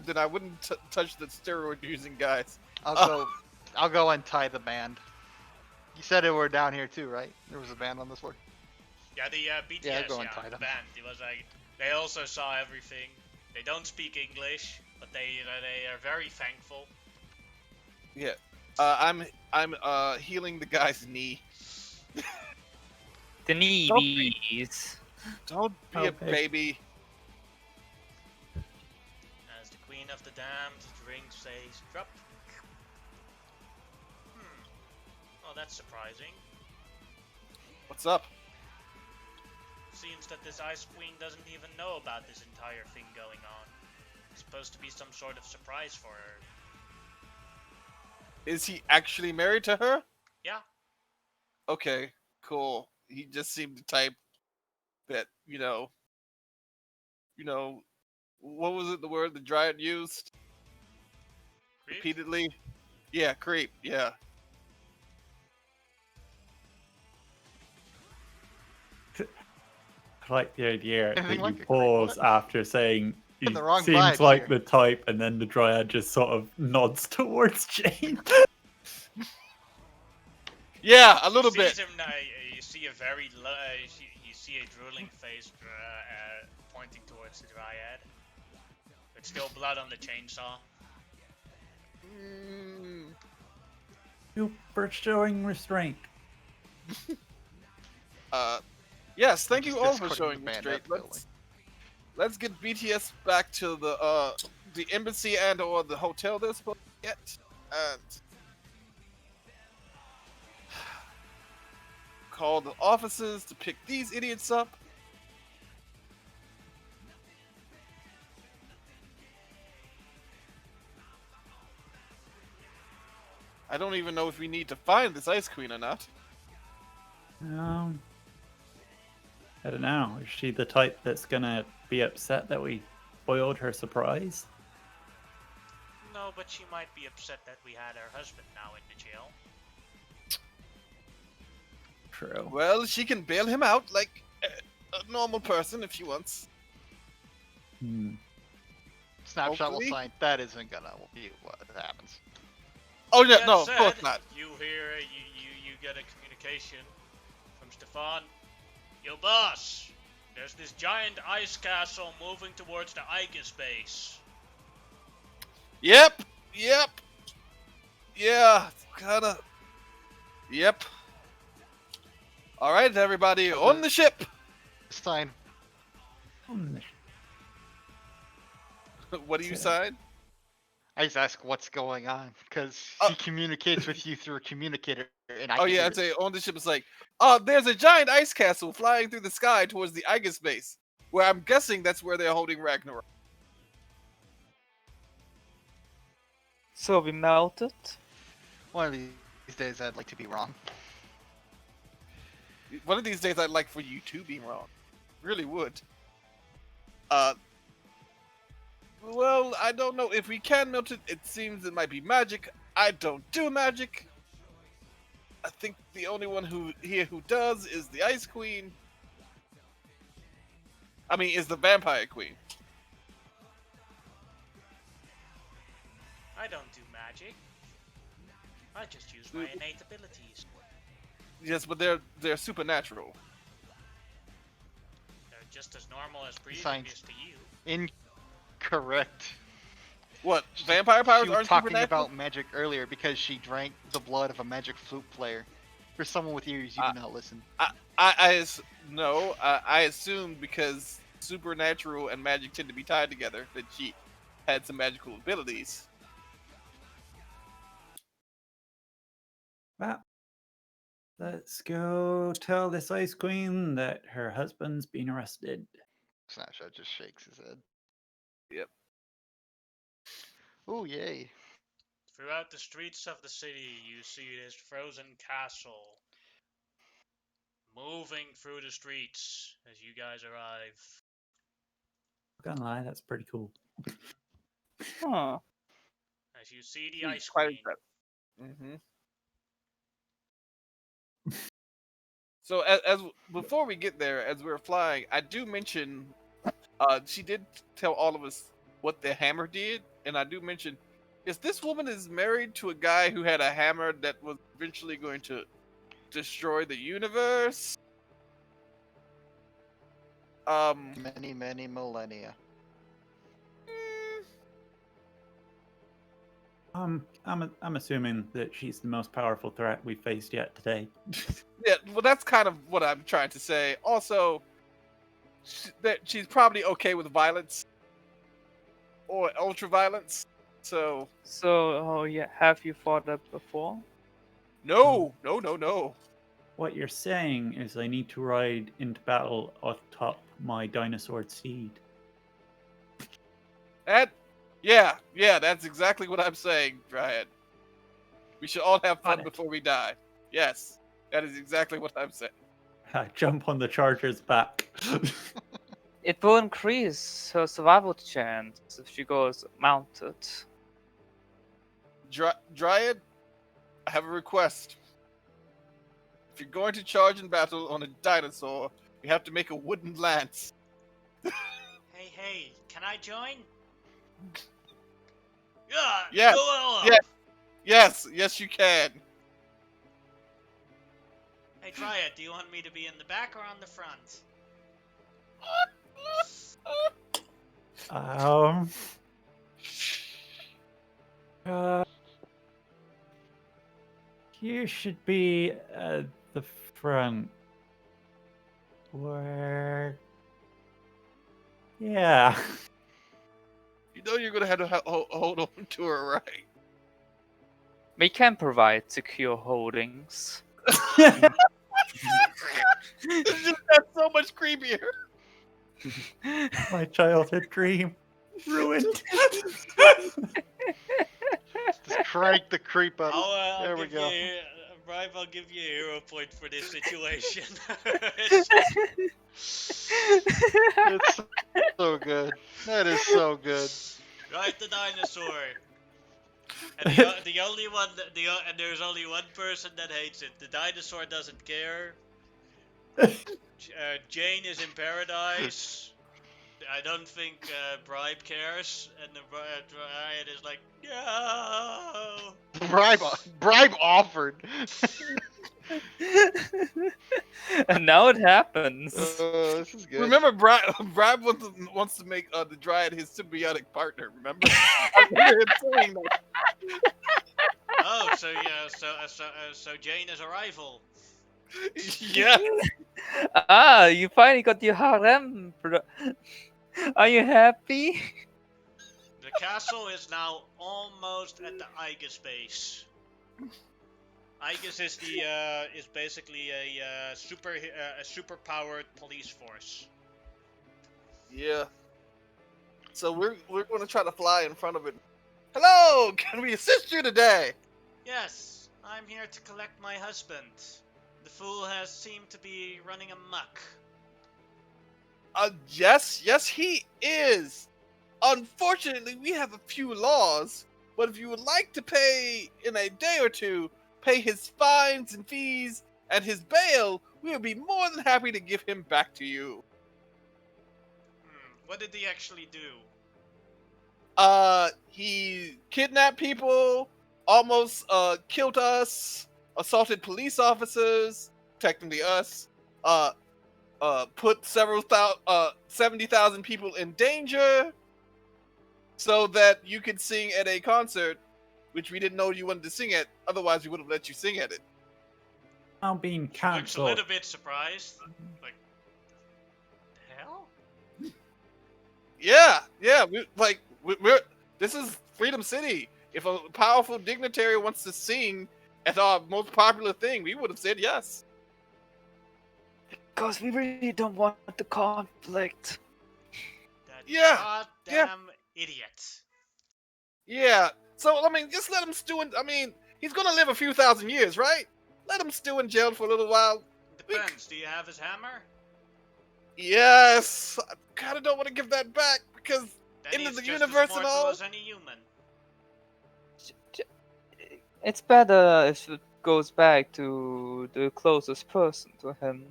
then I wouldn't touch the steroid using guys. I'll go untie the band. You said it were down here too, right? There was a band on this floor. Yeah, the BTS, Yeah, go untie the them. band. It was like they also saw everything. They don't speak English, but they are very thankful. Yeah. I'm healing the guy's knee. The knees. Don't be a Okay. baby. As the Queen of the Damned drinks a drop. Oh, that's surprising. What's up? Seems that this Ice Queen doesn't even know about this entire thing going on. It's supposed to be some sort of surprise for her. Is he actually married to her? Yeah. Okay, cool. He just seemed to type that, what was it, the word the Dryad used Creep? repeatedly? Yeah, creep, yeah. I like the idea that Anything you like a creep, pause what? after saying he The wrong seems vibes like here. the type, and then the Dryad just sort of nods towards Jane. Yeah, a little You bit. see him, you see a very you see a drooling face pointing towards the Dryad. With still blood on the chainsaw. Mm, You for showing restraint. yes, thank you Just all for escorting showing the me band straight. out the building. Let's get BTS back to the embassy and or the hotel they're supposed to get, and call the officers to pick these idiots up. I don't even know if we need to find this Ice Queen or not. I don't know. Is she the type that's gonna be upset that we spoiled her surprise? No, but she might be upset that we had her husband now in the jail. True. Well, she can bail him out like a normal person if she wants. Snapshot will Hopefully. sign. That isn't gonna be what happens. Oh yeah, That no, of said, course not. You hear, you get a communication from Stefan. Yo, boss, there's this giant ice castle moving towards the Aegis base. Yep. Yeah, kinda. Yep. All right, everybody, on the ship. Sign. What do you sign? I just ask what's going on because Oh. he communicates with you through a communicator, and I Oh can yeah, hear I'd say on the ship it's like, there's a giant ice castle flying through the sky towards the Aegis base, where I'm guessing that's where they're holding Ragnarok. So we melted. One of these days, I'd like to be wrong. One of these days, I'd like for you to be wrong. Really would. Well, I don't know if we can melt it. It seems it might be magic. I don't do magic. I think the only one who does is the Ice Queen. I mean, is the Vampire Queen. I don't do magic. I just use my innate abilities. Yes, but they're supernatural. They're just as normal as breathing Science. is to you. Incorrect. What? Vampire powers She was aren't talking supernatural? about magic earlier because she drank the blood of a magic flute player. For someone with ears, you do not listen. I assumed because supernatural and magic tend to be tied together, that she had some magical abilities. Well, let's go tell this Ice Queen that her husband's been arrested. Snapshot just shakes his head. Yep. Oh, yay. Throughout the streets of the city, you see this frozen castle moving through the streets as you guys arrive. Not gonna lie, that's pretty cool. Huh. As you see the She's Ice quite Queen. impressive. So as before we get there, as we're flying, I do mention she did tell all of us what the hammer did, and I do mention, is this woman is married to a guy who had a hammer that was eventually going to destroy the universe? Many, many millennia. I'm assuming that she's the most powerful threat we've faced yet today. Yeah, well, that's kind of what I'm trying to say. Also, that she's probably okay with violence or ultra violence. So So, yeah, have you fought that before? no. What you're saying is I need to ride into battle atop my dinosaur steed. Yeah, that's exactly what I'm saying, Dryad. We should all have fun Got it. before we die. Yes, that is exactly what I'm saying. I jump on the charger's back. It will increase her survival chance if she goes mounted. Dryad, I have a request. If you're going to charge in battle on a dinosaur, you have to make a wooden lance. Hey, can I join? Yes, go on up. yes, you can. Hey, Dryad, do you want me to be in the back or on the front? You should be at the front. Where? Yeah. You know you're gonna have to hold on to her, right? We can provide secure holdings. It's just that's so much creepier. My childhood dream ruined. Just crank the creep up. I'll There we give go. you, Brian, I'll give you a hero point for this situation. It's so good. That is so good. Ride the dinosaur. And the only one, and there's only one person that hates it. The dinosaur doesn't care. Jane is in paradise. I don't think Bribe cares, and the Brian is like, no. Bribe offered. And now it happens. This is good. Remember, Bribe wants to make the Dryad his symbiotic partner. Remember? I remember him saying that. Oh, so yeah, so Jane is a rival. Yeah. You finally got your harem, bro. Are you happy? The castle is now almost at the Aegis base. Aegis is is basically a super powered police force. Yeah. So we're going to try to fly in front of it. Hello, can we assist you today? Yes, I'm here to collect my husband. The fool has seemed to be running amok. Yes, he is. Unfortunately, we have a few laws, but if you would like to pay in a day or two, pay his fines and fees and his bail, we would be more than happy to give him back to you. What did he actually do? He kidnapped people, almost killed us, assaulted police officers, technically us, put 70,000 people in danger so that you could sing at a concert, which we didn't know you wanted to sing at, otherwise we would have let you sing at it. I'm being Looks a cancelled. little bit surprised. Like, the hell? Yeah, we're this is Freedom City. If a powerful dignitary wants to sing at our most popular thing, we would have said yes. Because we really don't want the conflict. That Yeah, goddamn idiot. Yeah. So I mean, just let him stew in. I mean, he's gonna live a few thousand years, right? Let him stew in jail for a little while. Depends. Do you have his hammer? Yes. I kind of don't want to give that back because Then into he's the just universe as and mortal all. as any human. It's better if it goes back to the closest person to him.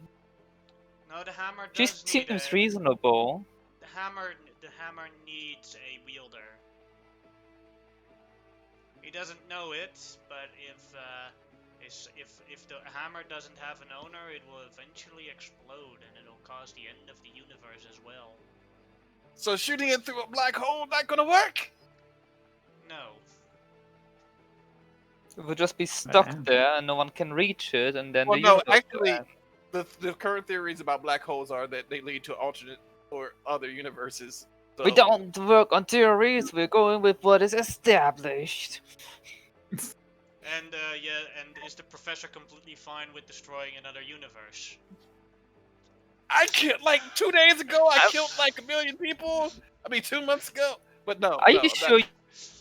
No, the hammer She does need seems a. reasonable. The hammer needs a wielder. He doesn't know it, but if the hammer doesn't have an owner, it will eventually explode, and it'll cause the end of the universe as well. So shooting it through a black hole not gonna work. No. It would just be stuck Man. there and no one can reach it, and then Well, the no, universe will actually, end. the current theories about black holes are that they lead to alternate or other universes. So, We don't work on theories, we're going with what is established. And and is the professor completely fine with destroying another universe? I killed like 2 days ago. I killed like 1 million people. I mean, 2 months ago. But no, Are no, you sure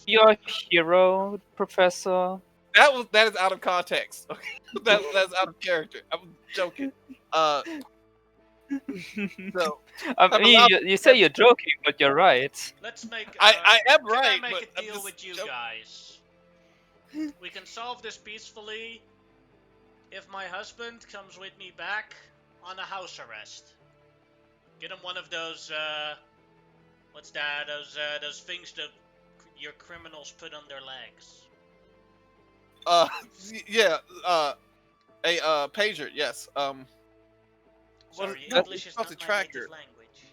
you're a hero, Professor? that is out of context. Okay, that's out of character. I'm joking. So I I'm mean, allowed you say you're joking, but you're right. Let's make. I am Can right. I make but a I'm deal just with you joking. guys? We can solve this peacefully if my husband comes with me back on a house arrest. Get him one of those. What's that? Those things that your criminals put on their legs. Yeah. A pager. Yes. Sorry, no, English it's is not not a my tracker. native language.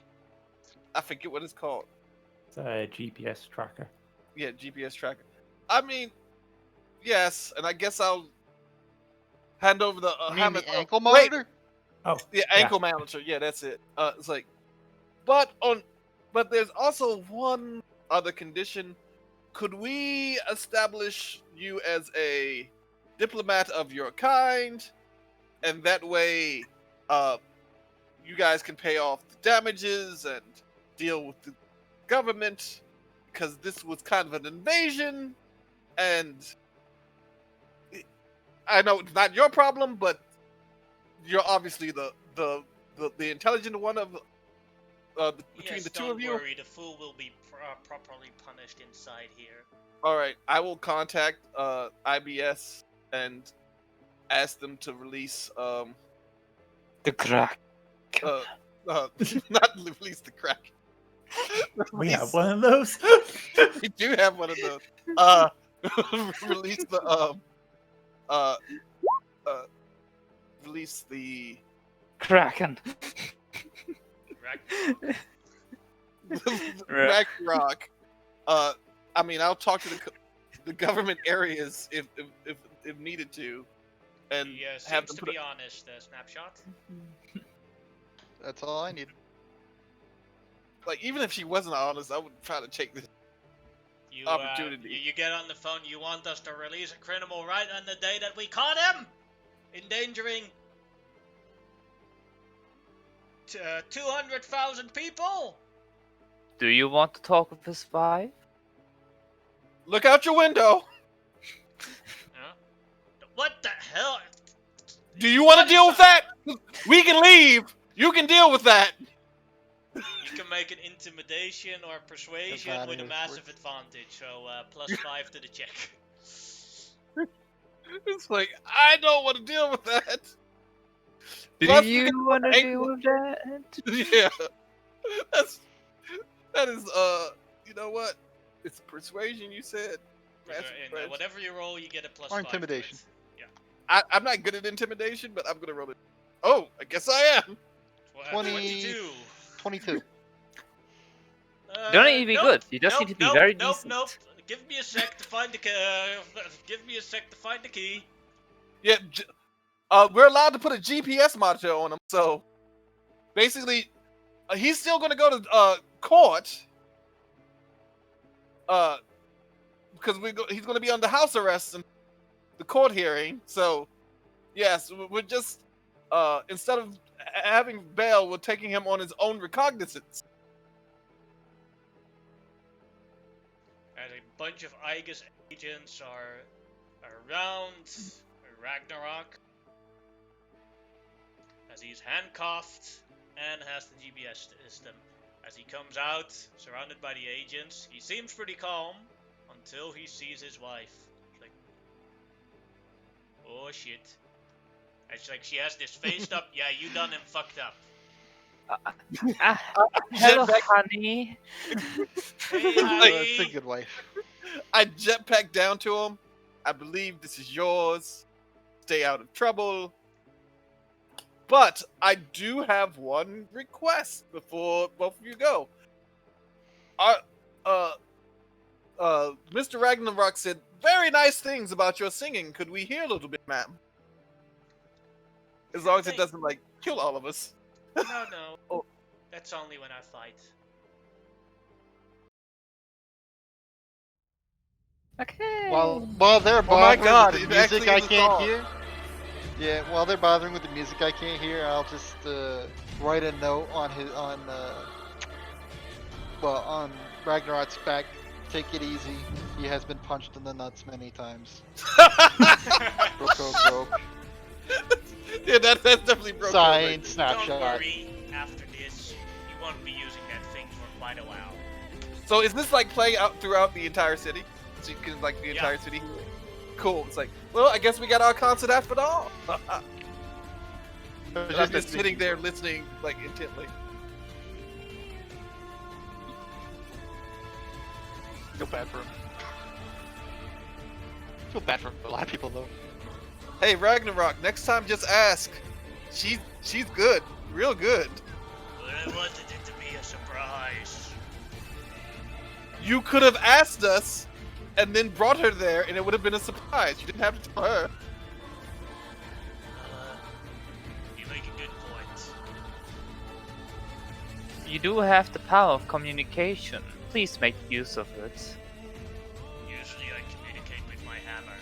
I forget what it's called. It's a GPS tracker. Yeah, GPS tracker. I mean, yes, and I guess I'll hand over the You mean hammer. the ankle Wait, monitor? Oh, yeah, ankle monitor. Yeah, that's it. It's like, but there's also one other condition. Could we establish you as a diplomat of your kind, and that way, you guys can pay off the damages and deal with the government, because this was kind of an invasion, and I know it's not your problem, but you're obviously the intelligent one of between Yes, the two don't of you. worry, the fool will be properly punished inside here. All right, I will contact IBS and ask them to release The crack. not release the crack. we have one of those. We do have one of those. Release the release the Kraken. Ragnarok. I mean, I'll talk to the government areas if needed to, and Yeah, have seems them to put be honest, Snapshot. That's all I need. like, even if she wasn't honest, I would try to take this. You, Opportunity. You get on the phone, you want us to release a criminal right on the day that we caught him! Endangering 200,000 people! Do you want to talk with his wife? Look out your window. Huh? What the hell? Do you want What to deal is with that? We can leave. You can deal with that. You can make an intimidation or persuasion That with a is massive worth- advantage, so +5 to the check. It's like, I don't want to deal with that. Do Plus, you can want to put deal ankle- with that? Yeah. That is you know what? It's persuasion, you said. Massive And, persuasion. whatever you roll, you get a +5. Or intimidation. To it. Yeah. I'm not good at intimidation, but I'm gonna roll it. Oh, I guess I am. 22. 22. You don't need to be good. You just need to be very decent. Nope. Give me a sec to find the key. Yeah. We're allowed to put a GPS monitor on him, so basically, he's still gonna go to court, because he's going to be under house arrest in the court hearing. So, yes, we're just instead of having bail, we're taking him on his own recognizance. As a bunch of Aegis agents are around Ragnarok, as he's handcuffed and has the GPS system. As he comes out, surrounded by the agents, he seems pretty calm until he sees his wife. She's like, oh shit. And she's like, she has this faced up, yeah, you done him fucked up. Hello, Jetpack. honey. Hey, That's a honey. good wife. I jetpack down to him. I believe this is yours. Stay out of trouble. But I do have one request before both of you go. Mr. Ragnarok said very nice things about your singing. Could we hear a little bit, ma'am? As long as it doesn't like kill all of us. No. Oh. That's only when I fight. Okay. While they're Oh my bothering God, with it the music actually I is a can't song. hear. Yeah, while they're bothering with the music I can't hear, I'll just write a note on on Ragnarok's back. Take it easy. He has been punched in the nuts many times. Broke. Yeah, that's definitely broken. Signed, Don't snapshot. worry, after this, you won't be using that thing for quite a while. So is this like playing out throughout the entire city? So you can like the Yeah. entire city? Cool. It's like, well, I guess we got our concert after all. I'm just sitting there listening like intently. Feel bad for him. Feel bad for a lot of people though. Hey Ragnarok, next time just ask. She's good, real good. But I wanted it to be a surprise. You could have asked us, and then brought her there, and it would have been a surprise. You didn't have to tell her. You make a good point. You do have the power of communication. Please make use of it. Usually I communicate with my hammer.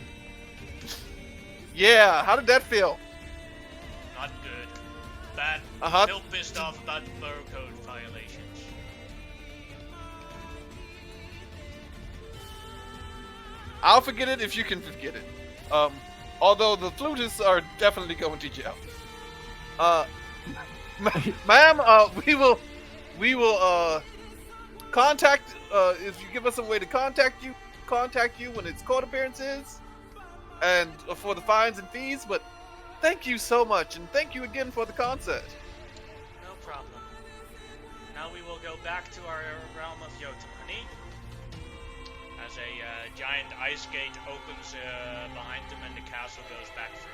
Yeah, how did that feel? Not good. Bad. Uh-huh. Still pissed off about borough code violations. I'll forget it if you can forget it. Although the flutists are definitely going to jail. Ma'am, we will contact, if you give us a way to contact you when its court appearances, and for the fines and fees, but thank you so much, and thank you again for the concert. No problem. Now we will go back to our realm of Jotunheim. As a giant ice gate opens behind them and the castle goes back through.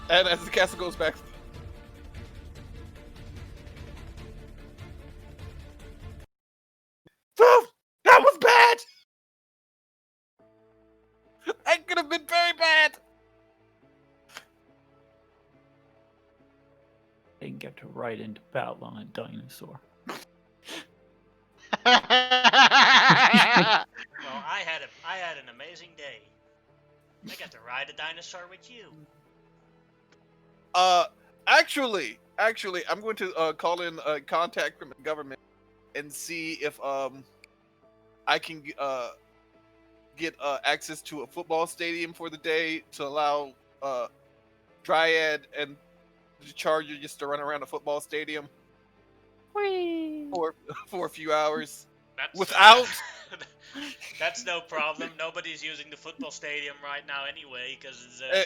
And as the castle goes back... That was bad! That could have been very bad! Didn't get to ride into battle on a dinosaur. Well, I had an amazing day. I got to ride a dinosaur with you. Actually, I'm going to call in contact from the government and see if I can get access to a football stadium for the day to allow Dryad and the Charger just to run around a football stadium Whee! for a few hours. That's, Without- That's no problem. Nobody's using the football stadium right now anyway, because Yeah,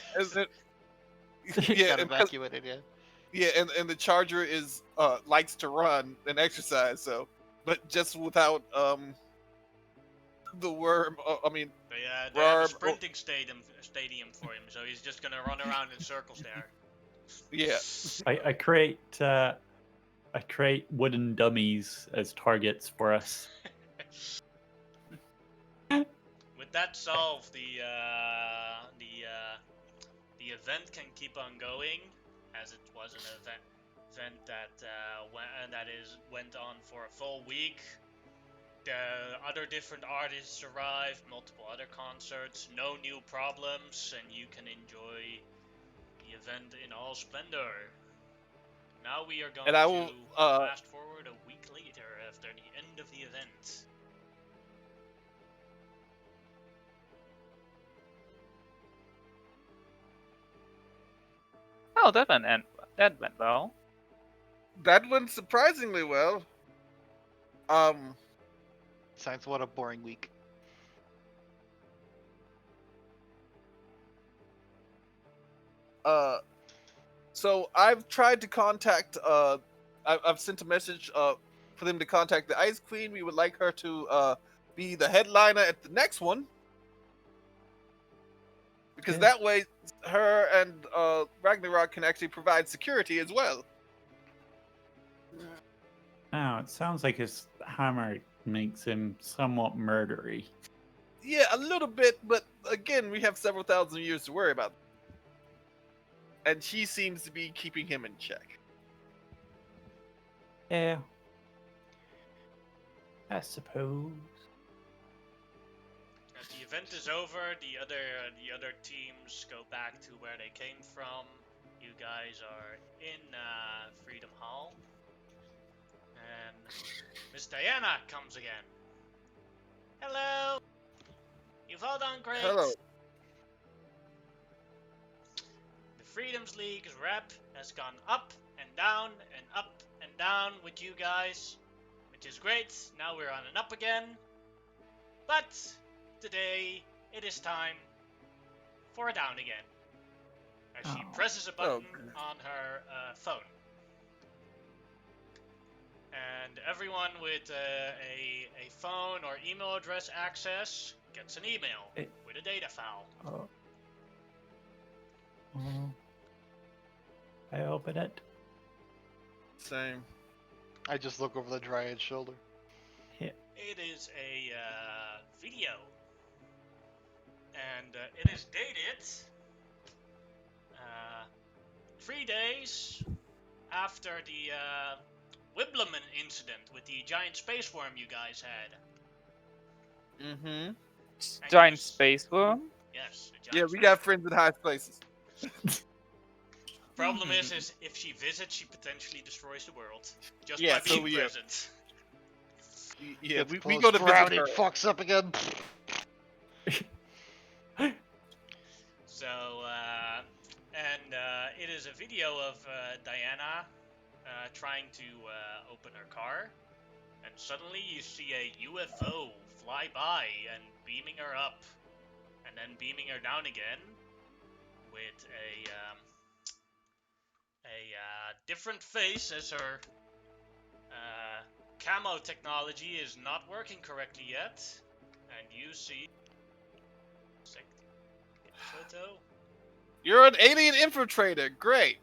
Got and 'cause- evacuated, yeah. yeah, and the Charger is likes to run and exercise, so but just without the worm. they have a Rob- sprinting stadium for him, so he's just gonna run around in circles there. Yeah. I create wooden dummies as targets for us. With that solved, the event can keep on going, as it was an event. event went on for a full week. The other different artists arrived, multiple other concerts, no new problems, and you can enjoy the event in all splendor. Now we are going And I to will, fast forward a week later after the end of the event. Oh, that went well. that went surprisingly well. Um, Besides, what a boring week. So I've tried to contact. I've sent a message. For them to contact the Ice Queen. We would like her to be the headliner at the next one. Because Yeah. that way, her and Ragnarok can actually provide security as well. Now, it sounds like his hammer makes him somewhat murdery. Yeah, a little bit, but again, we have several thousand years to worry about. And she seems to be keeping him in check. Yeah. I suppose. As the event is over, the other teams go back to where they came from. You guys are in Freedom Hall, and Miss Diana comes again. Hello. You've all done great. Hello. The Freedoms League's rep has gone up and down and up and down with you guys, which is great. Now we're on an up again. But today it is time for a down again. As she Oh. presses a button Okay. on her phone. And everyone with a phone or email address access gets an email with a data file. Oh. Oh. I open it. Same. I just look over the Dryad's shoulder. Yeah. It is a video. And it is dated 3 days after the Wibbleman incident with the giant space worm you guys had. Mm-hmm. And Giant you space worm? Yes. Yeah, we got friends in high places. Problem is if she visits, she potentially destroys the world just Yeah, by so being we, present. Yeah, Gets we close, go to visit gravity her. fucks up again. So, it is a video of Diana trying to open her car, and suddenly you see a UFO fly by and beaming her up, and then beaming her down again with a different face as her camo technology is not working correctly yet, and you see. Get the photo. You're an alien infiltrator. Great.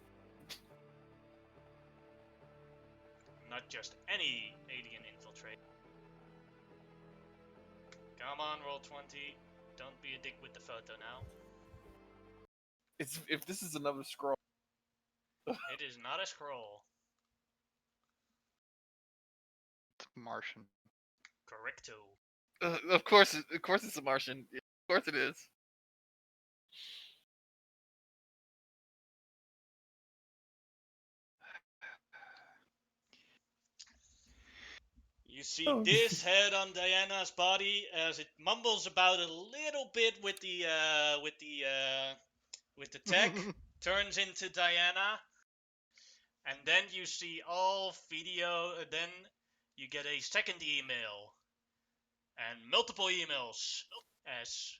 Not just any alien infiltrator. Come on, roll 20. Don't be a dick with the photo now. If this is another scroll. It is not a scroll. It's Martian. Correcto. Of course it's a Martian. Yeah, of course it is. You see Oh. this head on Diana's body as it mumbles about a little bit with the tech, turns into Diana, and then you see all video. Then you get a second email and multiple emails as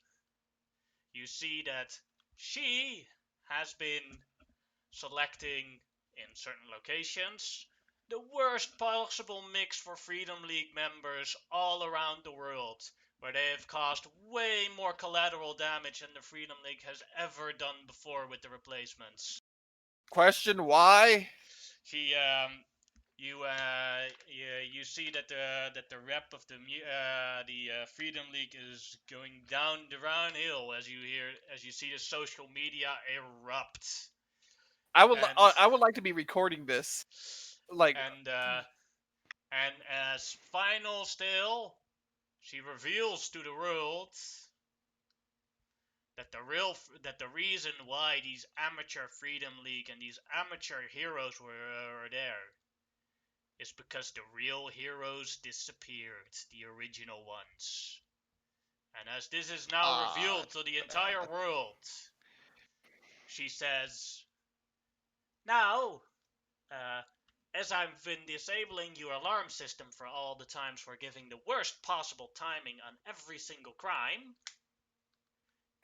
you see that she has been selecting in certain locations the worst possible mix for Freedom League members all around the world, where they have caused way more collateral damage than the Freedom League has ever done before with the replacements. Question why? She you see that the rep of the Freedom League is going down the downhill as you see the social media erupt. I would And- I would like to be recording this. Like, And as final still, she reveals to the world that the reason why these amateur Freedom League and these amateur heroes were there is because the real heroes disappeared, the original ones. And as this is now revealed to the entire world, she says, now, as I've been disabling your alarm system for all the times for giving the worst possible timing on every single crime,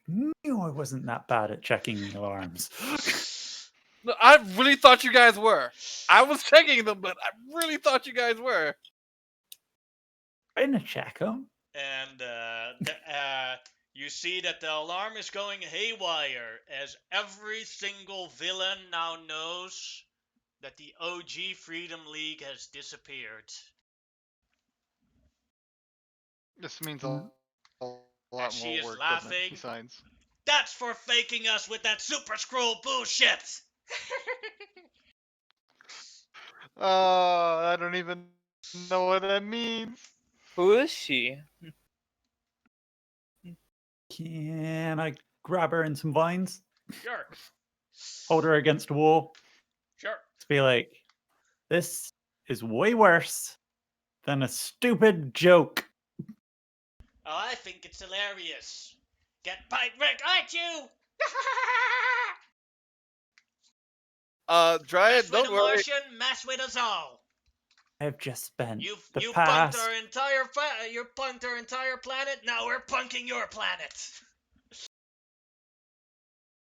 Knew I wasn't that bad at checking the alarms. no, I really thought you guys were. I was checking them, but I really thought you guys were. I'm gonna check them. and you see that the alarm is going haywire as every single villain now knows that the OG Freedom League has disappeared. This means Mm. a As lot she more is work, doesn't it? laughing. Besides. That's for faking us with that Super Scroll bullshit! I don't even know what that means. Who is she? Can I grab her in some vines? Sure. Hold her against a wall? Sure. To be like, this is way worse than a stupid joke. Oh, I think it's hilarious. Get bite Rick, aren't you? Dryad, Mess with don't a worry. Martian, mess with us all. I've just spent You the punked past. our entire you punked our entire planet. Now we're punking your planet.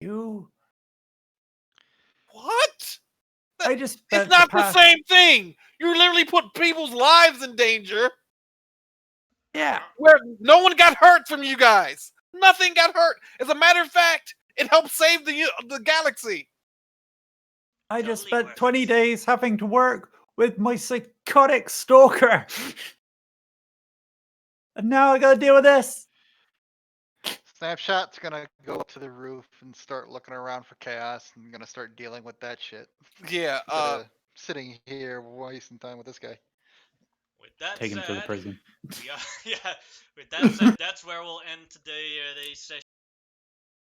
You. What? I just spent It's not the past. same thing. You literally put people's lives in danger. Yeah. Where no one got hurt from you guys. Nothing got hurt. As a matter of fact, it helped save the galaxy. I just Totally spent worth 20 it. days having to work with my psychotic stalker. And now I gotta deal with this. Snapshot's gonna go up to the roof and start looking around for chaos and gonna start dealing with that shit. Yeah. Instead of sitting here wasting time with this guy. With that Take him to the said, prison. we are, yeah. With that said, that's where we'll end today's session.